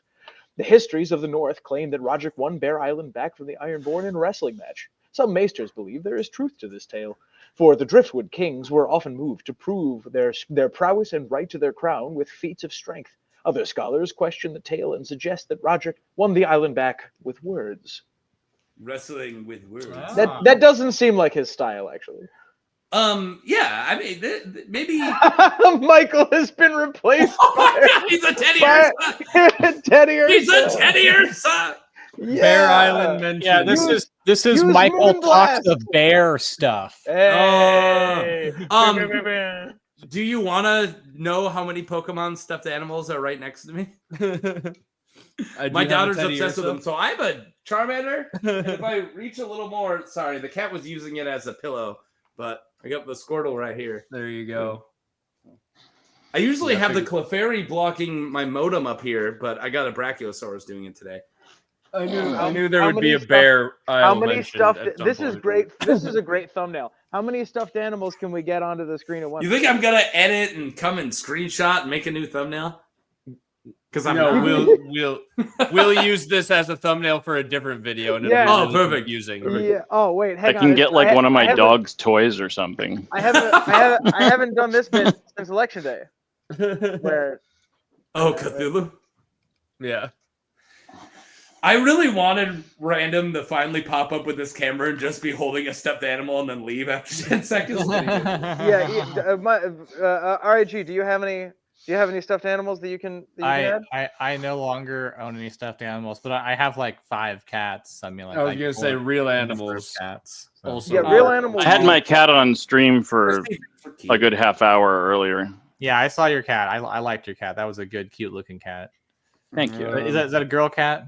The histories of the North claim that Rodrik won Bear Island back from the Ironborn in a wrestling match. Some maesters believe there is truth to this tale, for the Driftwood kings were often moved to prove their prowess and right to their crown with feats of strength. Other scholars question the tale and suggest that Rodrik won the island back with words. Wrestling with words. That doesn't seem like his style, actually. Yeah, I mean, maybe Michael has been replaced. He's a teddier son. He's a teddier son. Yeah. Bear Island mentioned. Yeah, this is Michael talks of bear stuff. Hey. Do you want to know how many Pokemon stuffed animals are right next to me? My daughter's obsessed with them, so I have a Charmander. And if I reach a little more, sorry, the cat was using it as a pillow, but I got the Squirtle right here. There you go. I usually have the Clefairy blocking my modem up here, but I got a Brachiosaurus doing it today. I knew there would be a bear. How many stuffed? This is great. This is a great thumbnail. How many stuffed animals can we get onto the screen at once? You think I'm gonna edit and come and screenshot and make a new thumbnail? Because I'm no, not. we'll use this as a thumbnail for a different video, and Yeah. it'll be really confusing. Yeah. Oh wait, hang on. I can get like one of my dog's toys or something. I haven't done this bit since election day. Where? Oh, Cthulhu. Yeah. I really wanted Random to finally pop up with this camera and just be holding a stuffed animal and then leave after 10 seconds. RIG, do you have any stuffed animals that you can add? I no longer own any stuffed animals, but I have like 5 cats. I mean, like I was gonna say real animals. Cats. So. Also, Yeah, real animals. I had my cat on stream for a good half hour earlier. Yeah, I saw your cat. I liked your cat. That was a good, cute looking cat. Thank you. Is that a girl cat?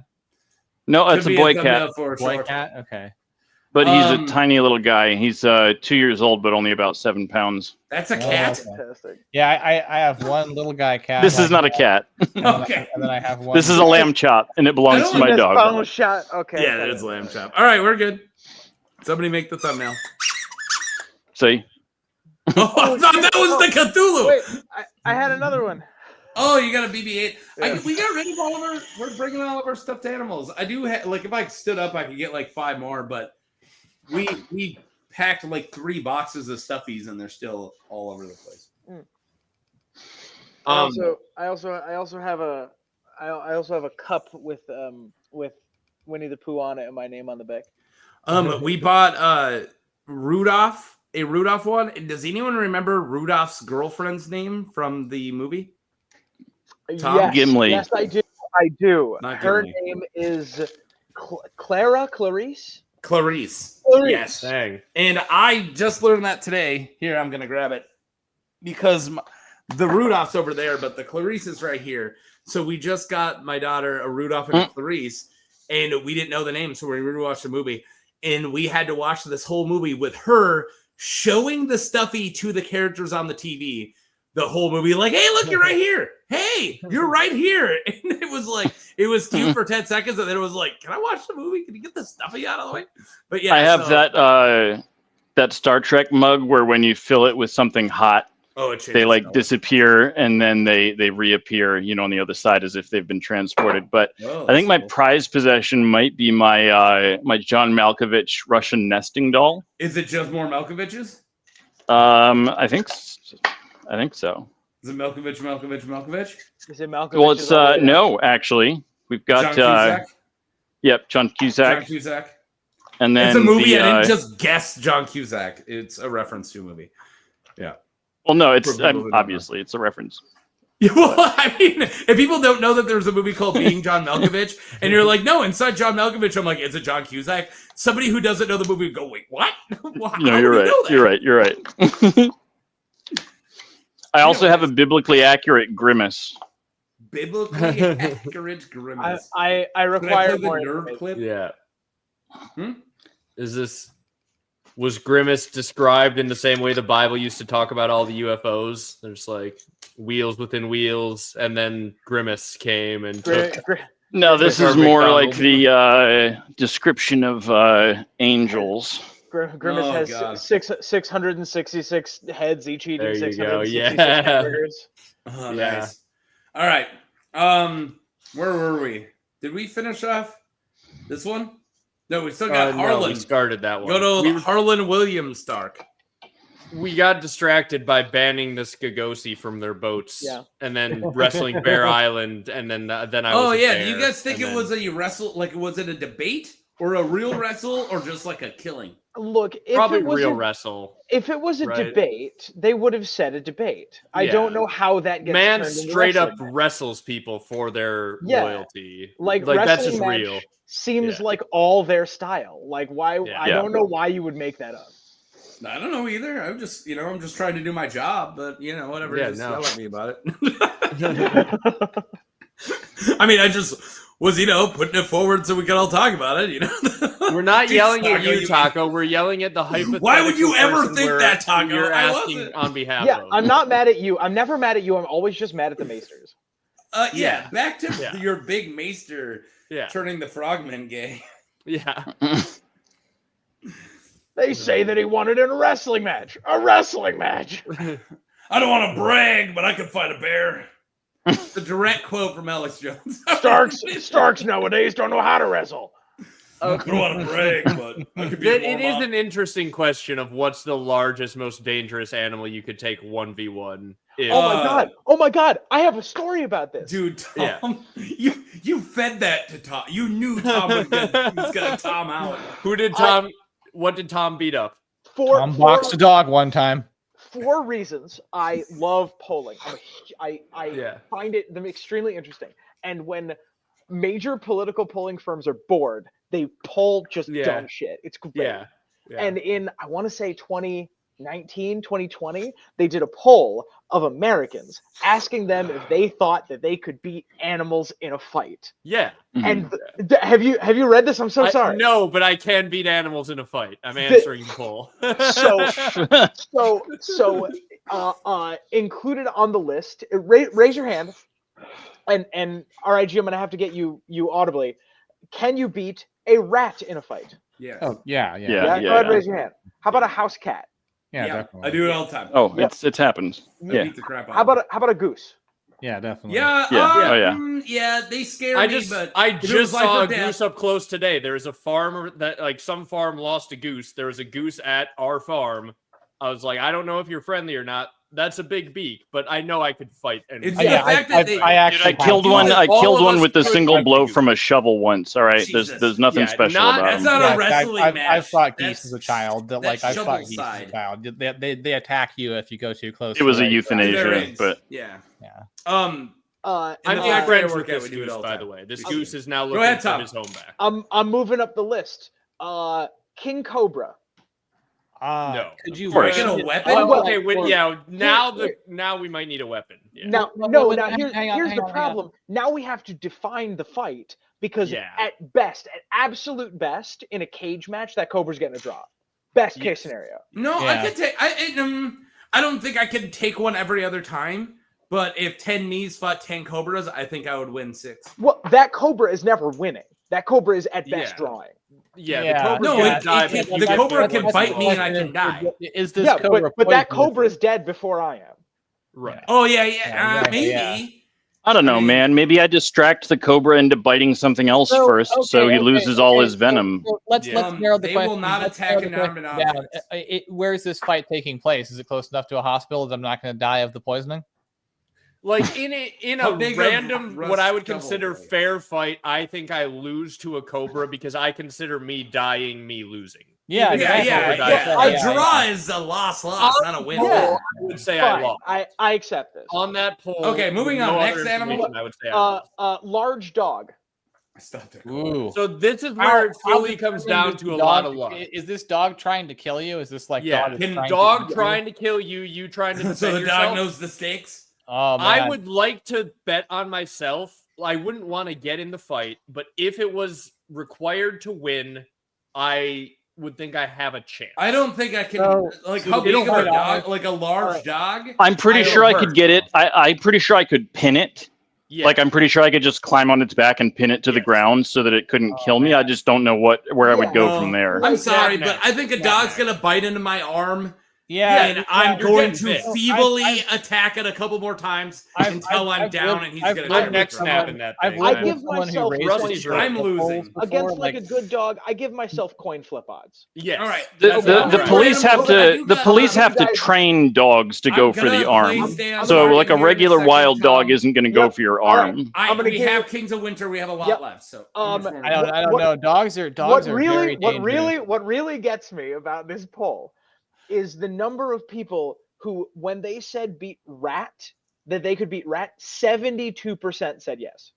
No, it's a boy cat. Boy cat. Okay. But he's a tiny little guy. He's 2 years old, but only about 7 pounds. That's a cat? Fantastic. Yeah, I have one little guy cat. This is not a cat. Okay. And then I have one. This is a lamb chop, and it belongs to my dog. Shot. Okay. Yeah, that's lamb chop. All right, we're good. Somebody make the thumbnail. See? Oh, I thought that was the Cthulhu. Wait, I had another one. Oh, you got a BB-8. Yeah. We got rid of all of our. We're bringing all of our stuffed animals. I do like if I stood up, I could get like 5 more, but we packed like 3 boxes of stuffies, and they're still all over the place. I also have a cup with Winnie the Pooh on it and my name on the back. We bought Rudolph, a Rudolph one. Does anyone remember Rudolph's girlfriend's name from the movie? Tom? Yes, Gimli. Yes, I do. Not Her Gimli. name is Clarice. Clarice. Yes. Dang. And I just learned that today. Here, I'm going to grab it. Because the Rudolph's over there, but the Clarice is right here. So we just got my daughter a Rudolph and a Clarice, and we didn't know the name, so we rewatched the movie. And we had to watch this whole movie with her showing the stuffy to the characters on the TV. The whole movie, like, hey, look, you're right here. Hey, you're right here. And it was like, it was cute for 10 seconds. And then it was like, can I watch the movie? Can you get the stuffy out of the way? But yeah, I have that Star Trek mug where when you fill it with something hot, they like disappear and then they reappear, on the other side as if they've been transported. But I think my prized possession might be my my John Malkovich Russian nesting doll. Is it just more Malkoviches? I think so. Is it Malkovich? Is it Malkovich? Well, it's no, actually. We've got John Cusack? Yep, John Cusack. John Cusack. And then it's a movie. I didn't just guess John Cusack. It's a reference to a movie. Yeah. Well, no, it's obviously it's a reference. Yeah, well, I mean, if people don't know that there's a movie called Being John Malkovich, and you're like, no, inside John Malkovich, I'm like, is it John Cusack? Somebody who doesn't know the movie would go, wait, what? No, you're right. You're right. I also have a biblically accurate grimace. Biblically accurate grimace. I require more nerve clip. Yeah. Was Grimace described in the same way the Bible used to talk about all the UFOs? There's like wheels within wheels, and then Grimace came and took No, this is more like the description of angels. Grimace has 666 heads, each eating There you 666 go, yeah. hamburgers. Oh, Yeah. nice. All right. Where were we? Did we finish off this one? No, we still got No, Harlon. we started that one. Go to Harlon William Stark. We got distracted by banning the Skagosi from their boats, and then wrestling Bear Island, and then I was. Oh yeah, there, do you guys think and it then- was a wrestle? Like, was it a debate or a real wrestle or just like a killing? Look, if Probably it was real a, wrestle? If it was a right? debate, they would have said a debate. I Yeah. don't know how that gets Man turned into straight up wrestling. wrestles people for their Yeah. loyalty. Like that's just wrestling match real. Seems like all their style. Like why? I don't know why you would make that up. I don't know either. I'm just, I'm just trying to do my job, but whatever. Yeah, just no. yell at me about it. I mean, I just was, putting it forward so we could all talk about it. We're not Jeez, yelling at Taco, you, Taco. We're yelling at the hypothetical. Why would you ever person think we're- that, Taco? You're I asking wasn't. on behalf Yeah, of. I'm not mad at you. I'm never mad at you. I'm always just mad at the Maesters. Yeah. Back to your big maester Yeah. turning the frogmen gay. Yeah. They say that he wanted in a wrestling match. A wrestling match. I don't want to brag, but I could fight a bear. The direct quote from Alex Jones. Starks nowadays don't know how to wrestle. I don't want to brag, but I could be It is an interesting question of what's the largest, most dangerous animal you could take 1v1. Oh my god! I have a story about this, dude. Tom, you fed that to Tom. You knew Tom was gonna Tom out. Who did Tom? What did Tom beat up? Tom boxed a dog one time. 4 reasons I love polling. I find them extremely interesting. And when major political polling firms are bored, they poll just dumb shit. It's great. Yeah. And in, I want to say 2019, 2020, they did a poll of Americans asking them if they thought that they could beat animals in a fight. Yeah. And have you read this? I'm so sorry. No, but I can beat animals in a fight. I'm answering the poll. So included on the list. Raise your hand, and RIG, I'm gonna have to get you audibly. Can you beat a rat in a fight? Yeah. Oh yeah. Go ahead, raise your hand. How about a house cat? Yeah, definitely. I do it all the time. Oh, it's happened. I beat the crap out How of about a goose? Yeah, definitely. Yeah, they scare I me. just But I if it just was life saw or a death- goose up close today. There was a farmer that some farm lost a goose. There was a goose at our farm. I was like, I don't know if you're friendly or not. That's a big beak, but I know I could fight. And It's the fact that they- I killed one. I killed one with a single blow from a shovel once. All right, there's nothing special about that's them. not a wrestling I've match. fought geese That's- as a child. I that's fought shovel geese side. as a child. They attack you if you go too close. It was a right? euthanasia, but yeah. I'm the good factory friends I with work at, this we do it goose, all the by time. the way. This Go goose is now ahead, looking for Tom. his home back. I'm moving up the list. King Cobra. No. Could you Get a weapon? Now we might need a weapon. Yeah. Now here's the problem. Now we have to define the fight because at absolute best, in a cage match, that Cobra's getting a draw. Best case scenario. No, I could take. I don't think I could take one every other time. But if 10 knees fought 10 cobras, I think I would win 6. Well, that Cobra is never winning. That Cobra is at best drawing. The Cobra can bite me and I can die. Is this Cobra? But that Cobra is dead before I am. Right. Oh maybe. I don't know, man. Maybe I distract the Cobra into biting something else first, so he loses all his venom. So let's narrow the they question. will not Let's attack narrow the inanimate question down. objects. Where is this fight taking place? Is it close enough to a hospital that I'm not going to die of the poisoning? Like in How a big random, of what I would Rust consider double? fair fight, I think I lose to a Cobra because I consider me dying, me losing. Yeah, A draw is a loss, not a win. I would say I Fine. lost. I accept this. On that poll. Okay, moving with on. no Next other animal. information, I would say I lost. Large dog. I stopped it. Ooh. So this is where it fully comes down to a lot of luck. Is this dog trying to kill you? Is this like Yeah, dog trying to kill you, you trying to defend So the yourself? dog knows the stakes? Oh, man. I would like to bet on myself. I wouldn't want to get in the fight, but if it was required to win, I would think I have a chance. I don't think I can. So how big of a hold on. dog? Like a large dog? I'm pretty sure I could get it. I'm pretty sure I could pin it Yeah. Like, I'm pretty sure I could just climb on its back and pin it to the ground so that it couldn't kill me. I just don't know where I would go from there. I'm sorry, but I think a dog's gonna bite into my arm. Yeah, and I'm going to bit. feebly attack it a couple more times until I'm down, and he's gonna try to neck snap in that thing. I give myself I'm losing against like a good dog. I give myself coin flip odds. Yes. All right. The police have to train dogs to go for the arm. So like a regular wild dog isn't going to go for your arm. We have Kings of Winter. We have a lot left. So I don't know. Dogs are very dangerous. What really gets me about this poll is the number of people who, when they said beat rat, that they could beat rat, 72% said yes.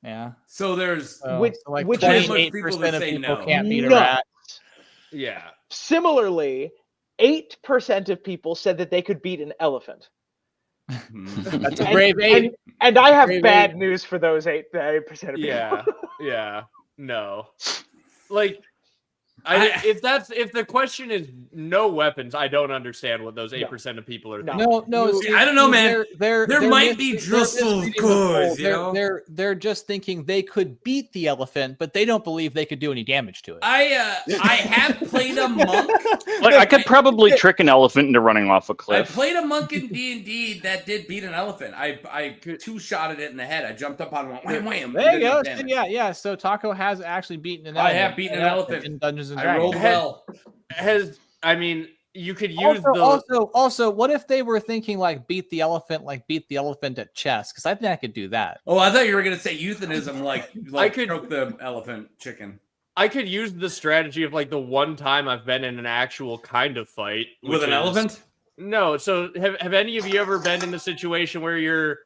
Yeah. So there's which 28% of people can't beat a rat. Yeah. Similarly, 8% of people said that they could beat an elephant. That's a brave 8. And I have bad news for those 8% of people. Yeah. No. Like, if the question is no weapons, I don't understand what those 8% of people are thinking. No. See, I don't know, man. There might be just some good, you know. They're just thinking they could beat the elephant, but they don't believe they could do any damage to it. I have played a monk. Like I could probably trick an elephant into running off a cliff. I played a monk in D&D that did beat an elephant. I two-shotted it in the head. I jumped up on one. Wham, wham. There you go. Yeah. So Taco has actually beaten an elephant. I have beaten an elephant in Dungeons and I Dragons. rolled well. You could use also, what if they were thinking like beat the elephant at chess? Because I think I could do that. Oh, I thought you were gonna say euthanism, like I could choke the elephant chicken. I could use the strategy of like the one time I've been in an actual kind of fight with an elephant. No, so have any of you ever been in a situation where you're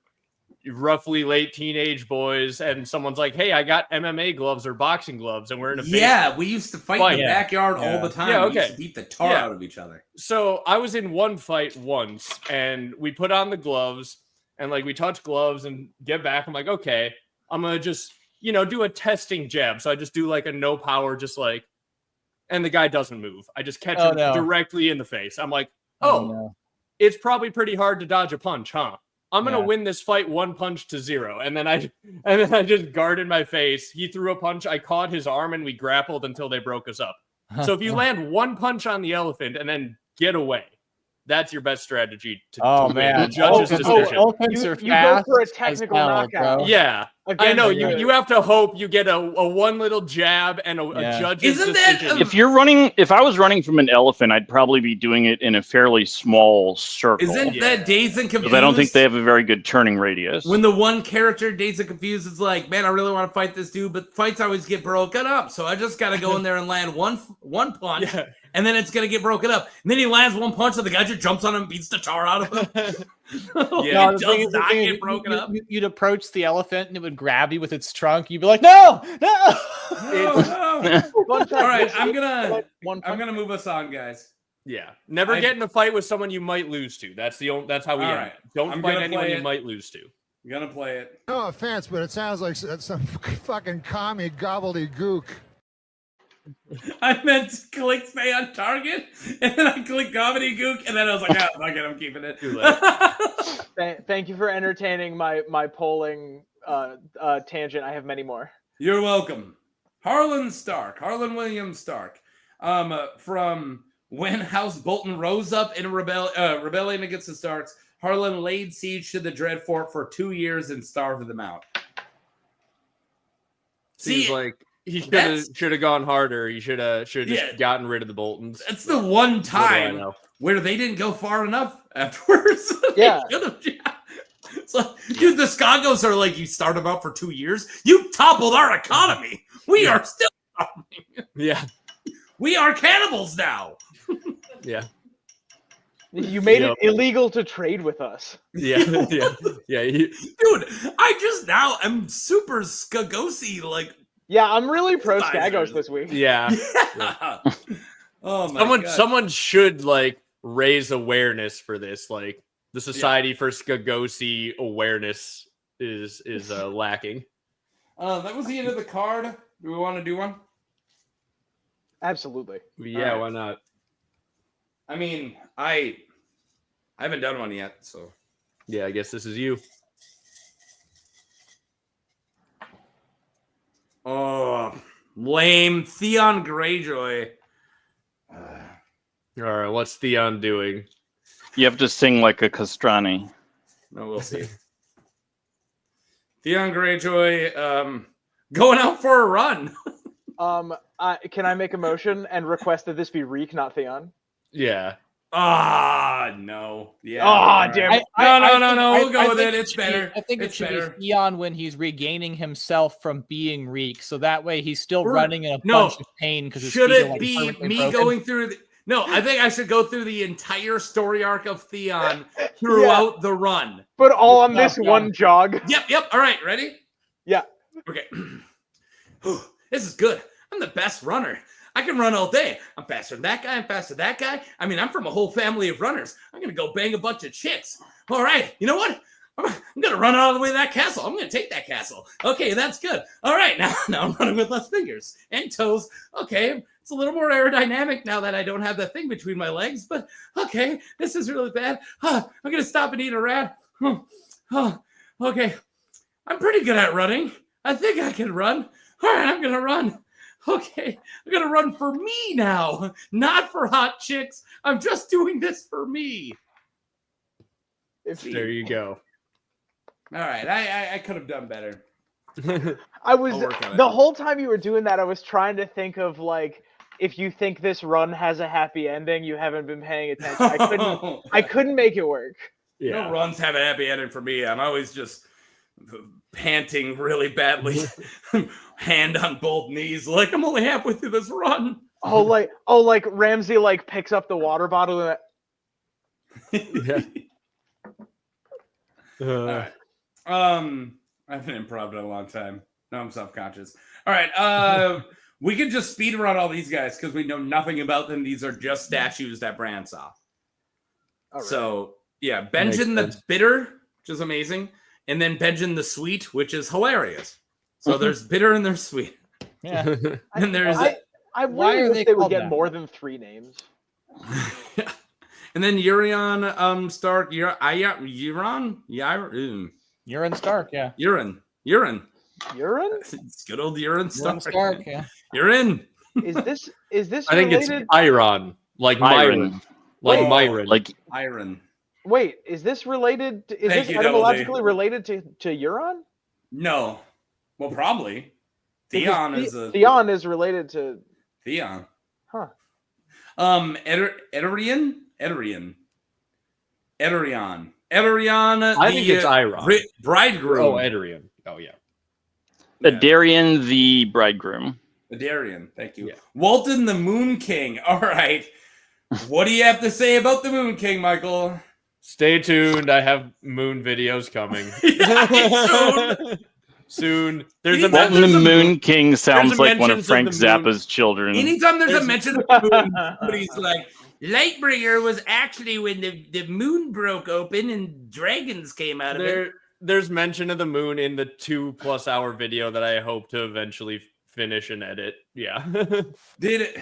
roughly late teenage boys and someone's like, hey, I got MMA gloves or boxing gloves, and we're in a basement. We used to fight in the backyard all the time. We used to beat the tar out of each other. So I was in one fight once, and we put on the gloves, and like we touch gloves and get back. I'm like, okay, I'm gonna just do a testing jab. So I just do like a no power, just like, and the guy doesn't move. I just catch him directly in the face. I'm like, it's probably pretty hard to dodge a punch, huh? I'm gonna win this fight 1-0, and then I just guarded my face. He threw a punch, I caught his arm, and we grappled until they broke us up. So if you land one punch on the elephant and then get away, that's your best strategy to win the judge's decision. Elephants are you go for a technical knockout. Bro. Yeah. I know you have to hope you get a one little jab and a judge's decision. If I was running from an elephant, I'd probably be doing it in a fairly small circle. Isn't that Dazed and Confused? Because I don't think they have a very good turning radius. When the one character Dazed and Confused is like, man, I really want to fight this dude, but fights always get broken up, so I just got to go in there and land one punch, and then it's gonna get broken up. And then he lands one punch, and the guy just jumps on him, and beats the tar out of him. It does not get broken up. You'd approach the elephant, and it would grab you with its trunk. You'd be like, no. All right, I'm gonna move us on, guys. Yeah, never get in a fight with someone you might lose to. That's how we end. Right. Don't fight anyone you might lose to. I'm gonna play it. No offense, but it sounds like some fucking commie gobbledygook. I meant to click stay on target, and then I clicked gobbledygook, and then I was like, fuck it, I'm keeping it. Too late. Thank you for entertaining my polling tangent. I have many more. You're welcome. Harlon William Stark, from when House Bolton rose up in a rebellion against the Starks, Harlon laid siege to the Dread Fort for 2 years and starved them out. Seems like he should have gone harder. He should have just gotten rid of the Boltons. That's the one time where they didn't go far enough afterwards. Yeah. It's like, dude, the Skagos are like, you started them out for 2 years. You toppled our economy. We are still starving. Yeah. We are cannibals now. Yeah. You made it illegal to trade with us. Yeah. Dude, I just now am super Skagosi, like. Yeah, I'm really pro Skagos this week. Yeah. Oh my God. Someone should like raise awareness for this. Like the Society for Skagosi awareness is lacking. That was the end of the card. Do we want to do one? Absolutely. Yeah, why not? I mean, I haven't done one yet, so. Yeah, I guess this is you. Lame. Theon Greyjoy. All right, what's Theon doing? You have to sing like a Castrani. No, we'll see. Theon Greyjoy going out for a run. Can I make a motion and request that this be Reek, not Theon? Yeah. No. Yeah. Damn it. No. We'll go with it. It's better. I think it it's should better. be Theon when he's regaining himself from being Reek, so that way he's still Or- running in a no. bunch of pain because Should it be me going through the... No, I think I should go through the entire story arc of Theon throughout the run. But all on this one jog. Yep. All right, ready? Yeah. Okay. This is good. I'm the best runner. I can run all day. I'm faster than that guy. I'm faster than that guy. I mean, I'm from a whole family of runners. I'm going to go bang a bunch of chicks. All right. You know what? I'm going to run all the way to that castle. I'm going to take that castle. Okay, that's good. All right. Now I'm running with less fingers and toes. Okay. It's a little more aerodynamic now that I don't have that thing between my legs. But okay, this is really bad. I'm going to stop and eat a rat. Okay. I'm pretty good at running. I think I can run. All right, I'm going to run. Okay, I'm going to run for me now, not for hot chicks. I'm just doing this for me. There you go. All right, I could have done better. I was I'll work on it. the whole time you were doing that, I was trying to think of like, if you think this run has a happy ending, you haven't been paying attention. I couldn't make it work. No runs have a happy ending for me. I'm always just panting really badly, hand on both knees, like I'm only halfway through this run. Like Ramsay like picks up the water bottle and All right. I haven't improv in a long time. Now I'm self-conscious. All right. We could just speed run all these guys because we know nothing about them. These are just statues that Bran saw. Right. So yeah, Benjen the Bitter, which is amazing. And then Benjen the Sweet, which is hilarious. So there's bitter and there's sweet. Yeah. And there's I Why really are wish they they would called get that? more than 3 names. And then Euron Stark, Euron? Euron Stark, yeah. Euron. Urine? It's good old Euron Stark. Euron Stark, yeah. You're in. Is this I think it's related? Eyron, like Myron, like Wait. Myron. Like Eyron. Wait, is this related? Is Thank this you, etymologically related to Euron? No. Well, probably. Theon Because is a Theon is related to. Theon. Huh. Edderion. I think it's Eyron. Bridegroom. Oh, Edderion. Oh, yeah. Edderion the Bridegroom. Edderion. Thank you. Yeah. Walton the Moon King. All right. What do you have to say about the Moon King, Michael? Stay tuned. I have moon videos coming. Soon. There's a Walton the mention- Moon King sounds like one of mentions of Frank the moon. Zappa's children. Anytime there's a mention of the moon, somebody's like, Lightbringer was actually when the moon broke open and dragons came out of it. There's mention of the moon in the 2+ hour video that I hope to eventually finish and edit. Yeah. Did it?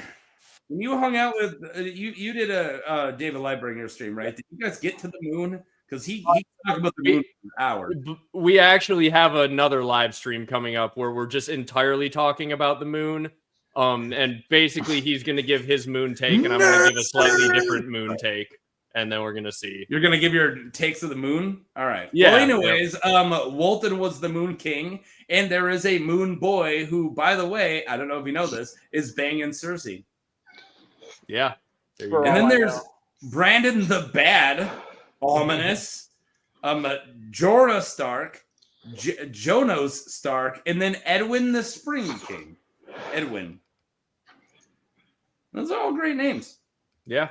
When you hung out with you did a David Lightbringer stream, right? Did you guys get to the moon? Because he talked about the moon for an hour. We actually have another live stream coming up where we're just entirely talking about the moon. And basically he's going to give his moon take and I'm going to give a slightly different moon take. And then we're going to see. You're going to give your takes of the moon? All right. Yeah. Well, anyways, Walton was the Moon King. And there is a Moon Boy who, by the way, I don't know if you know this, is banging Cersei. Yeah. And then there's Brandon the Bad, ominous, Jorah Stark, Jonos Stark, and then Edwyn the Spring King. Edwyn. Those are all great names. Yeah.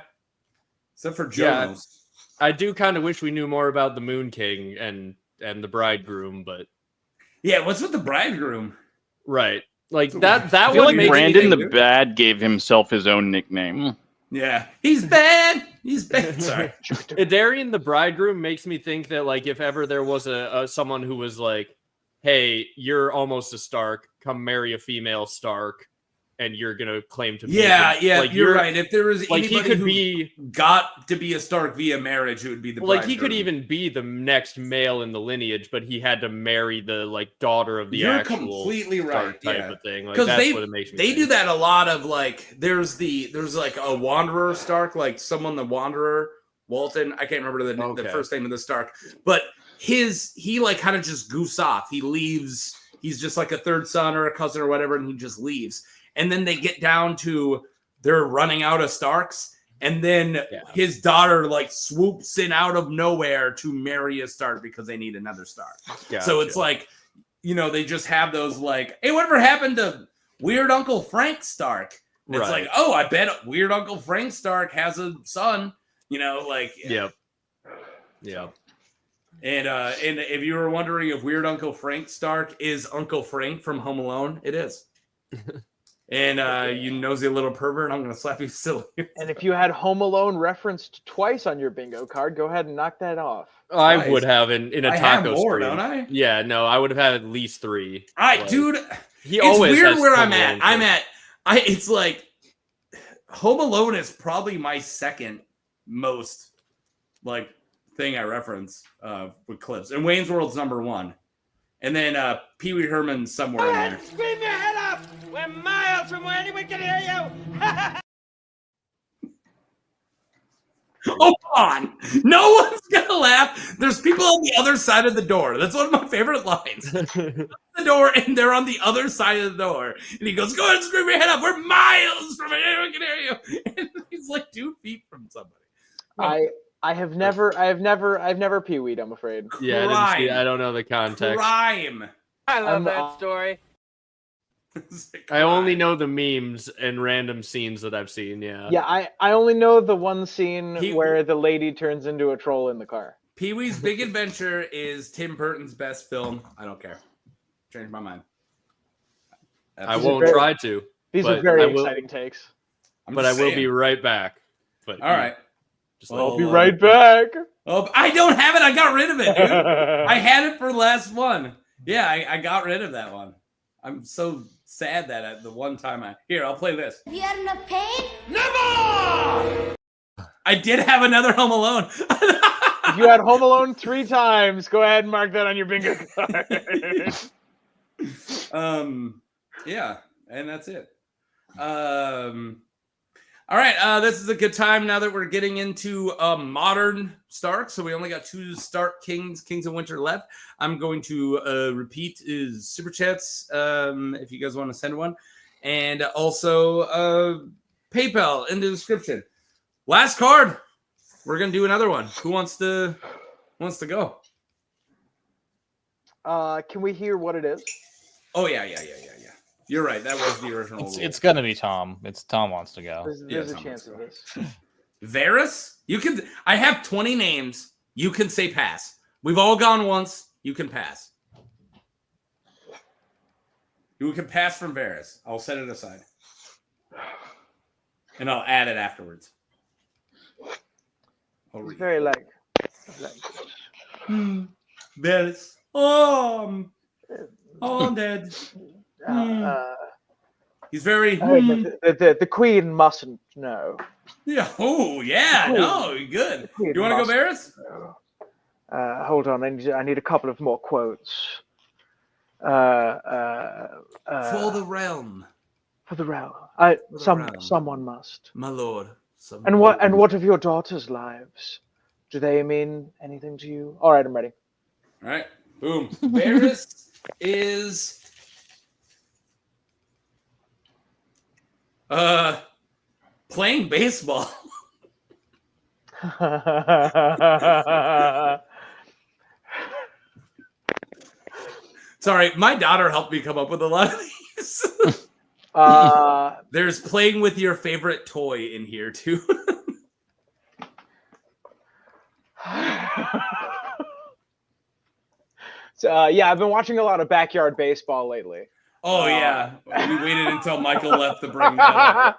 Except for Jonos. Yeah, I do kind of wish we knew more about the Moon King and the Bridegroom, but yeah, what's with the Bridegroom? Right. Like that I feel would like make Brandon the Bad gave himself his own nickname. Yeah, he's bad. He's bad. Sorry. Edderion the Bridegroom makes me think that like if ever there was a someone who was like, hey, you're almost a Stark, come marry a female Stark, and you're gonna claim to be. Yeah, like, you're right. If there was like anybody who got to be a Stark via marriage, it would be the like he Bridegroom. could even be the next male in the lineage, but he had to marry the like daughter of the You're actual completely Stark right, type yeah. of thing. Like Because that's what it makes me they think. do that a lot of like there's like a Wanderer Stark, like someone the Wanderer, Walton. I can't remember the first name of the Stark, but he like kind of just goofs off. He leaves. He's just like a third son or a cousin or whatever, and he just leaves. And then they get down to they're running out of Starks, and then his daughter like swoops in out of nowhere to marry a Stark because they need another Stark. Gotcha. So it's like, they just have those like, hey, whatever happened to Weird Uncle Frank Stark? And it's like, oh, I bet Weird Uncle Frank Stark has a son. Yep. And if you were wondering if Weird Uncle Frank Stark is Uncle Frank from Home Alone, it is. And you nosy little pervert, I'm gonna slap you silly. And if you had Home Alone referenced twice on your bingo card, go ahead and knock that off. I would have in a I taco have more, stream. don't I? Yeah, no, I would have had at least 3. All right, dude. He it's always weird has where Home I'm Alone at. It's like Home Alone is probably my second most like thing I reference with clips, and Wayne's World's number 1, and then Pee Wee Herman's somewhere in there. Scream your head off! We're miles from where anyone can hear you! Oh, come on. No one's going to laugh. There's people on the other side of the door. That's one of my favorite lines. The door, and they're on the other side of the door. And he goes, go ahead and scream your head off. We're miles from it. Anyone can hear you. And he's like 2 feet from somebody. I've never pee-weed, I'm afraid. Yeah, I don't know the context. Crime. I love that story. I only know the memes and random scenes that I've seen, yeah. Yeah, I only know the one scene where the lady turns into a troll in the car. Pee-wee's Big Adventure is Tim Burton's best film. I don't care. Changed my mind. I won't try to. These are very exciting takes. But I will be right back. But all right. I'll be right back. Oh, I don't have it. I got rid of it, dude. I had it for last one. Yeah, I got rid of that one. I'm so sad that at the one time I'll play this. Have you had enough pain? Never! I did have another Home Alone. If you had Home Alone 3 times, go ahead and mark that on your bingo card. Yeah, and that's it. All right, this is a good time now that we're getting into modern Stark. So we only got 2 Stark Kings of Winter left. I'm going to repeat his super chats if you guys want to send one, and also PayPal in the description. Last card. We're gonna do another one. Who wants to go? Can we hear what it is? Oh yeah. You're right. That was the original. It's gonna be Tom. Tom wants to go. There's a chance of this. Varys? You can. I have 20 names. You can say pass. We've all gone once. You can pass. You can pass from Varys. I'll set it aside, and I'll add it afterwards. It's very like Varys. Oh, I'm dead. He's very. The queen mustn't know. Yeah. Oh, yeah. No, good. You want to go, Varys? Hold on. I need a couple of more quotes. For the realm. For the realm. Someone must. My lord. And what of your daughters' lives? Do they mean anything to you? All right, I'm ready. All right. Boom. Varys is playing baseball. Sorry, my daughter helped me come up with a lot of these. There's playing with your favorite toy in here too. So yeah, I've been watching a lot of backyard baseball lately. Oh yeah, we waited until Michael left to bring that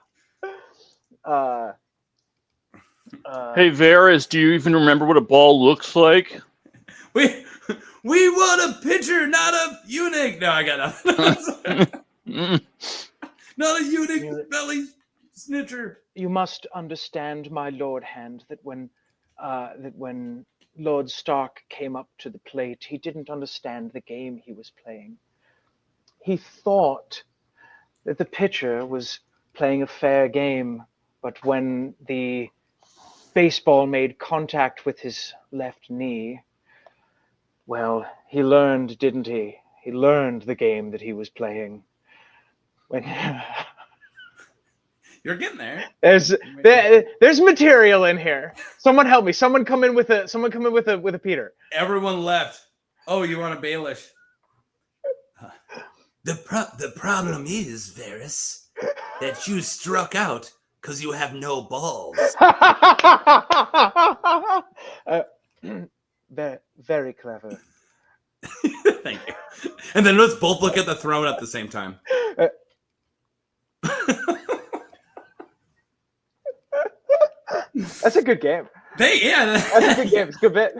up. Hey Varys, do you even remember what a ball looks like? We want a pitcher, not a eunuch. No, I got nothing. No, Not a eunuch belly snitcher. You must understand, my Lord Hand, that when Lord Stark came up to the plate, he didn't understand the game he was playing. He thought that the pitcher was playing a fair game, but when the baseball made contact with his left knee, well, he learned, didn't he? He learned the game that he was playing. When You're getting there. There's material in here. Someone help me. Someone come in with a Peter. Everyone left. Oh, you want a Baelish? The problem is, Varys, that you struck out because you have no balls. Very clever. Thank you. And then let's both look at the throne at the same time. That's a good game. That's a good game. It's a good bit.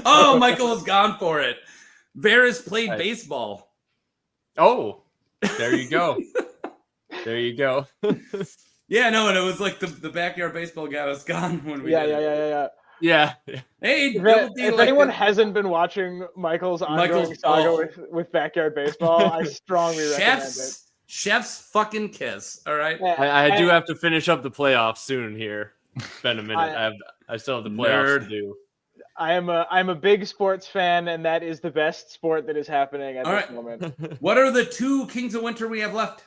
Oh, Michael has gone for it. Varys played baseball. Oh, there you go. There you go. Yeah, no, and it was like the backyard baseball guy was gone when we did it. Yeah. Hey, if anyone hasn't been watching Michael's ongoing saga with backyard baseball, I strongly recommend it. Chef's fucking kiss. All right. I do have to finish up the playoffs soon here. It's been a minute. I still have the playoffs to do. I'm a big sports fan, and that is the best sport that is happening at this moment. What are the 2 Kings of Winter we have left?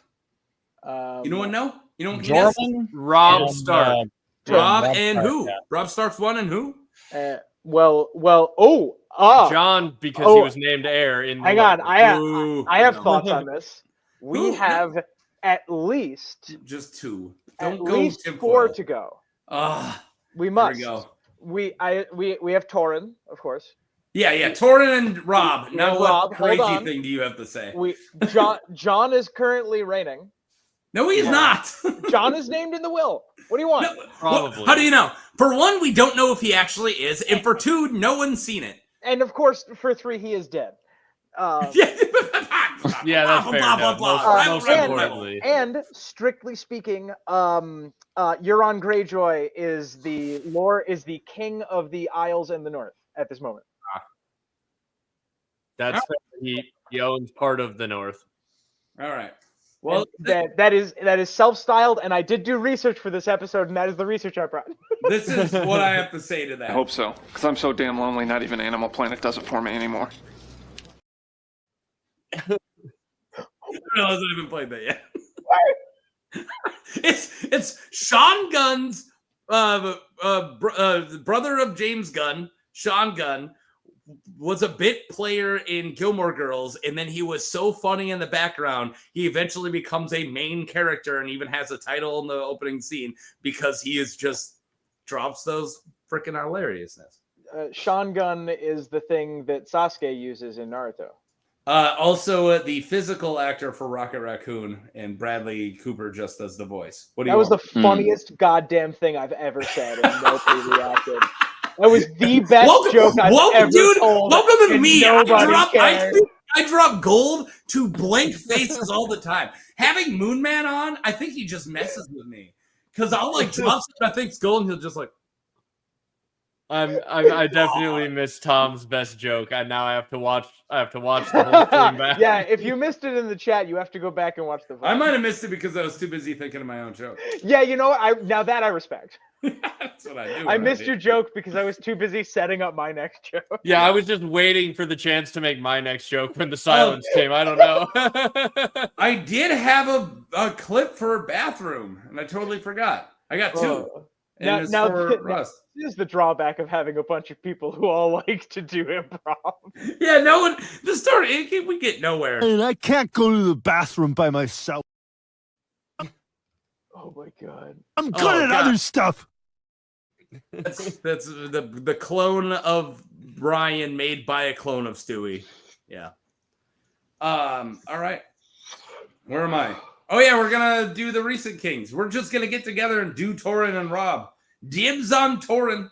You know what? No, you know what? Jordan, Robb Stark. Robb and who? Yeah. Robb Stark's one and who? John, because he was named heir in. Hang on, I have thoughts on this. We have at least just 2. At least 4 to go. We must. There we go. We have Torren, of course. Yeah. Torren and Robb. Now, Robb, what crazy thing do you have to say? John is currently reigning. No, he's not. John is named in the will. What do you want? No, probably. How do you know? For 1, we don't know if he actually is, and for 2, no one's seen it. And of course, for 3, he is dead. Yeah, that's fair. Most importantly. And strictly speaking, Euron Greyjoy is the king of the Isles in the North at this moment. That's fair. He owns part of the North. All right. Well, that is self-styled, and I did do research for this episode, and that is the research I brought. This is what I have to say to that. I hope so, because I'm so damn lonely. Not even Animal Planet does it for me anymore. I hasn't even played that yet. It's Sean Gunn's brother of James Gunn. Sean Gunn was a bit player in Gilmore Girls, and then he was so funny in the background, he eventually becomes a main character and even has a title in the opening scene because he is just drops those freaking hilariousness. Sean Gunn is the thing that Sasuke uses in Naruto. Also, the physical actor for Rocket Raccoon, and Bradley Cooper just does the voice. That was the funniest goddamn thing I've ever said, and nobody reacted. That was the best joke I've ever told. Welcome to me. I drop gold to blank faces all the time. Having Moon Man on, I think he just messes with me because I'll like drop something I think's gold, and he'll just like. I definitely missed Tom's best joke. I have to watch the whole thing back. Yeah, if you missed it in the chat, you have to go back and watch the video. I might have missed it because I was too busy thinking of my own joke. Yeah, you know what? Now that I respect. That's what I do. I missed your joke because I was too busy setting up my next joke. Yeah, I was just waiting for the chance to make my next joke when the silence came. I don't know. I did have a clip for a bathroom, and I totally forgot. I got 2. And now this is the drawback of having a bunch of people who all like to do improv. Yeah, no one. The story we get nowhere. And I can't go to the bathroom by myself. Oh my god! I'm good at other stuff. That's the clone of Brian made by a clone of Stewie. Yeah. All right. Where am I? Oh yeah, we're gonna do the recent kings. We're just gonna get together and do Torren and Robb. Dibs on Torren.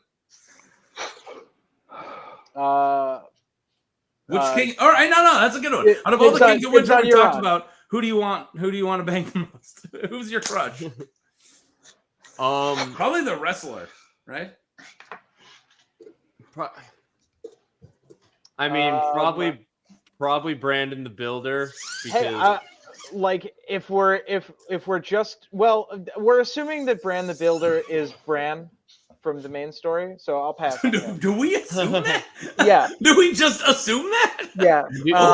Which king? All right, no, that's a good one. Out of all the kings of Winter we talked about, Who do you want? Who do you want to bang the most? Who's your crush? Probably the wrestler, right? I mean, probably Brandon the Builder. Because... Hey, like if we're just we're assuming that Bran the Builder is Bran from the main story, so I'll pass. Do we assume that? Yeah. Do we just assume that? Yeah.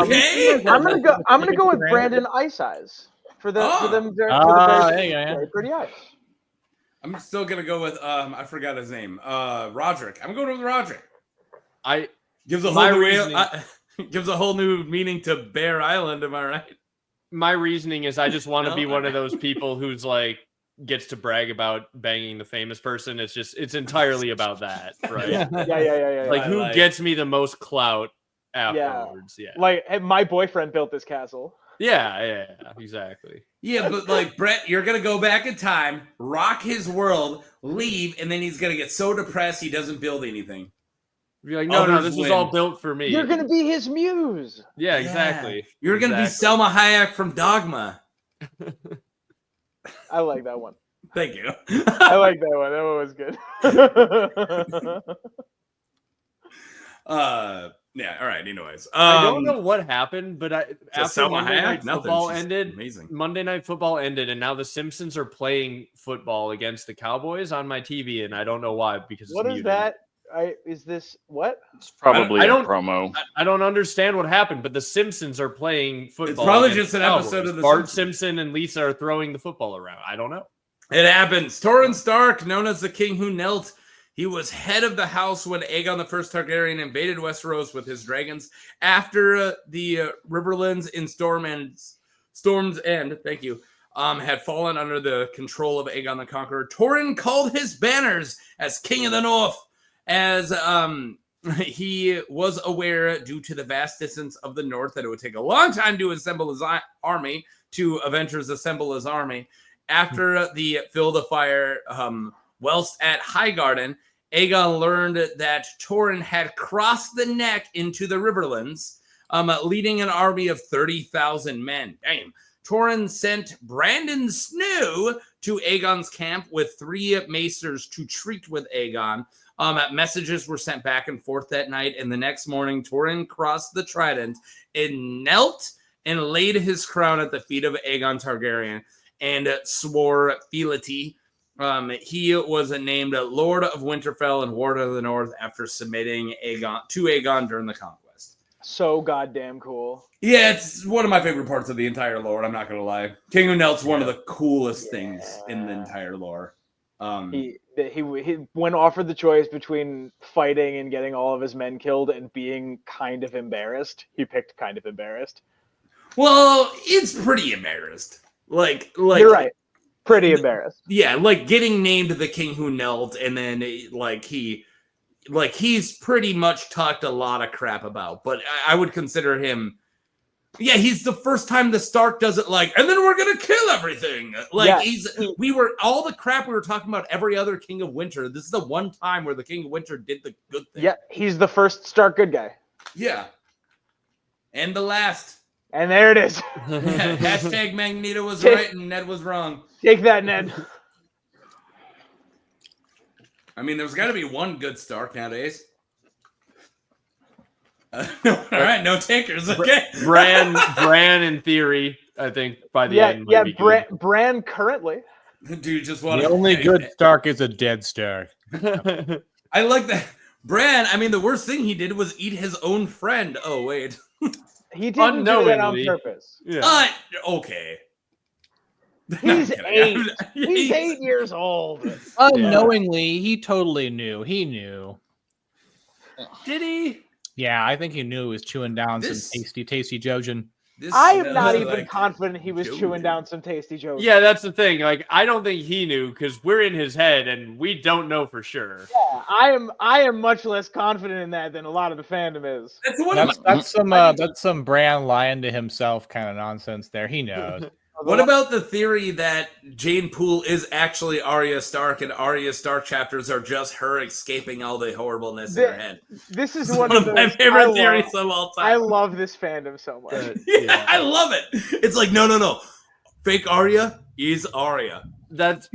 Okay. I'm gonna go with Brandon Ice Eyes for them very pretty eyes. I'm still gonna go with I forgot his name. Rodrik. I'm going with Rodrik. Gives a whole new meaning to Bear Island. Am I right? My reasoning is I just want to be one of those people who's like gets to brag about banging the famous person. It's entirely about that, right? Yeah. Like who gets me the most clout afterwards? Yeah. Like, hey, my boyfriend built this castle. Yeah, exactly. Yeah, but like Brett, you're gonna go back in time, rock his world, leave, and then he's gonna get so depressed he doesn't build anything. You're like, no, this was all built for me. You're gonna be his muse. Yeah, exactly. You're gonna be Selma Hayek from Dogma. I like that one. Thank you. I like that one. That one was good. Yeah. All right. Anyways, I don't know what happened, but after Monday Night Football ended, Monday Night Football ended, and now the Simpsons are playing football against the Cowboys on my TV, and I don't know why because what is that? Is this what? It's probably a promo. I don't understand what happened, but the Simpsons are playing football. It's probably just an episode of the Bart Simpson and Lisa are throwing the football around. I don't know. It happens. Torren Stark, known as the King Who Knelt, he was head of the house when Aegon I Targaryen invaded Westeros with his dragons after the Riverlands in Storm's End. Thank you. Had fallen under the control of Aegon the Conqueror. Torren called his banners as King of the North, as he was aware, due to the vast distance of the North, that it would take a long time to assemble his army, to Avengers assemble his army. After the Field of Fire, whilst at Highgarden, Aegon learned that Torren had crossed the neck into the Riverlands, leading an army of 30,000 men. Damn. Torren sent Brandon Snow to Aegon's camp with 3 maesters to treat with Aegon. Messages were sent back and forth that night, and the next morning, Torren crossed the Trident and knelt and laid his crown at the feet of Aegon Targaryen and swore fealty. He was named Lord of Winterfell and Ward of the North after submitting to Aegon during the conquest. So goddamn cool. Yeah, it's one of my favorite parts of the entire lore. I'm not gonna lie. King Who Knelt's one of the coolest things in the entire lore. He when offered the choice between fighting and getting all of his men killed and being kind of embarrassed, he picked kind of embarrassed. Well, it's pretty embarrassed. Like you're right. Pretty embarrassed. Yeah, like getting named the King Who Knelt, and then he's pretty much talked a lot of crap about. But I would consider him. Yeah, he's the first time the Stark does it and then we're gonna kill everything. All the crap we were talking about every other King of Winter. This is the one time where the King of Winter did the good thing. Yeah, he's the first Stark good guy. Yeah. And the last. And there it is. Hashtag Magneto was right and Ned was wrong. Take that, Ned. I mean, there's got to be one good Stark nowadays. All right, no takers. Okay. Bran in theory, I think by the end. Yeah, Bran currently. Dude, just want the only good Stark is a dead Stark. I like that. Bran, I mean, the worst thing he did was eat his own friend. Oh, wait. He didn't do that on purpose. Yeah. Okay. He's 8. He's 8 years old. Unknowingly, he totally knew. He knew. Did he? Yeah, I think he knew he was chewing down some tasty Jojen. I am not even confident he was chewing down some tasty Jojen. Yeah, that's the thing. I don't think he knew because we're in his head and we don't know for sure. Yeah, I am much less confident in that than a lot of the fandom is. That's some Bran lying to himself kind of nonsense there. He knows. What about the theory that Jane Poole is actually Arya Stark, and Arya Stark chapters are just her escaping all the horribleness in her head? This is It's one of my those favorite theories of all time. I love this fandom so much. Yeah, I love it. It's like, no. Fake Arya is Arya. That's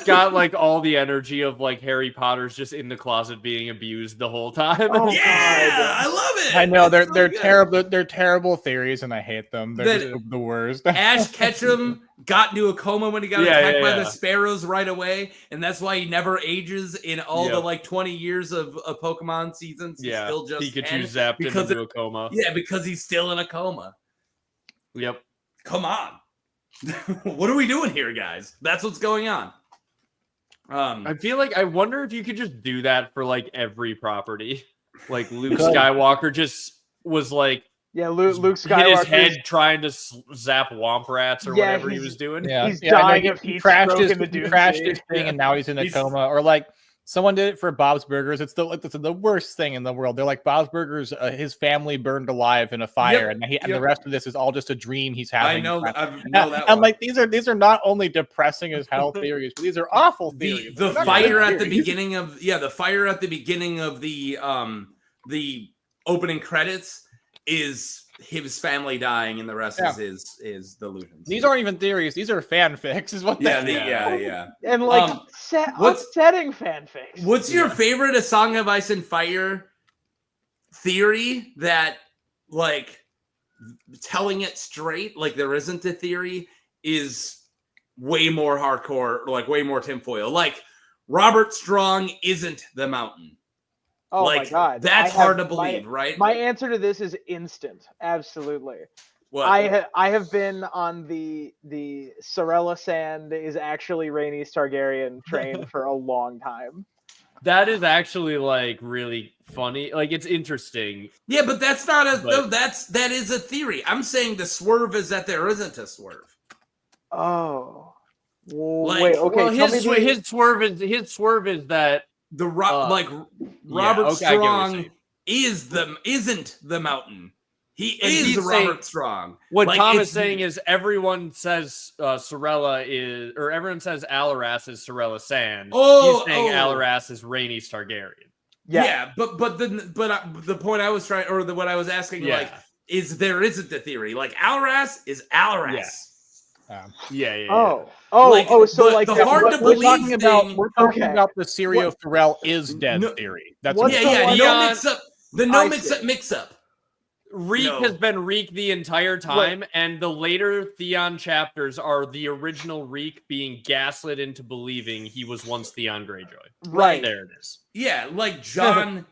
got like all the energy of like Harry Potter's just in the closet being abused the whole time. Oh, yeah, God. I love it. I know they're so terrible. They're terrible theories, and I hate them. They're just the worst. Ash Ketchum got into a coma when he got attacked by the sparrows right away, and that's why he never ages in all the like 20 years of Pokemon seasons. He's still just Pikachu zapped into a coma. Yeah, because he's still in a coma. Yep. Come on. What are we doing here, guys? That's what's going on. I feel like I wonder if you could just do that for like every property. Like Luke Skywalker just was like, Luke Skywalker hit his head trying to zap womp rats or whatever he was doing. Yeah, he's dying he of heat crashed stroke his, in the he Dune crashed Sea. his thing, and now he's in a coma. Or like someone did it for Bob's Burgers. It's the worst thing in the world. They're like, Bob's Burgers, his family burned alive in a fire, and the rest of this is all just a dream he's having. I know that. I'm like, these are not only depressing as hell theories, but these are awful theories. The fire at the beginning of the opening credits is his family dying, and the rest is delusions. These aren't even theories; these are fanfics. Is what? Yeah. And like upsetting fanfics. What's your favorite A Song of Ice and Fire theory that, like, telling it straight, like there isn't a theory, is way more hardcore, like way more tinfoil? Like, Robert Strong isn't the Mountain. Oh like, my God, that's hard to believe, right? My answer to this is instant. Absolutely. What? I have been on the Sorella Sand is actually Rhaenys Targaryen train for a long time. That is actually like really funny. Like, it's interesting. Yeah, but that's not that is a theory. I'm saying the swerve is that there isn't a swerve. Oh. Well, Like, wait, okay. Well, his swerve is that Robert Strong isn't the Mountain. He is Robert Strong. What Tom is saying is everyone says Sorella is, or everyone says Alaras is Sorella Sand. He's saying Alaras is Rhaenys Targaryen. Yeah, but the point I was trying, or what I was asking, like, is there isn't a theory. Like, Alaras is Alaras. So like the hard to believe thing. We're talking about the Syrio Thorell is dead theory. That's what no mix up. Reek has been Reek the entire time, and the later Theon chapters are the original Reek being gaslit into believing he was once Theon Greyjoy. Right. There it is. Yeah, like John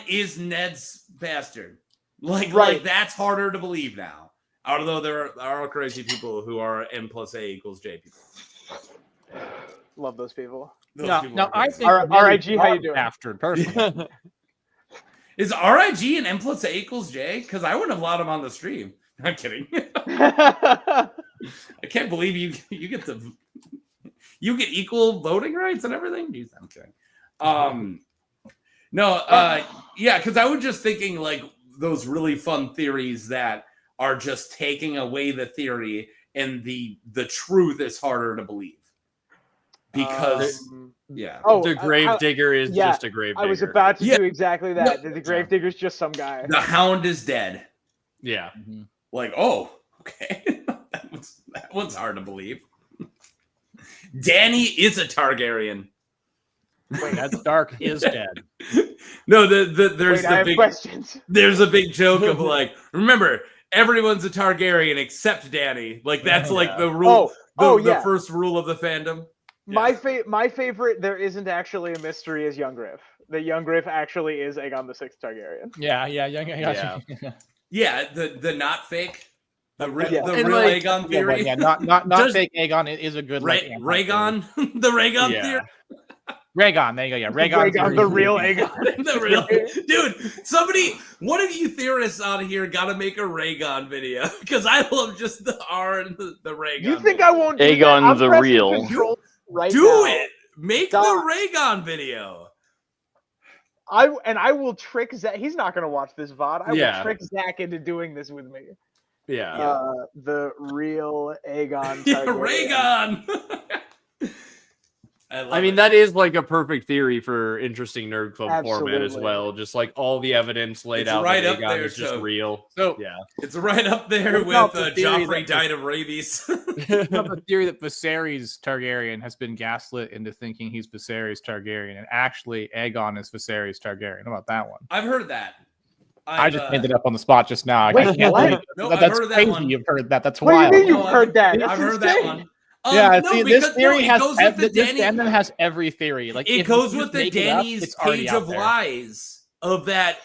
is Ned's bastard. Like that's harder to believe now. Although there are crazy people who are M plus A equals J people. Love those people. No, I think RIG, how you doing? Bastard, personally. Is RIG and M plus A equals J? Because I wouldn't have allowed him on the stream. I'm kidding. I can't believe you get equal voting rights and everything. Jeez, I'm kidding. Because I was just thinking like those really fun theories that are just taking away the theory, and the truth is harder to believe. Because the Gravedigger is just a Gravedigger. I was about to do exactly that. The Gravedigger's just some guy. The Hound is dead. Yeah. Like, okay. that one's hard to believe. Dany is a Targaryen. Wait, Ned Stark is dead. No, there's questions. There's a big joke of like, remember, everyone's a Targaryen except Dany. Like that's like the rule. The first rule of the fandom. My favorite. There isn't actually a mystery is Young Griff. That Young Griff actually is Aegon the Sixth Targaryen. Yeah, the not fake. The real Aegon theory. Not fake Aegon is a good Rhaegon. The Rhaegon theory. Rhaegon, there you go. Yeah, Rhaegon, the real Aegon. Dude, one of you theorists out here got to make a Rhaegon video because I love just the R and the Rhaegon. You think I won't? Aegon the real. Do it. Make the Rhaegon video. I will trick Zach. He's not going to watch this VOD. I will trick Zach into doing this with me. Yeah. The real Aegon Yeah, Targaryen. Rhaegon. I mean, that is like a perfect theory for interesting nerd club format as Absolutely. well. Just like all the evidence laid It's out right that up Aegon there, is just Joe. real. So Yeah. It's right up there with about the theory Joffrey that- died of rabies. About the theory that Viserys Targaryen has been gaslit into thinking he's Viserys Targaryen, and actually Aegon is Viserys Targaryen. How about that one? I've heard that. I just made it up on the spot just now. I Wait, can't what? believe it. No, I've That's heard that crazy. one. You've heard that. That's What do you wild. mean you've No, heard that? I've That's heard that insane. one. Yeah, no, see, because this theory it has goes with the this Danny. fandom has every theory. Like It if goes you with just the make it up, Danny's it's already page out of there. lies of that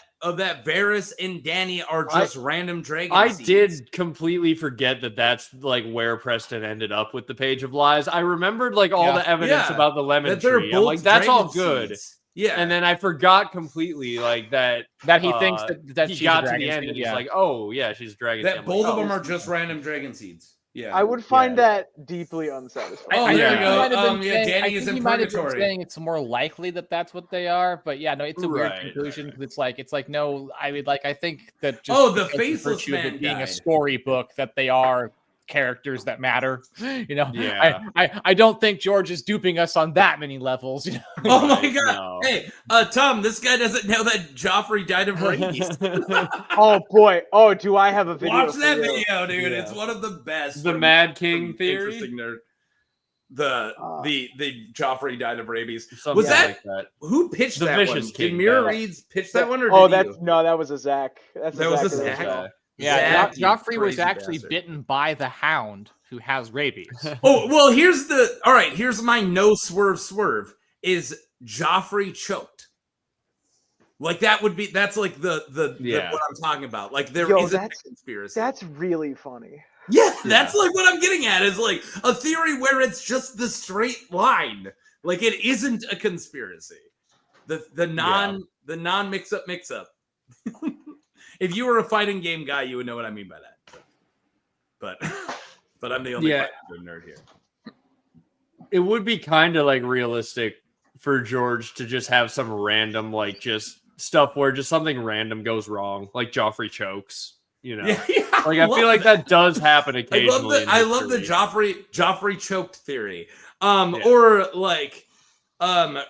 Varys and Danny are just random dragon I seeds. did completely forget that that's like where Preston ended up with the page of lies. I remembered like all the evidence Yeah. about the lemon That they're tree. I'm both like, that's all dragon good. seeds. Yeah. And then I forgot completely like that he thinks that he she's got a to dragon the end seed, and he's yeah. like, oh yeah, she's a dragon. that seed. I'm both like, of them oh. are just random dragon seeds. Yeah. I would find that deeply unsatisfying. Oh, I there think you he might go. have been Yeah, saying- Danny I is think in he might have been purgatory. saying it's more likely that that's what they are, but yeah, no, it's a weird Right, conclusion because it's like no, I mean, like I think that just Oh, the because of faceless virtue of it man being a died. storybook that they are characters that matter. You know, Yeah. I don't think George is duping us on that many levels. You know? Oh my Right, god! no. Hey, Tom, this guy doesn't know that Joffrey died of rabies. Oh boy! Oh, do I have a video? Watch for that you? video, dude. Yeah. It's one of the best. The Mad King theory? Interesting nerd. The Joffrey died of rabies. Something Was that, like that. who pitched The that Vicious one? King, Did Mira yeah. Reeds pitch that one, or Oh, did that's you? no, that was a Zach. That's That was a Zach Zach. original. Yeah, Zach, you Joffrey was crazy actually bastard. bitten by the Hound, who has rabies. Oh well, here's my no swerve. Is Joffrey choked? Like that's like the Yeah. what I'm talking about. Like there Yo, is a that's- conspiracy. That's really funny. Yeah, that's like what I'm getting at is like a theory where it's just the straight line. Like it isn't a conspiracy. The non mix up. If you were a fighting game guy, you would know what I mean by that. But I'm the only fighting game nerd here. It would be kind of like realistic for George to just have some random like just stuff where just something random goes wrong, like Joffrey chokes. You know, like I feel like that does happen occasionally. I love the Joffrey choked theory. Or like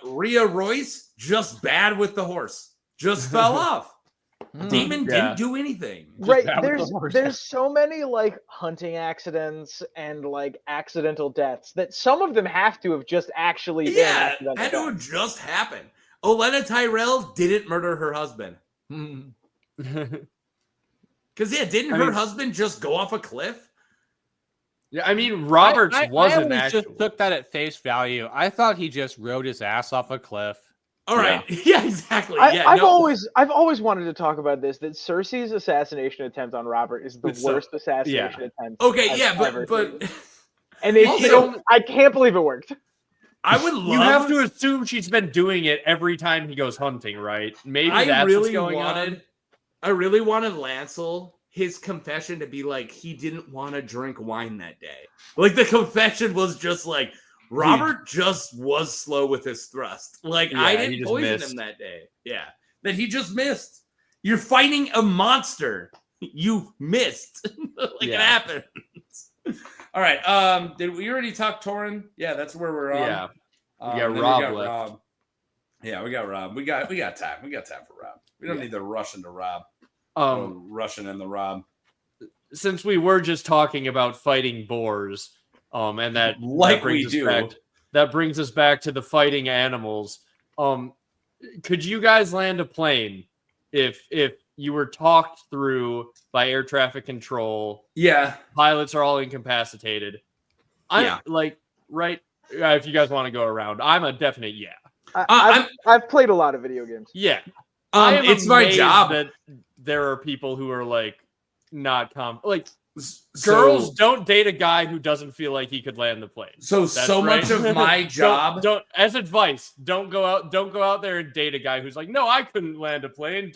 Rhea Royce just bad with the horse, just fell off. Demon didn't do anything. Right, there's so many like hunting accidents and like accidental deaths that some of them have to have just actually been accidental had to have deaths. just happened. Olenna Tyrell didn't murder her husband. Because didn't her husband just go off a cliff? Yeah, I mean Roberts wasn't I actually. just took that at face value. I thought he just rode his ass off a cliff. All right, yeah, exactly. I've always wanted to talk about this. That Cersei's assassination attempt on Robert is the worst assassination attempt. Okay, I've ever but seen. And I can't believe it worked. I would love. You have to assume she's been doing it every time he goes hunting, right? Maybe that's what's going on. I really wanted Lancel, his confession to be like he didn't want to drink wine that day. Like the confession was just like Robert just was slow with his thrust. Like I didn't poison him that day. Yeah, that he just missed. You're fighting a monster. You missed. It happens. All right. Did we already talk Torren? Yeah, that's where we're on. Yeah. We got Robb left. Robb. Yeah, we got Robb. We got time. We got time for Robb. We don't need to rush into Robb. Rushing in the Robb. Since we were just talking about fighting boars, and that that brings us back to the fighting animals. Could you guys land a plane if you were talked through by air traffic control? Yeah, pilots are all incapacitated. If you guys want to go around, I'm a definite yeah. I've played a lot of video games. Yeah, it's my job that there are people who are like not girls don't date a guy who doesn't feel like he could land the plane. Much of my job don't as advice, don't go out there and date a guy who's like, no, I couldn't land a plane.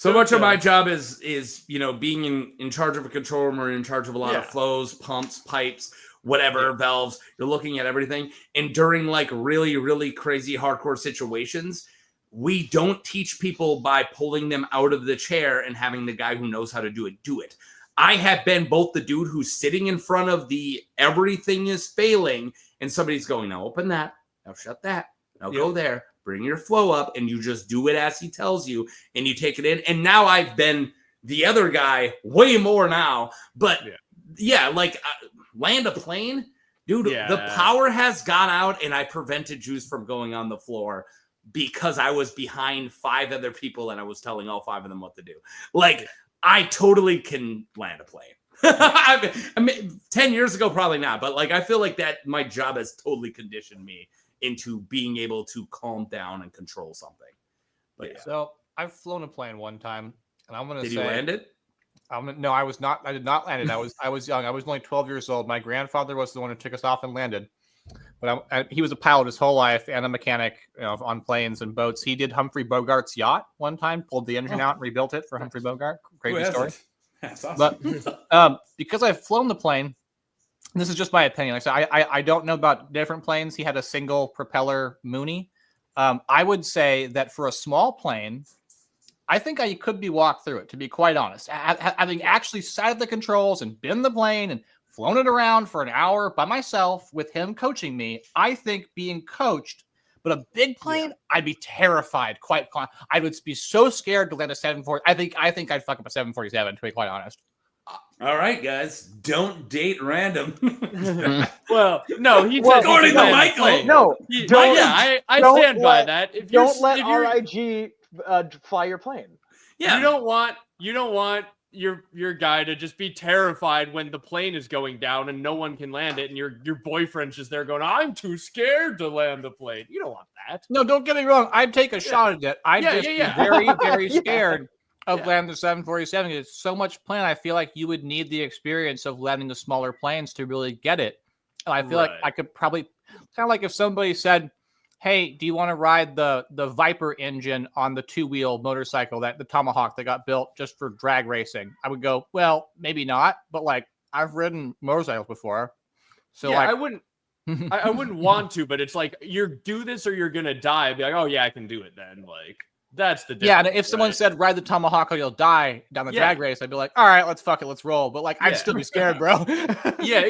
Much of my job is being in charge of a control room or in charge of a lot of flows, pumps, pipes, whatever, valves. You're looking at everything. And during like really, really crazy hardcore situations, we don't teach people by pulling them out of the chair and having the guy who knows how to do it. I have been both the dude who's sitting in front of the everything is failing, and somebody's going, now open that, now shut that, now go there, bring your flow up, and you just do it as he tells you, and you take it in. And now I've been the other guy way more now, but like land a plane, dude, the power has gone out, and I prevented Juice from going on the floor because I was behind 5 other people, and I was telling all 5 of them what to do. Like, I totally can land a plane. I mean, 10 years ago, probably not. But like, I feel like that my job has totally conditioned me into being able to calm down and control something. But So I've flown a plane one time, and I'm going to say, did you land it? No, I was not. I did not land it. I was young. I was only 12 years old. My grandfather was the one who took us off and landed. But he was a pilot his whole life and a mechanic, on planes and boats. He did Humphrey Bogart's yacht one time, pulled the engine out and rebuilt it for Humphrey Bogart. Crazy story. That's awesome. But because I've flown the plane, this is just my opinion. Like I said, I don't know about different planes. He had a single propeller Mooney. I would say that for a small plane, I think I could be walked through it, to be quite honest. Having actually sat at the controls and been in the plane and flown it around for an hour by myself with him coaching me, I think being coached, but a big plane, I'd be terrified. I would be so scared to land a 747. I think I'd fuck up a 747, to be quite honest. All right, guys, don't date random. Well, no, he said according to Michael. No, I stand by that. If don't let RIG fly your plane. Yeah, you don't want your guy to just be terrified when the plane is going down and no one can land it, and your boyfriend's just there going, I'm too scared to land the plane. You don't want that. No, don't get me wrong. I'd take a shot at it. I'd just be very, very scared of landing the 747. It's so much plane. I feel like you would need the experience of landing the smaller planes to really get it. And I feel like I could probably, kind of like if somebody said, hey, do you want to ride the Viper engine on the 2-wheel motorcycle, the Tomahawk that got built just for drag racing? I would go, well, maybe not, but like I've ridden motorcycles before. So I wouldn't want to, but it's like, you do this or you're going to die. I'd be like, oh yeah, I can do it then. Like, that's the difference. Yeah, and if someone said ride the Tomahawk or you'll die down the drag race, I'd be like, all right, let's roll. But like, I'd still be scared, bro. Yeah.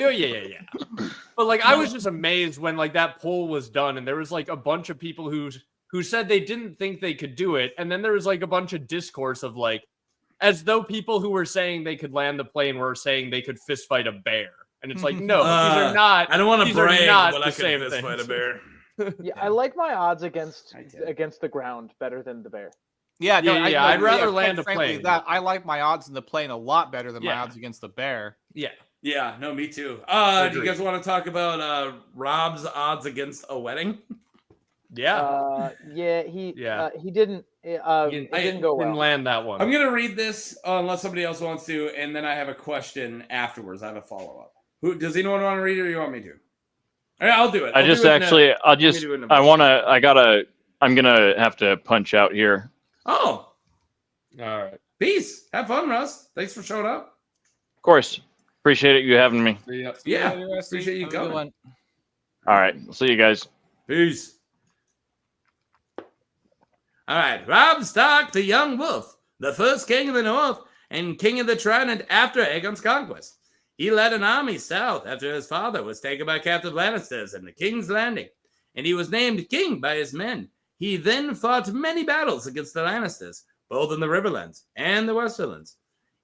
But like, I was just amazed when like that poll was done, and there was like a bunch of people who said they didn't think they could do it, and then there was like a bunch of discourse of like, as though people who were saying they could land the plane were saying they could fist fight a bear, and it's like, no, these are not. I don't want to brag, but I could fist fight a bear. Yeah, I like my odds against the ground better than the bear. Yeah, I'd rather land a plane. I like my odds in the plane a lot better than my odds against the bear. Yeah, no, me too. Do you guys want to talk about Robb's odds against a wedding? He didn't. It didn't go well. Didn't land that one. I'm gonna read this unless somebody else wants to, and then I have a question afterwards. I have a follow up. Does anyone want to read it, or you want me to? All right, I'll do it. I'm gonna have to punch out here. Oh, all right. Peace. Have fun, Russ. Thanks for showing up. Of course. Appreciate you having me. Yeah. Appreciate you coming. All right. See you guys. Peace. All right. Robb Stark, the young wolf, the first king of the north and king of the Trident after Aegon's conquest. He led an army south after his father was taken by captive Lannisters in the King's Landing, and he was named king by his men. He then fought many battles against the Lannisters, both in the Riverlands and the Westerlands.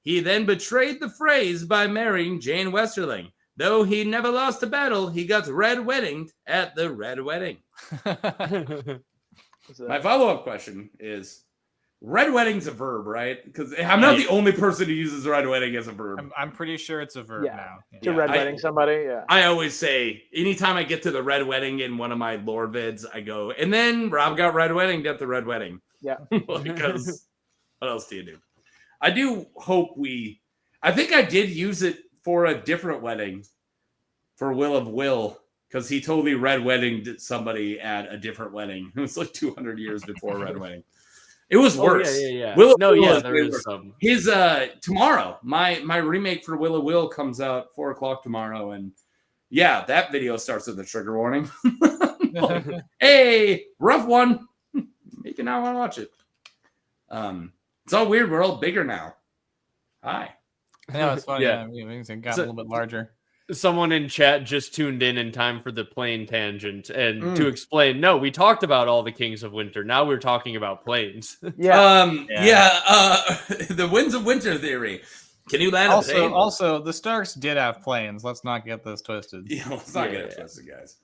He then betrayed the Freys by marrying Jane Westerling. Though he never lost a battle, he got red-weddinged at the Red Wedding. My follow-up question is, red wedding's a verb, right? Because I'm not the only person who uses red wedding as a verb. I'm pretty sure it's a verb now. To red wedding somebody, I always say, anytime I get to the red wedding in one of my lore vids, I go, and then Robb got red weddinged at the Red Wedding. Yeah. Because what else do you do? I do hope I think I did use it for a different wedding for Will of Will, because he totally red weddinged somebody at a different wedding. It was like 200 years before Red Wedding. It was worse. Will of Will there is some. His tomorrow, my remake for Will of Will comes out 4:00 tomorrow, and that video starts with a trigger warning. Hey, rough one. You can now want to watch it. It's all weird. We're all bigger now. Hi. I know it's funny. Yeah. Yeah, it got a little bit larger. Someone in chat just tuned in time for the plane tangent and to explain. No, we talked about all the Kings of Winter. Now we're talking about planes. The Winds of Winter theory. Can you land a plane? Also, the Starks did have planes. Let's not get this twisted. Yeah, let's not get it twisted, guys.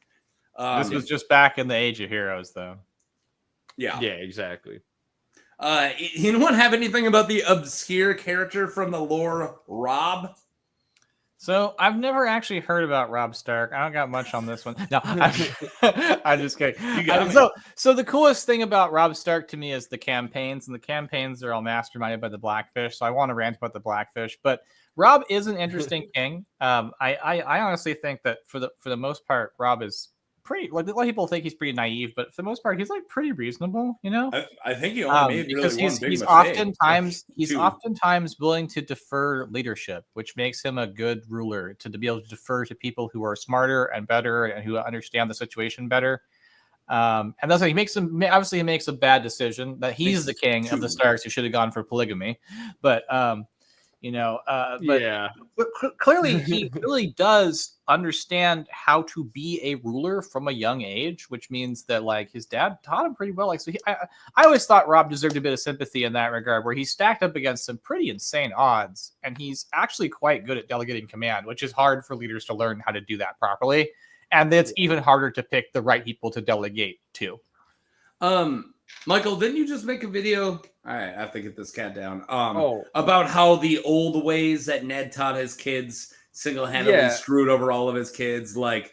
This was just back in the Age of Heroes, though. Yeah. Yeah, exactly. Anyone have anything about the obscure character from the lore, Robb? So I've never actually heard about Robb Stark. I don't got much on this one. No, I'm just kidding. So the coolest thing about Robb Stark to me is the campaigns, and the campaigns are all masterminded by the Blackfish. So I want to rant about the Blackfish, but Robb is an interesting king. I honestly think that for the most part, Robb is pretty. Like a lot of people think he's pretty naive, but for the most part, he's like pretty reasonable. You know, I think he only made because really one big he's mistake. oftentimes willing to defer leadership, which makes him a good ruler. To be able to defer to people who are smarter and better and who understand the situation better. And that's why he makes a bad decision that he's the king of the Starks who should have gone for polygamy, but clearly he really does understand how to be a ruler from a young age, which means that like his dad taught him pretty well. Like, so I always thought Robb deserved a bit of sympathy in that regard, where he's stacked up against some pretty insane odds, and he's actually quite good at delegating command, which is hard for leaders to learn how to do that properly, and it's even harder to pick the right people to delegate to. Michael, didn't you just make a video? All right, I have to get this cat down. About how the old ways that Ned taught his kids single-handedly screwed over all of his kids, like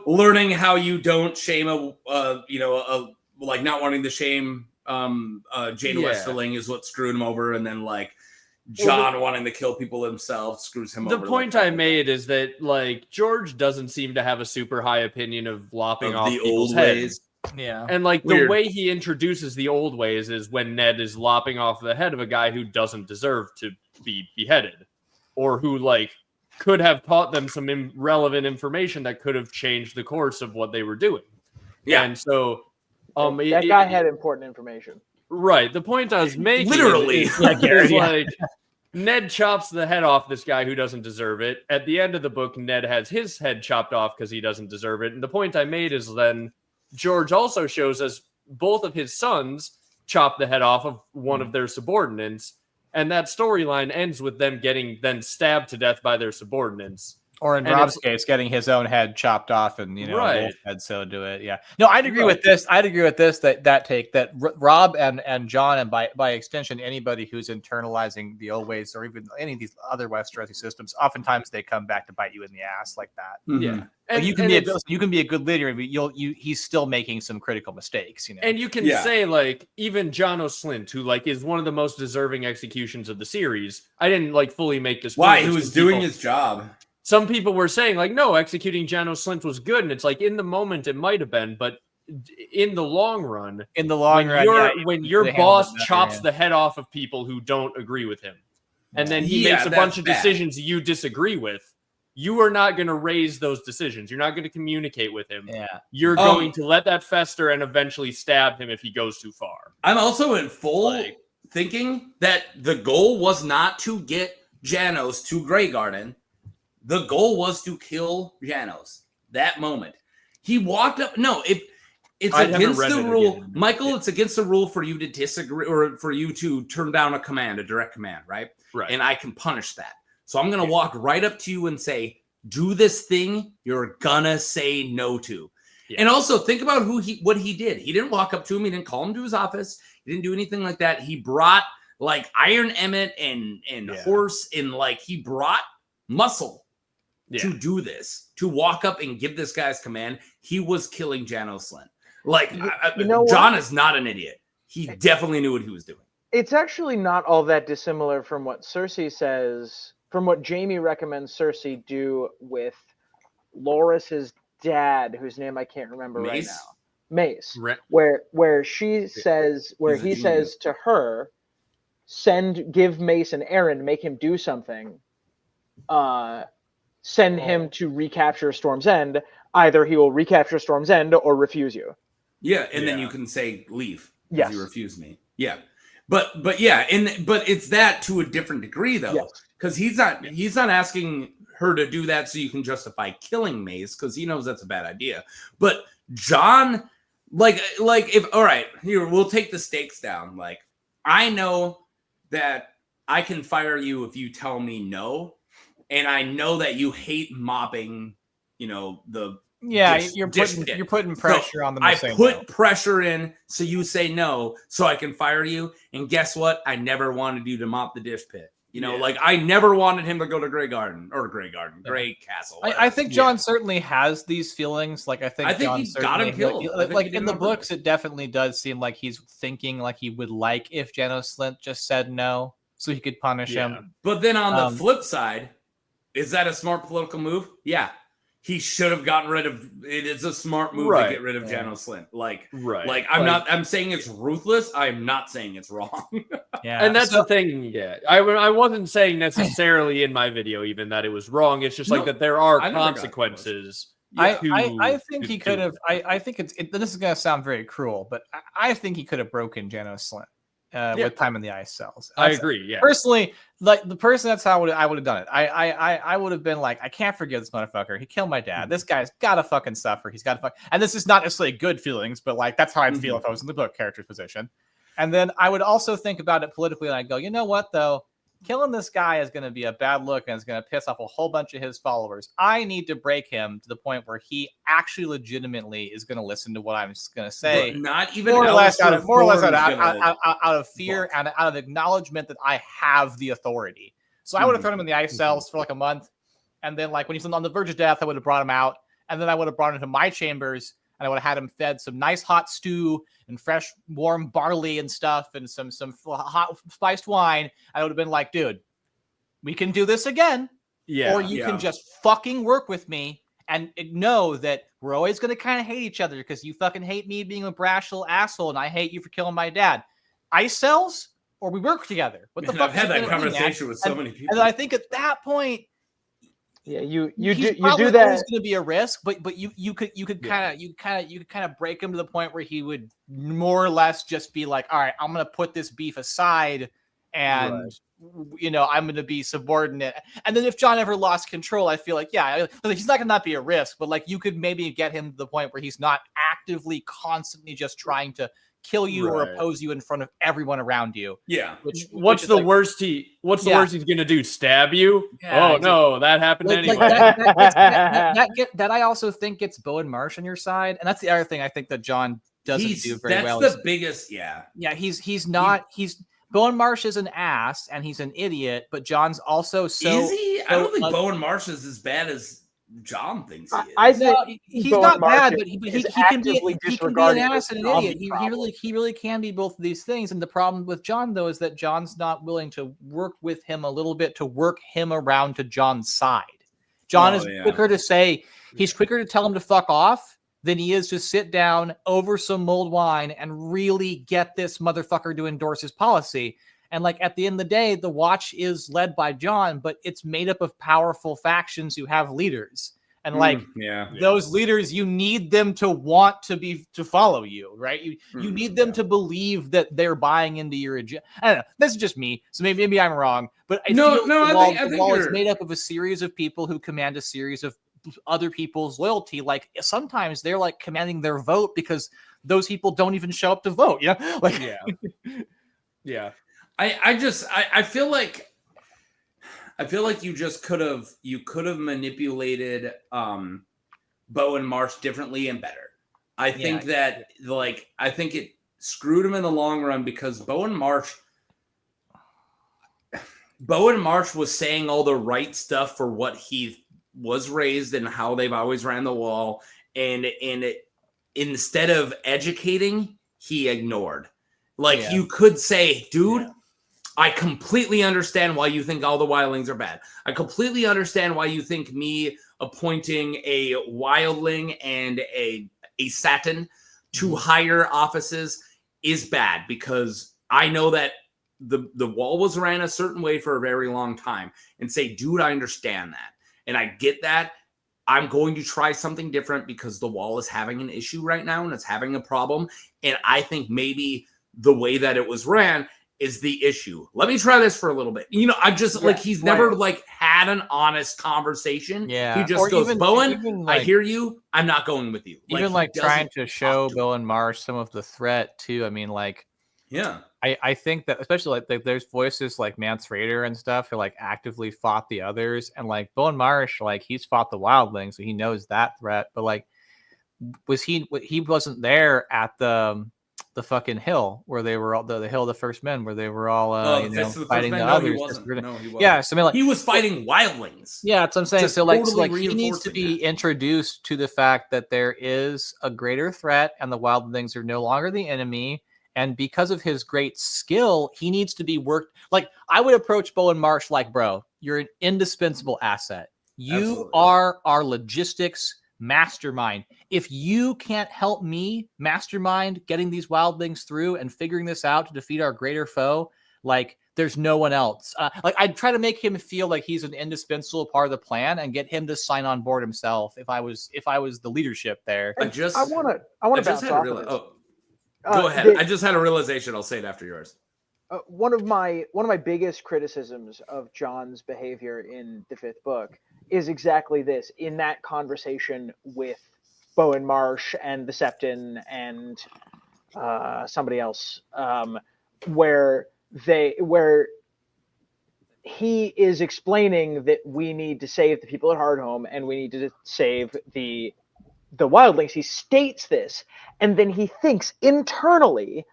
learning how you don't shame like not wanting to shame Jane Westerling is what screwed him over, and then like John wanting to kill people himself screws him over. The point I made is that like George doesn't seem to have a super high opinion of lopping off the people's old heads. ways. Yeah. And like the way he introduces the old ways is when Ned is lopping off the head of a guy who doesn't deserve to be beheaded, or who like could have taught them some relevant information that could have changed the course of what they were doing. Yeah. And so that guy had important information. Right. The point I was making literally is like Ned chops the head off this guy who doesn't deserve it. At the end of the book, Ned has his head chopped off because he doesn't deserve it. And the point I made is then George also shows us both of his sons chop the head off of one of their subordinates, and that storyline ends with them getting then stabbed to death by their subordinates. Or in Robb's case, getting his own head chopped off and both heads so do it. Yeah. No, I'd agree with this. That Robb and John, and by extension anybody who's internalizing the old ways or even any of these other Westerosi systems, oftentimes they come back to bite you in the ass like that. Mm-hmm. Yeah. And you can be a good leader, but he's still making some critical mistakes, And you can say like even Jonos Slint, who like is one of the most deserving executions of the series. I didn't like fully make this. Why? He was doing his job. Some people were saying like, no, executing Janos Slint was good, and it's like in the moment it might have been, but in the long run, when your boss chops the head off of people who don't agree with him, and then he makes a bunch of decisions you disagree with, you are not going to raise those decisions. You're not going to communicate with him. Yeah. You're going to let that fester and eventually stab him if he goes too far. I'm also in full thinking that the goal was not to get Janos to Grey Garden. The goal was to kill Janos. That moment. He walked up. No, it's against the rule. Michael, it's against the rule for you to disagree or for you to turn down a direct command, right? Right. And I can punish that. So I'm going to walk right up to you and say, do this thing you're going to say no to. Yeah. And also think about what he did. He didn't walk up to him. He didn't call him to his office. He didn't do anything like that. He brought like Iron Emmett and Horse, and like he brought muscle to do this, to walk up and give this guy's command. He was killing Janos Slint. Like, John is not an idiot. He definitely knew what he was doing. It's actually not all that dissimilar from what Cersei says, from what Jaime recommends Cersei do with Loras's dad, whose name I can't remember right now. Mace. Where he says to her, give Mace an errand, make him do something. Send him to recapture Storm's End. Either he will recapture Storm's End or refuse you. Yeah, and then you can say leave. Yes. You refuse me. Yeah. But it's that to a different degree though. Because because he's not asking her to do that so you can justify killing Mace, because he knows that's a bad idea. But Jon, like if all right, here we'll take the stakes down. Like, I know that I can fire you if you tell me no, and I know that you hate mopping, the you're putting pressure on them. I put pressure in so you say no, so I can fire you. And guess what? I never wanted you to mop the dish pit. Like I never wanted him to go to Grey Castle. I think Jon certainly has these feelings. Like I think Jon he got him killed. Like in the books, it definitely does seem like he's thinking like he would like if Janos Slynt just said no, so he could punish him. But then on the flip side, is that a smart political move? Yeah. He should have gotten rid of it. It's a smart move to get rid of Janos Slynt. I'm saying it's ruthless. I'm not saying it's wrong. And that's the thing. Yeah. I wasn't saying necessarily in my video even that it was wrong. It's just like that there are consequences. I think he could have. I think this is going to sound very cruel, but I think he could have broken Janos Slynt. With Time in the Ice cells. I agree. Yeah. Personally, like the person, that's how I would have done it. I would have been like, I can't forgive this motherfucker. He killed my dad. This guy's gotta fucking suffer. He's gotta fuck. And this is not necessarily good feelings, but like that's how I'd feel if I was in the book character's position. And then I would also think about it politically, and I'd go, you know what though? Killing this guy is going to be a bad look, and it's going to piss off a whole bunch of his followers. I need to break him to the point where he actually legitimately is going to listen to what I'm going to say. But not even more or less out of fear and out of acknowledgement that I have the authority. So I would have thrown him in the ice cells for like a month, and then like when he's on the verge of death, I would have brought him out, and then I would have brought him to my chambers, and I would have had him fed some nice hot stew and fresh warm barley and stuff and some hot spiced wine. I would have been like, dude, we can do this again. Or you can just fucking work with me and know that we're always going to kind of hate each other because you fucking hate me being a brash little asshole and I hate you for killing my dad. Ice cells or we work together. What the fuck? I've had that conversation with so many people. And I think at that point, you do that. It's going to be a risk, but you could kind of break him to the point where he would more or less just be like, all right, I'm going to put this beef aside, and I'm going to be subordinate. And then if Jon ever lost control, I feel like he's not going to not be a risk, but like you could maybe get him to the point where he's not actively, constantly just trying to kill you or oppose you in front of everyone around you. Yeah. What's the worst he's gonna do? Stab you? Yeah, exactly. No, that happened anyway. That I also think gets Bowen Marsh on your side, and that's the other thing I think that Jon doesn't do very well. That's the biggest. Yeah. He's not. Bowen Marsh is an ass and he's an idiot, but Jon's also so. Is he? I don't think Bowen Marsh is as bad as Jon thinks he is. I think he's not bad, but he can be an ass and an idiot. He really can be both of these things. And the problem with Jon, though, is that Jon's not willing to work with him a little bit to work him around to Jon's side. Jon is quicker to say, he's quicker to tell him to fuck off than he is to sit down over some mulled wine and really get this motherfucker to endorse his policy. And like at the end of the day, the Watch is led by Jon, but it's made up of powerful factions who have leaders. And like those leaders, you need them to want to follow you, right? You need them to believe that they're buying into your agenda. I don't know. This is just me, so maybe I'm wrong. But I think the wall is made up of a series of people who command a series of other people's loyalty. Like sometimes they're like commanding their vote because those people don't even show up to vote. I feel like you just could have manipulated Bowen Marsh differently and better. I think I think it screwed him in the long run because Bowen Marsh was saying all the right stuff for what he was raised and how they've always ran the wall, and instead of educating, he ignored. You could say, dude, I completely understand why you think all the wildlings are bad. I completely understand why you think me appointing a wildling and a satin to higher offices is bad, because I know that the wall was ran a certain way for a very long time, and say, dude, I understand that. And I get that. I'm going to try something different because the wall is having an issue right now and it's having a problem. And I think maybe the way that it was ran is the issue. Let me try this for a little bit. You know, I'm just like, he's never like had an honest conversation. Yeah. He just Or goes, even- Bowen, even, I like- hear you. I'm not going with you. Even he like trying doesn't to show talk Bowen Marsh some of the threat too. I mean, like, Yeah. I think that especially like there's voices like Mance Raider and stuff who like actively fought the others, and like Bowen Marsh, like he's fought the wildlings, so he knows that threat. But like, he wasn't there at the fucking hill where they were all the hill of the first men where they were all fighting the others. He wasn't. No, he wasn't. Yeah, so I mean, like he was fighting wildlings. Yeah, that's what I'm saying. Just So like, totally he needs to reinforcing be introduced to the fact that there is a greater threat and the wildlings are no longer the enemy. And because of his great skill, he needs to be worked. Like, I would approach Bowen Marsh like, bro, you're an indispensable asset. You Absolutely. are our logistics mastermind. If you can't help me mastermind getting these wildlings through and figuring this out to defeat our greater foe, like, there's no one else. Like, I'd try to make him feel like he's an indispensable part of the plan and get him to sign on board himself. If I was the leadership there, I want to bounce off of this. Go ahead. I just had a realization. I'll say it after yours. One of my biggest criticisms of Jon's behavior in the 5th book is exactly this. In that conversation with Bowen Marsh and the Septon and somebody else, where he is explaining that we need to save the people at Hardhome and we need to save the wildlings. He states this, and then he thinks internally,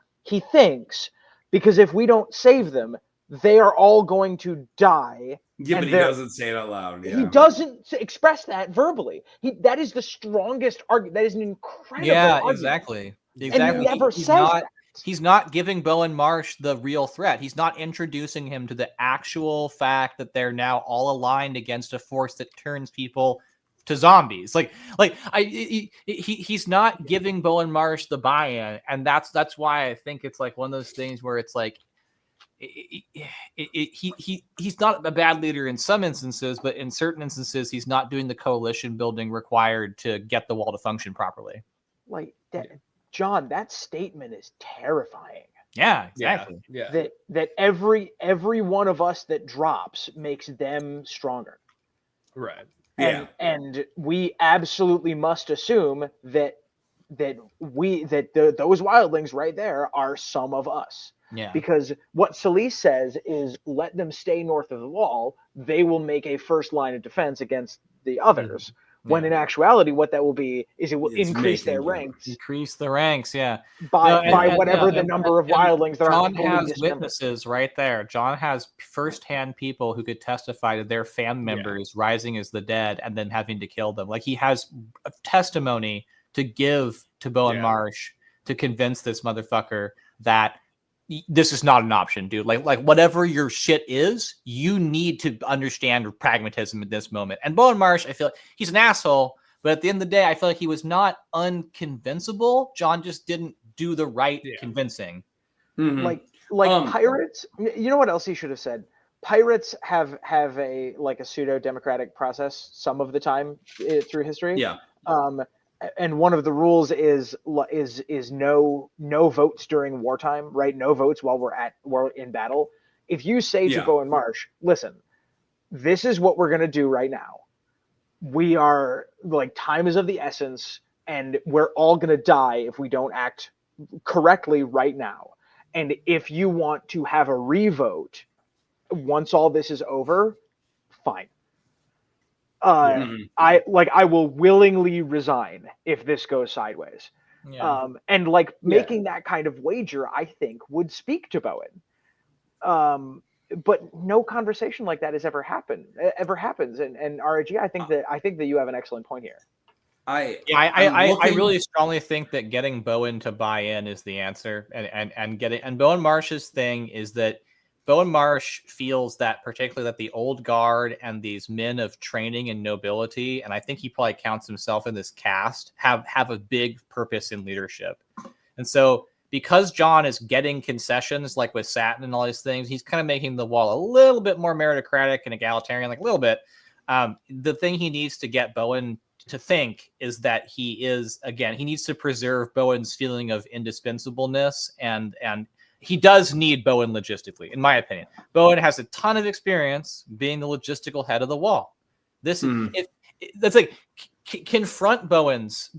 because if we don't save them, they are all going to die. Yeah, but he doesn't say it out loud. Yeah. He doesn't express that verbally. That is the strongest argument. That is an incredible argument. exactly. And he never says that. He's not giving Bowen Marsh the real threat. He's not introducing him to the actual fact that they're now all aligned against a force that turns people to zombies. He's not giving Bowen Marsh the buy-in, and that's why I think it's like one of those things where it's like he's not a bad leader in some instances, but in certain instances he's not doing the coalition building required to get the wall to function properly. Like that, Jon, that statement is terrifying. Yeah, exactly. Yeah. That every one of us that drops makes them stronger. Right. And we absolutely must assume that those wildlings right there are some of us. Yeah. Because what Selyse says is, let them stay north of the wall. They will make a first line of defense against the others. When in actuality, what that will be is it will increase their ranks. Increase the ranks, yeah. By whatever the number of wildlings there are. Jon has witnesses right there. Jon has firsthand people who could testify to their fam members rising as the dead and then having to kill them. Like, he has a testimony to give to Bowen Marsh to convince this motherfucker that this is not an option, dude. Like whatever your shit is, you need to understand pragmatism at this moment. And Bowen Marsh, I feel like he's an asshole, but at the end of the day, I feel like he was not unconvincible. Jon just didn't do the right convincing. Mm-hmm. Like pirates. You know what else he should have said? Pirates have a pseudo democratic process some of the time through history. Yeah. And one of the rules is no votes during wartime, right? No votes while we're in battle. If you say to Bowen Marsh, listen, this is what we're going to do right now. We are time is of the essence, and we're all going to die if we don't act correctly right now. And if you want to have a revote once all this is over, fine. I will willingly resign if this goes sideways. And making that kind of wager, I think, would speak to Bowen. But no conversation like that has ever happens. And RIG, I think that you have an excellent point here. I really strongly think that getting Bowen to buy in is the answer, and Bowen Marsh's thing is that Bowen Marsh feels that particularly that the old guard and these men of training and nobility, and I think he probably counts himself in this caste, have a big purpose in leadership. And so because Jon is getting concessions like with Satin and all these things, he's kind of making the wall a little bit more meritocratic and egalitarian, like a little bit. The thing he needs to get Bowen to think is that he needs to preserve Bowen's feeling of indispensableness and he does need Bowen logistically, in my opinion. Bowen has a ton of experience being the logistical head of the wall. This that's like confront Bowen's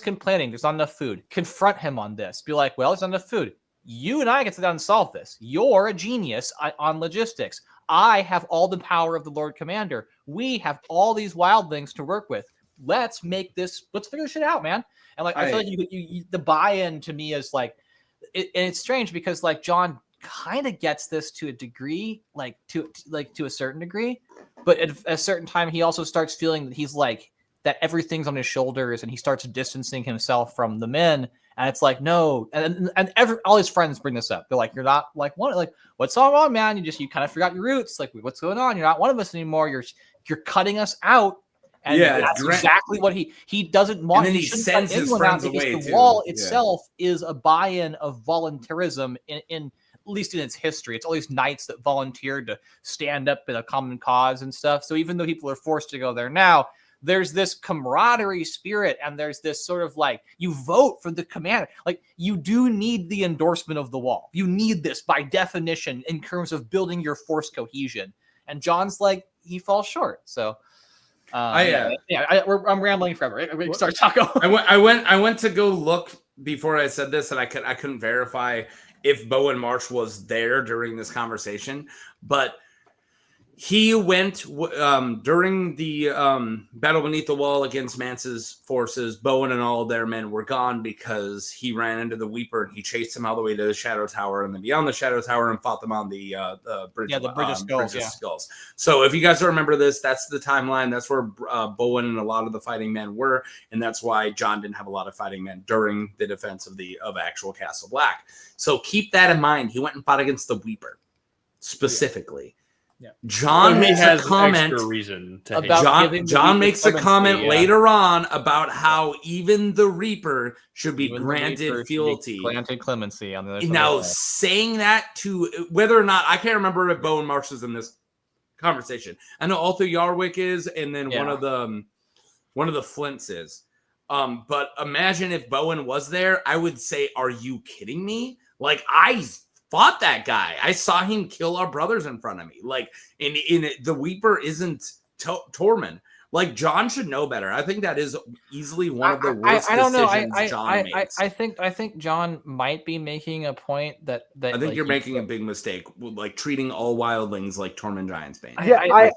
complaining. There's not enough food. Confront him on this. Be like, well, there's not enough food. You and I get to sit down and solve this. You're a genius on logistics. I have all the power of the Lord Commander. We have all these wildlings to work with. Let's figure this shit out, man. And like, I feel like you the buy-in to me is like, and it's strange because like Jon kind of gets this to a degree, like to a certain degree, but at a certain time he also starts feeling that he's like that everything's on his shoulders, and he starts distancing himself from the men. And it's like, no, and all his friends bring this up. They're like, you're not like one, like what's going on, man? You kind of forgot your roots. Like, what's going on? You're not one of us anymore. You're cutting us out. And that's exactly what he doesn't want. And then he sends his friends away the too. wall itself is a buy-in of voluntarism in at least in its history. It's all these knights that volunteered to stand up in a common cause and stuff. So even though people are forced to go there now, there's this camaraderie spirit, and there's this sort of like, you vote for the commander. Like, you do need the endorsement of the wall. You need this by definition in terms of building your force cohesion. And Jon's like, he falls short. So I'm rambling forever. We can start talking. I went to go look before I said this, and I couldn't verify if Bowen Marsh was there during this conversation, but he went during the battle beneath the wall against Mance's forces. Bowen and all of their men were gone because he ran into the Weeper and he chased him all the way to the Shadow Tower and then beyond the Shadow Tower and fought them on the bridge. Yeah, the Bridge of Skulls. Bridge of Skulls. So if you guys don't remember this, that's the timeline. That's where Bowen and a lot of the fighting men were, and that's why Jon didn't have a lot of fighting men during the defense of actual Castle Black. So keep that in mind. He went and fought against the Weeper specifically. Yeah. Jon makes a comment reason to about Jon makes a comment later on about how even the Reaper should be granted fealty. Granted clemency on the now saying that to whether or not I can't remember if Bowen Marsh is in this conversation. I know Arthur Yarwick is, and then one of the Flints is. But imagine if Bowen was there, I would say, are you kidding me? Like, I fought that guy. I saw him kill our brothers in front of me. Like, in the Weeper isn't Tormund. Like, Jon should know better. I think that is easily one of the worst decisions Jon makes. I think Jon might be making a point that I think you're making a big mistake, like treating all wildlings like Tormund Giantsbane.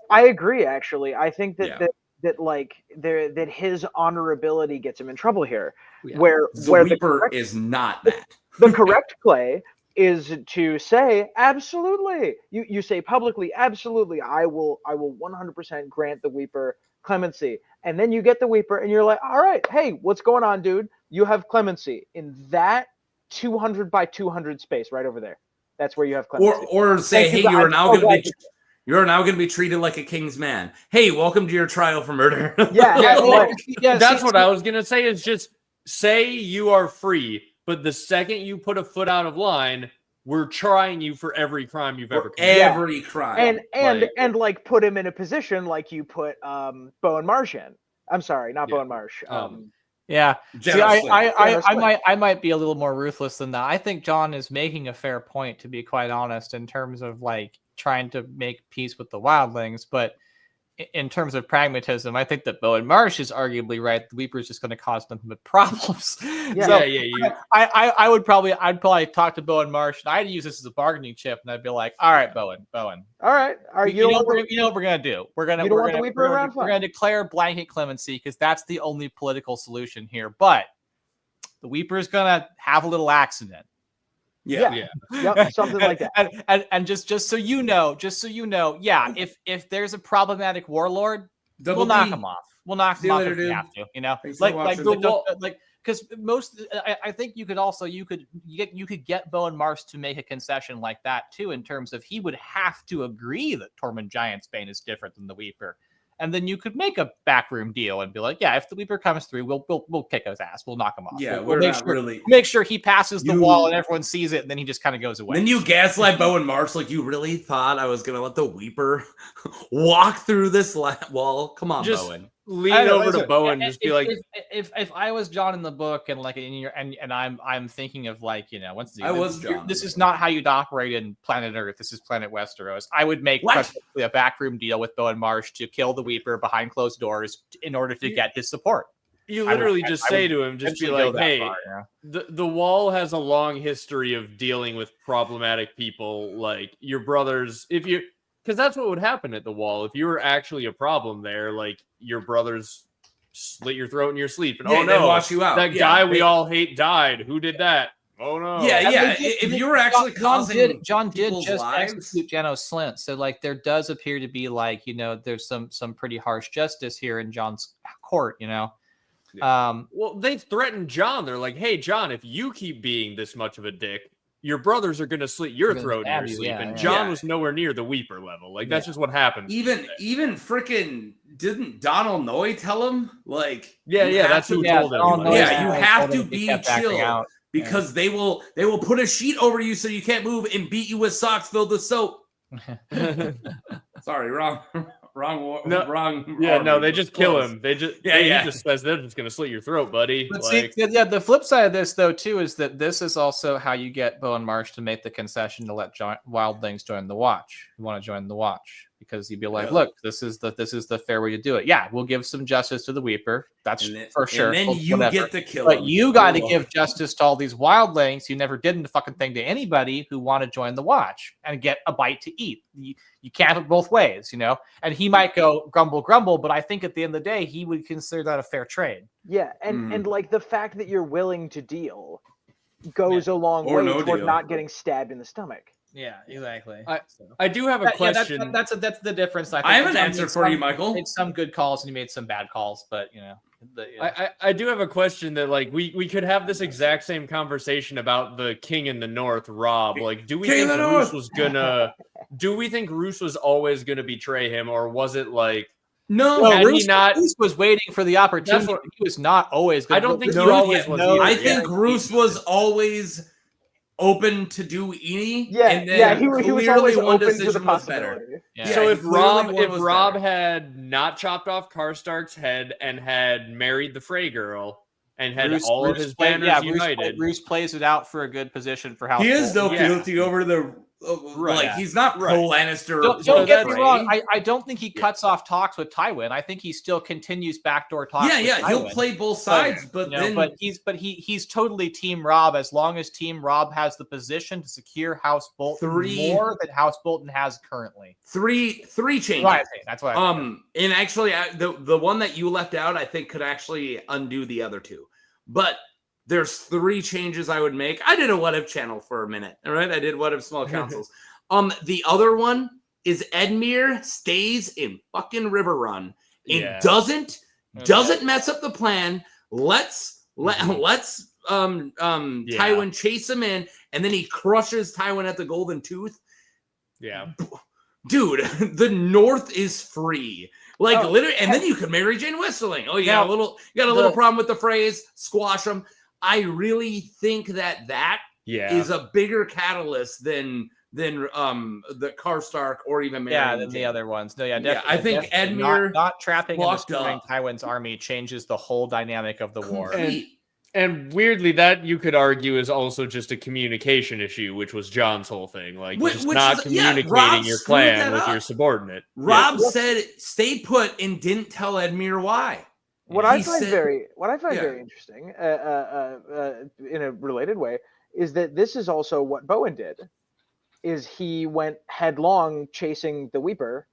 I agree. Actually, I think that that his honorability gets him in trouble here. Yeah. Where the Reaper is not that. The correct play is to say, absolutely. You say publicly, absolutely, I will 100% grant the Weeper clemency. And then you get the Weeper and you're like, all right, hey, what's going on, dude? You have clemency in that 200 by 200 space right over there. That's where you have clemency. Or say, hey, you are now going to be treated like a king's man. Hey, welcome to your trial for murder. That's what I was going to say, is just say you are free. But the second you put a foot out of line, we're trying you for every crime you've ever committed. Every crime. And like put him in a position like you put Bowen Marsh in. I'm sorry, not Bowen Marsh. Yeah. See, I might be a little more ruthless than that. I think Jon is making a fair point, to be quite honest, in terms of like trying to make peace with the wildlings, but in terms of pragmatism, I think that Bowen Marsh is arguably right. The Weeper is just going to cause them problems. I'd probably talk to Bowen Marsh, and I'd use this as a bargaining chip, and I'd be like, all right, Bowen. All right. You know what we're going to do? We're going to declare blanket clemency, because that's the only political solution here. But the Weeper is going to have a little accident. Yep, something like that. And just so you know, if there's a problematic warlord, we'll knock him off. We'll knock him off if we have to. You know, because I think you could get Bowen Marsh to make a concession like that too, in terms of he would have to agree that Tormund Giantsbane is different than the Weeper. And then you could make a backroom deal and be like, yeah, if the Weeper comes through, we'll kick his ass. We'll knock him off. Yeah, we'll make sure he passes the wall and everyone sees it, and then he just kind of goes away. Then you gaslight Bowen Marsh like you really thought I was gonna let the Weeper walk through this wall. Come on, Bowen. lean over to Bowen and just be like, if I was John in the book and like and I'm thinking of like, you know, once John. This is not how you'd operate in planet Earth. This is planet Westeros. I would make a backroom deal with Bowen Marsh to kill the Weeper behind closed doors in order to get his support. You literally just say to him, just be like, hey, the wall has a long history of dealing with problematic people like your brothers. Because that's what would happen at the wall. If you were actually a problem there, like your brothers slit your throat in your sleep. And oh no, wash you out. That guy we all hate died. Who did that? Oh no. Yeah. If you were actually causing John did just lives, execute Janos Slint. So like there does appear to be like, you know, there's some pretty harsh justice here in John's court, you know. Well, they threatened John. They're like, hey, John, if you keep being this much of a dick, your brothers are going to slit your throat in your sleep. And John was nowhere near the Weeper level. Like, that's just what happens. Even freaking, didn't Donald Noy tell him? Like, that's who told him. You have to be chill because they will put a sheet over you so you can't move and beat you with socks filled with soap. Sorry, wrong. No, they just kill him. He just says they're just gonna slit your throat, buddy. But see, the flip side of this though too is that this is also how you get Bowen Marsh to make the concession to let wildlings join the Watch. You want to join the Watch because you'd be like, look, this is the fair way to do it. Yeah, we'll give some justice to the Weeper. That's for sure. And then you get to kill but him. You got to give justice to all these wildlings who never did the fucking thing to anybody who want to join the Watch and get a bite to eat. You can't have it both ways, you know. And he might go grumble, but I think at the end of the day, he would consider that a fair trade. Yeah, and like the fact that you're willing to deal goes a long way toward not getting stabbed in the stomach. Yeah, exactly. I do have a question. Yeah, that's the difference. I have an answer for you, Michael. Made some good calls and he made some bad calls, but you know. I do have a question that like we could have this exact same conversation about the king in the north, Robb. Like, do we think Roose was always gonna betray him, or was it like Roose was waiting for the opportunity. He was not always I don't think he always was. I think Roose was always open to do any. He was always open to the possibility. So if Robb had not chopped off Karstark's head and had married the Frey girl and had all of his banners united, Roose plays it out for a good position for how he is though guilty over the. He's not pro Lannister. Don't get me wrong. I don't think he cuts off talks with Tywin. I think he still continues backdoor talks. Yeah, he'll play both sides, but he's totally Team Robb as long as Team Robb has the position to secure House Bolton more than House Bolton has currently. Three changes. Right, that's what. And actually, the one that you left out, I think, could actually undo the other two, but. There's 3 changes I would make. I did a what if channel for a minute. All right. I did what if small councils. The other one is Edmure stays in fucking River Run and doesn't mess up the plan. Let's Tywin chase him in, and then he crushes Tywin at the Golden Tooth. Yeah. Dude, the North is free. Like literally, and then you could marry Jane Whistling. Oh, you got a little problem with the phrase, squash them. I really think that is a bigger catalyst than the Karstark or even Mary than the other ones. No, I think Edmure not trapping and destroying Tywin's army changes the whole dynamic of the war. And weirdly, that you could argue is also just a communication issue, which was John's whole thing, like just not communicating your plan with your subordinate. Robb said, "Stay put," and didn't tell Edmure why. What I find very interesting, in a related way, is that this is also what Bowen did. Is he went headlong chasing the Weeper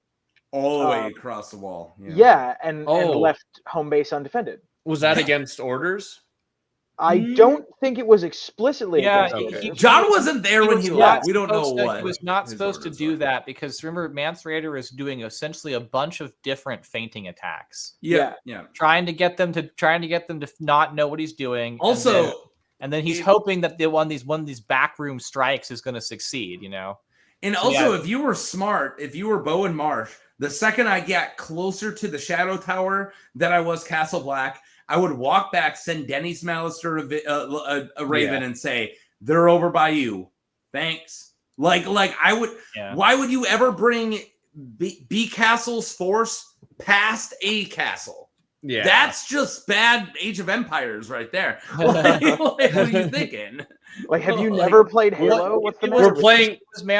all the way across the wall? And left home base undefended. Was that against orders? I don't think it was explicitly. John wasn't there when he left. We don't know what. He was not supposed to do that because remember, Mance Rayder is doing essentially a bunch of different feinting attacks. Yeah. Trying to get them to not know what he's doing. Also, and then he's hoping that one of these backroom strikes is going to succeed. You know. And also, if you were smart, if you were Bowen Marsh, the second I got closer to the Shadow Tower that I was Castle Black, I would walk back, send Denny Smallister a raven, and say, "They're over by you. Thanks." Like I would. Yeah. Why would you ever bring B Castle's force past A Castle? Yeah. That's just bad Age of Empires right there. Like, what are you thinking? Like, have you never played Halo? What's the matter?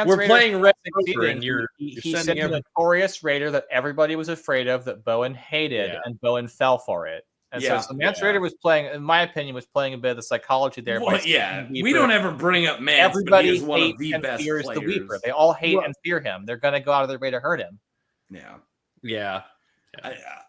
We're playing Red Rover, and you're he sending sent a notorious raider that everybody was afraid of, that Bowen hated, and Bowen fell for it. And so Mance Raider was playing, in my opinion, was playing a bit of the psychology there. Well, we don't ever bring up Mance, but he is one of the best fears players. The Weeper. They all hate and fear him. They're going to go out of their way to hurt him. Yeah.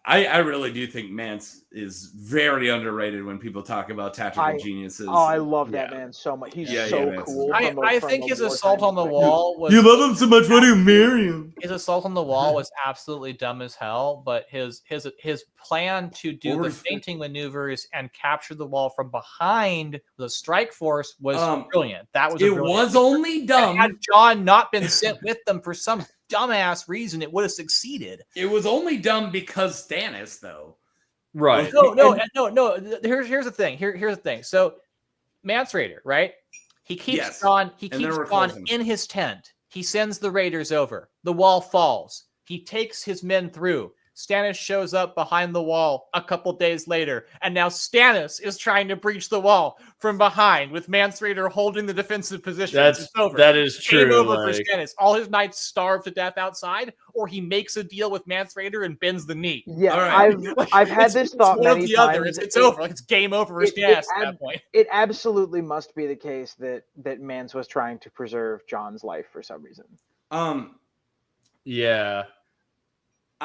I really do think Mance is very underrated when people talk about tactical geniuses. Oh, I love that man so much. He's so cool. I think his assault on the wall was... You love him so much, why do you marry him? His assault on the wall was absolutely dumb as hell, but his plan to do the feinting maneuvers and capture the wall from behind the strike force was brilliant. That was was only dumb. Had Jon not been sent with them for some dumbass reason, it would have succeeded. It was only dumb because Stannis, though. Right. No. Here's the thing. Here's the thing. So, Mance Raider, right? He keeps Jon. He keeps Jon in his tent. He sends the raiders over. The wall falls. He takes his men through. Stannis shows up behind the wall a couple days later, and now Stannis is trying to breach the wall from behind with Mance Raider holding the defensive position. That is true. Game over for Stannis. All his knights starve to death outside, or he makes a deal with Mance Raider and bends the knee. Yeah, I've had this thought many times. It's over. Like, it's game over for Stannis at that point. It absolutely must be the case that Mance was trying to preserve Jon's life for some reason. Yeah.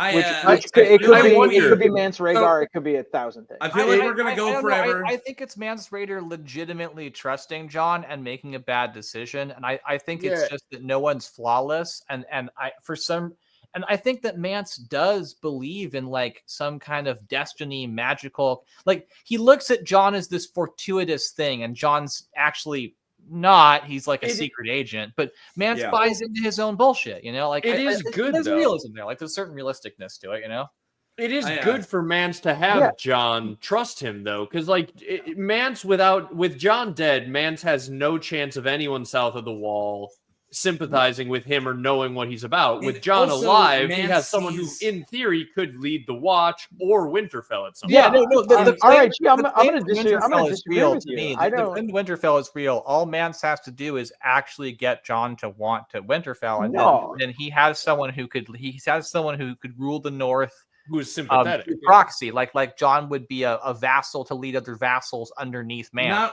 It could be Mance Rhaegar. It could be 1,000 things. I feel like we're gonna go forever. I think it's Mance Raider legitimately trusting Jon and making a bad decision, and I think it's just that no one's flawless, and I think that Mance does believe in like some kind of destiny, magical. Like, he looks at Jon as this fortuitous thing, and Jon's actually not. He's like a secret agent, but Mance buys into his own bullshit, you know? Like, is good, there's though. Realism there. Like, there's certain realisticness to it, you know? It is good for Mance to have Jon trust him, though, because like Mance, with Jon dead, Mance has no chance of anyone south of the wall sympathizing with him or knowing what he's about. With Jon alive, he has someone who, in theory, could lead the Watch or Winterfell at some point. All right, I'm going to disagree with you. The Winterfell is real. All Mance has to do is actually get Jon to want to Winterfell, and then he has someone who could rule the North. Who is sympathetic? Proxy, like Jon would be a vassal to lead other vassals underneath Mance.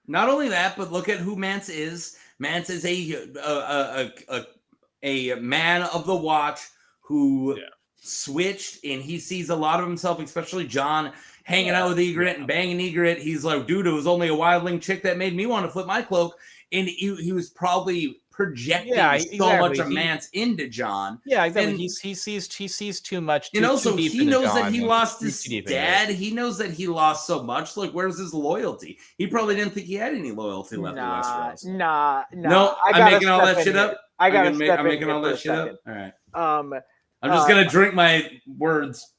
Not only that, but look at who Mance is. Mance is a man of the Watch who switched, and he sees a lot of himself, especially Jon, hanging out with Ygritte and banging Ygritte. He's like, dude, it was only a wildling chick that made me want to flip my cloak. And he was probably projecting so much of Mance into Jon. Yeah, exactly. And he sees too much. So he knows that he lost his dad. He knows that he lost so much. Like, where's his loyalty? He probably didn't think he had any loyalty left in Westeros. No, I'm making all that shit up. I'm making all that shit up. All right. I'm just gonna drink my words.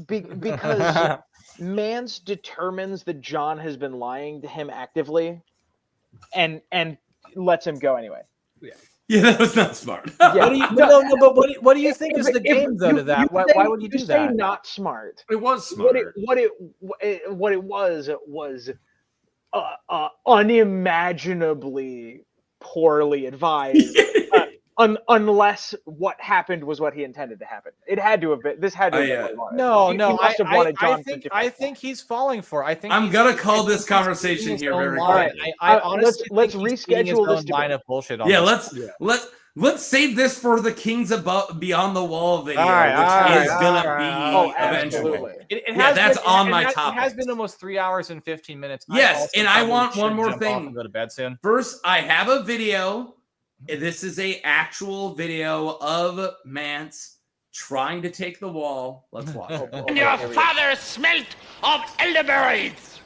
Because Mance determines that Jon has been lying to him actively, and lets him go anyway. Yeah, that was not smart. But what do you think is the game though to that? Why would you do that? Not smart. It was smart. What it was unimaginably poorly advised. Unless what happened was what he intended to happen. It had to have been. This had to have been. I think he's falling for it. I'm gonna call this conversation here very quickly. Let's reschedule this line of bullshit. Let's save this for the Kings Beyond the Wall video, which is gonna be eventually. That's on my topic. It has been almost 3 hours and 15 minutes. Yes, and I want one more thing. Go to bed soon. First, I have a video. This is a actual video of Mance trying to take the wall. Let's watch. And your father smelt of elderberries.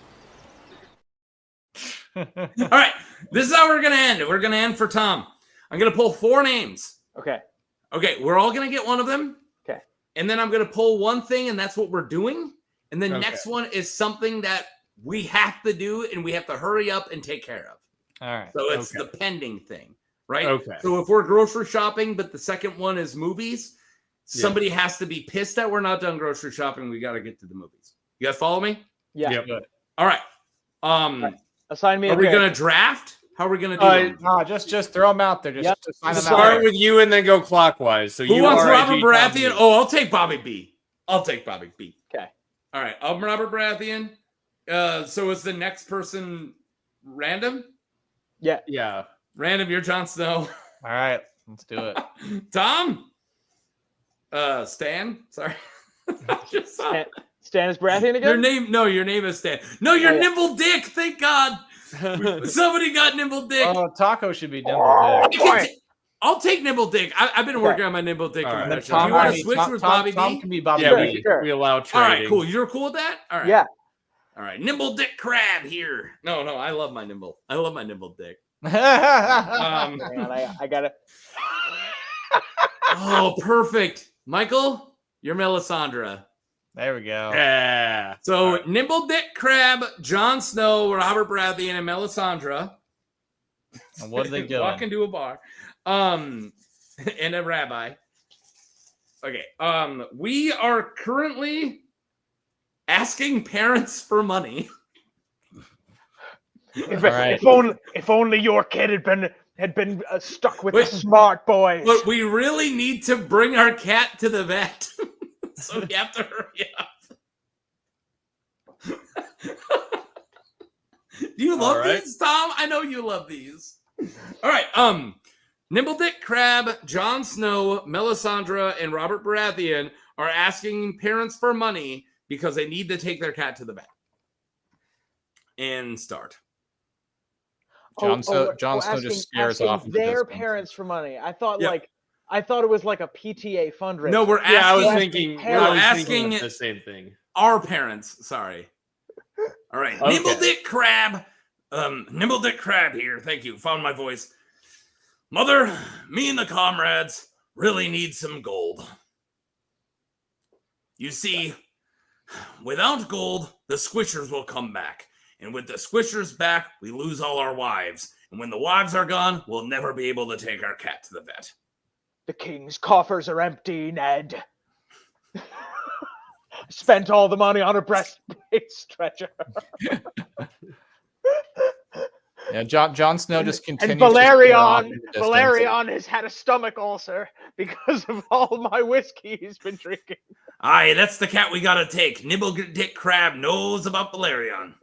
All right, this is how we're gonna end. We're gonna end for Tom. I'm gonna pull 4 names. Okay, we're all gonna get one of them. Okay, and then I'm gonna pull one thing, and that's what we're doing. And the next one is something that we have to do, and we have to hurry up and take care of. All right. So it's the pending thing. Right? Okay. So if we're grocery shopping, but the second one is movies, somebody has to be pissed that we're not done grocery shopping. We got to get to the movies. You guys follow me? Yeah. Yep. All right. Assign me. Are we gonna draft? How are we gonna do it? No, just throw them out there. Just sign them Start out. with you and then go clockwise. So Who you wants are Robert IG, Baratheon? Tom, Oh, I'll take Bobby B. I'll take Bobby B. Okay. All right. I'm Robert Baratheon. So is the next person random? Yeah. Yeah. Random, you're Jon Snow. All right, let's do it. Tom? Stan? Sorry. Stan is Baratheon again? Your name is Stan. No, you're Nimble Dick. Thank God. Somebody got Nimble Dick. Oh, Taco should be Nimble Dick. I'll take Nimble Dick. I've been working on my Nimble Dick. All right. Do you want to switch with Bobby B? Tom can be Bobby Yeah, B. we allow trading. All right, cool. You're cool with that? All right. Yeah. All right. Nimble Dick Crab here. No, I love my Nimble. I love my Nimble Dick. Hang on, I got it. Oh, perfect. Michael, you're Melisandre. There we go. Yeah. So Nimble Dick Crab, Jon Snow, Robert Baratheon, and Melisandre. And what are they doing? Walk into a bar. And a rabbi. Okay. We are currently asking parents for money. If only your kid had been stuck with the smart boys. But we really need to bring our cat to the vet. So we have to hurry up. Do you love these, Tom? I know you love these. All right. Nimble Dick Crab, Jon Snow, Melisandre, and Robert Baratheon are asking parents for money because they need to take their cat to the vet. And start. Jon Snow just scares off. Their parents for money. I thought it was like a PTA fundraiser. No, we're asking. Yeah, I was thinking the same thing. Our parents. Sorry. All right. Okay. Nimble Dick Crab. Nimble Dick Crab here. Thank you. Found my voice. Mother, me and the comrades really need some gold. You see, without gold, the squishers will come back. And with the squishers back, we lose all our wives. And when the wives are gone, we'll never be able to take our cat to the vet. The king's coffers are empty, Ned. Spent all the money on a breastplate stretcher. Yeah, Jon Snow just continues. And Valerion has had a stomach ulcer because of all my whiskey he's been drinking. Aye, that's the cat we gotta take. Nimble Dick Crab knows about Valerion.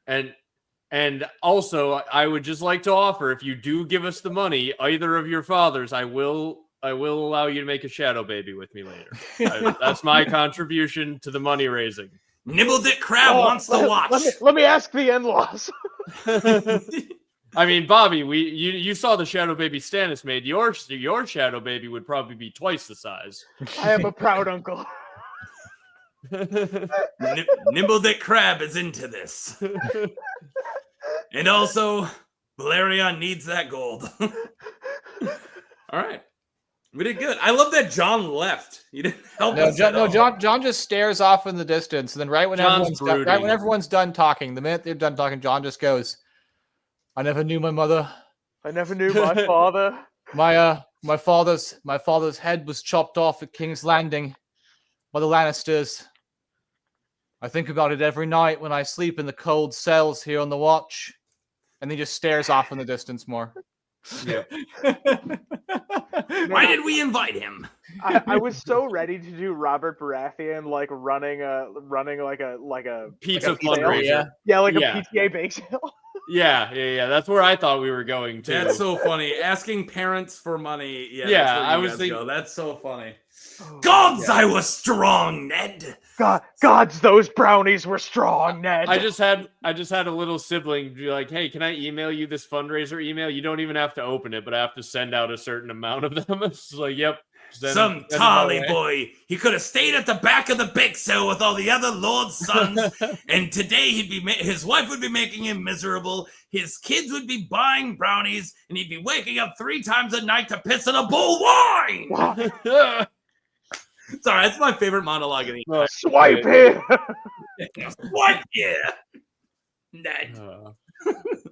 And also, I would just like to offer, if you do give us the money, either of your fathers, I will allow you to make a shadow baby with me later. That's my contribution to the money raising. Nimble Dick Crab wants to watch. Let me ask the in-laws. I mean, Bobby, you saw the shadow baby Stannis made. Your shadow baby would probably be twice the size. I am a proud uncle. Nimble Dick Crab is into this. And also, Valerion needs that gold. All right. We did good. I love that John left. You didn't help us. John just stares off in the distance, and then right when everyone's done talking, the minute they're done talking, John just goes, "I never knew my mother. I never knew my father. My father's head was chopped off at King's Landing by the Lannisters. I think about it every night when I sleep in the cold cells here on the watch." And he just stares off in the distance more. Yeah. Why did we invite him? I was so ready to do Robert Baratheon like running like a pizza fundraiser. Yeah, like a PTA bake sale. Yeah. That's where I thought we were going to. That's so funny. Asking parents for money. Yeah, I was thinking. That's so funny. Gods, I was strong, Ned. Gods, those brownies were strong, Ned. I just had a little sibling be like, "Hey, can I email you this fundraiser email? You don't even have to open it, but I have to send out a certain amount of them." It's like, "Yep." Some tally boy. He could have stayed at the back of the bake sale with all the other lord's sons, and today his wife would be making him miserable. His kids would be buying brownies, and he'd be waking up 3 times a night to piss in a bull wine. Sorry, that's my favorite monologue in the Swipe here. Swipe here. Ned.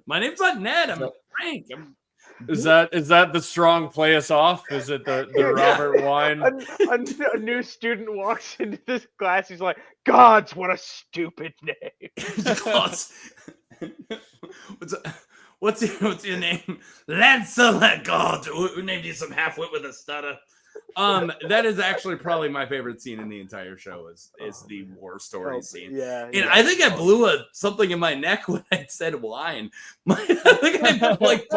My name's not Ned. I'm Frank. Is that the strong play us off? Is it the Robert Wine? A new student walks into this class. He's like, "Gods, what a stupid name." Gods. What's your name? Lancelot God. Who named you some half-wit with a stutter? That is actually probably my favorite scene in the entire show is the war story scene. Yeah, and I think I blew something in my neck when I said wine. I think I like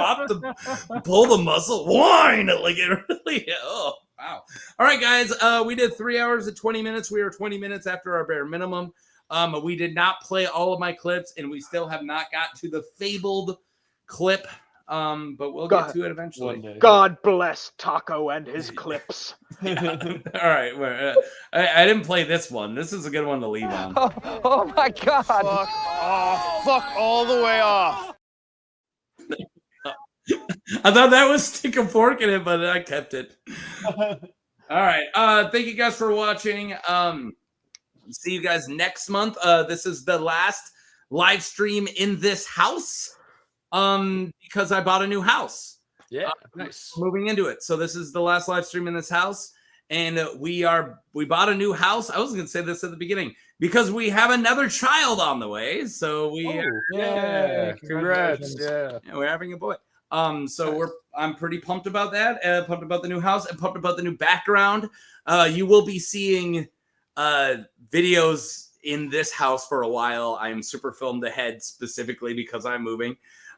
pulled the muscle. Wine! Like it really, oh, wow. All right, guys, we did 3 hours and 20 minutes. We are 20 minutes after our bare minimum. We did not play all of my clips, and we still have not got to the fabled clip. But we'll get to it eventually. God bless Taco and his clips. All right, I didn't play this one. This is a good one to leave on. Oh my God! Fuck all the way off. I thought that was stick a fork in it, but I kept it. All right. Thank you guys for watching. See you guys next month. This is the last live stream in this house. Because I bought a new house. Yeah, nice. Moving into it. So this is the last live stream in this house. And we bought a new house. I was going to say this at the beginning because we have another child on the way. So congrats. Yeah, we're having a boy. So I'm pretty pumped about that. Pumped about the new house and pumped about the new background. You will be seeing videos in this house for a while. I am super filmed ahead specifically because I'm moving.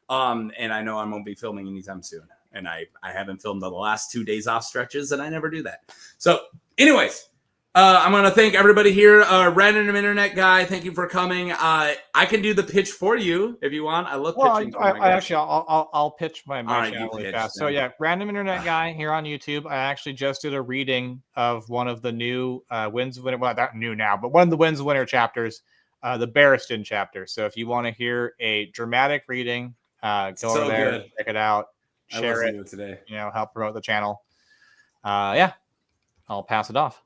And I know I won't be filming anytime soon. And I haven't filmed the last 2 days off stretches, and I never do that. So, anyways, I'm going to thank everybody here. Random Internet Guy, thank you for coming. I can do the pitch for you if you want. I love pitching. I'll pitch my right, channel really fast. So, yeah, Random Internet Guy here on YouTube. I actually just did a reading of one of the new Winds of Winter. Well, not new now, but one of the Winds of Winter chapters, the Barristan chapter. So, if you want to hear a dramatic reading, go over there, check it out, share it today. Help promote the channel. Yeah, I'll pass it off.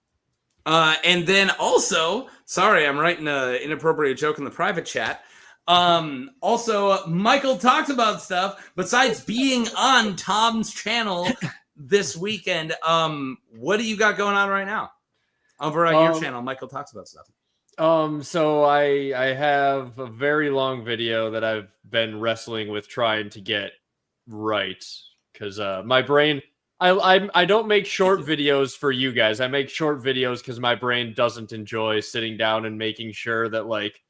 And then also, sorry, I'm writing an inappropriate joke in the private chat. Also, Michael talks about stuff besides being on Tom's channel this weekend. What do you got going on right now over on your channel? Michael talks about stuff. So I have a very long video that I've been wrestling with trying to get right because my brain, I don't make short videos for you guys. I make short videos because my brain doesn't enjoy sitting down and making sure that like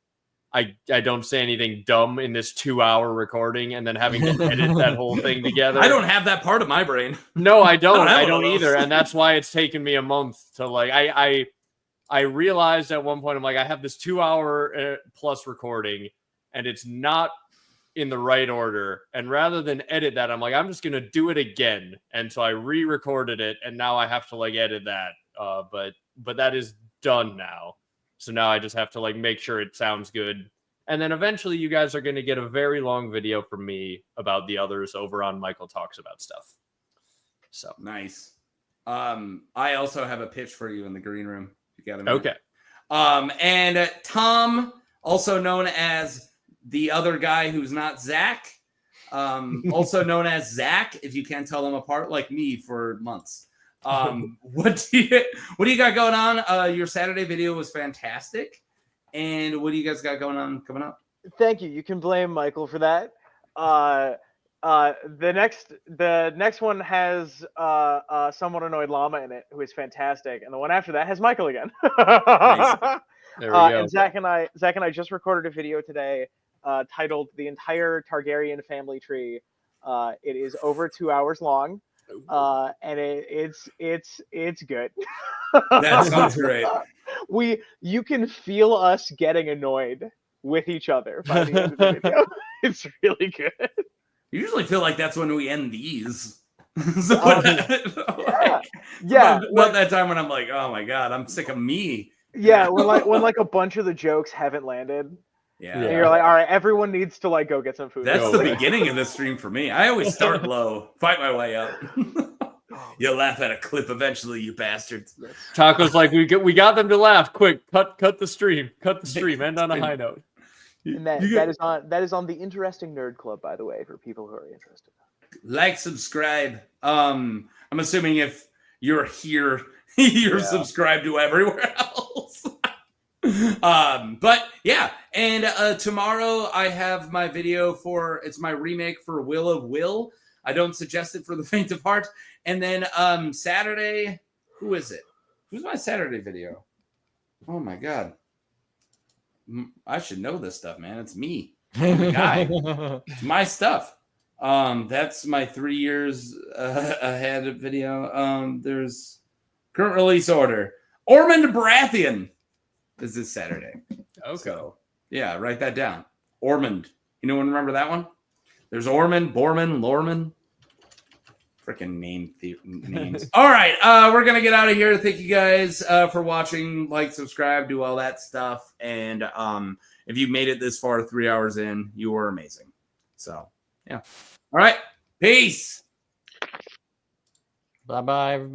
I don't say anything dumb in this 2-hour recording and then having to edit that whole thing together. I don't have that part of my brain. No, I don't. I don't either, and that's why it's taken me a month to like I realized at one point, I'm like, I have this 2-hour plus recording and it's not in the right order. And rather than edit that, I'm like, I'm just going to do it again. And so I re-recorded it and now I have to like edit that. But that is done now. So now I just have to like make sure it sounds good. And then eventually you guys are going to get a very long video from me about the others over on Michael Talks About Stuff. So nice. I also have a pitch for you in the green room. Okay. And Tom, also known as the other guy who's not Zach, also known as Zach, if you can't tell them apart, like me for months. What do you got going on? Your Saturday video was fantastic. And what do you guys got going on coming up? Thank you. You can blame Michael for that. The next one has Somewhat Annoyed Llama in it, who is fantastic, and the one after that has Michael again. Nice. There we go. And Zach and I just recorded a video today titled "The Entire Targaryen Family Tree." It is over 2 hours long, and it's good. That sounds great. You can feel us getting annoyed with each other by the end of the video. It's really good. You usually feel like that's when we end these. Yeah. About that time when I'm like, oh my God, I'm sick of me. Yeah, when a bunch of the jokes haven't landed. Yeah. And you're like, all right, everyone needs to like go get some food. That's the beginning of the stream for me. I always start low, fight my way up. You'll laugh at a clip eventually, you bastards. Taco's like, we got them to laugh. Quick, cut the stream. Cut the stream. End on a high note. And that is on the Interesting Nerd Club, by the way, for people who are interested. like, subscribe. I'm assuming if you're here, you're subscribed to everywhere else. But yeah, and tomorrow I have my video it's my remake for Will of Will. I don't suggest it for the faint of heart. And then Saturday, who is it? Who's my Saturday video? Oh my god. I should know this stuff, man. It's me. I'm the guy. It's my stuff. That's my 3 years ahead video. There's current release order. Ormond Baratheon is this Saturday. Okay. So, yeah, write that down. Ormond. Anyone remember that one? There's Ormond, Borman, Lorman. Freaking names. All right, we're gonna get out of here. Thank you guys for watching. Like, subscribe, do all that stuff. And if you made it this far, 3 hours in, you were amazing. So, yeah. All right, peace. Bye-bye, everybody.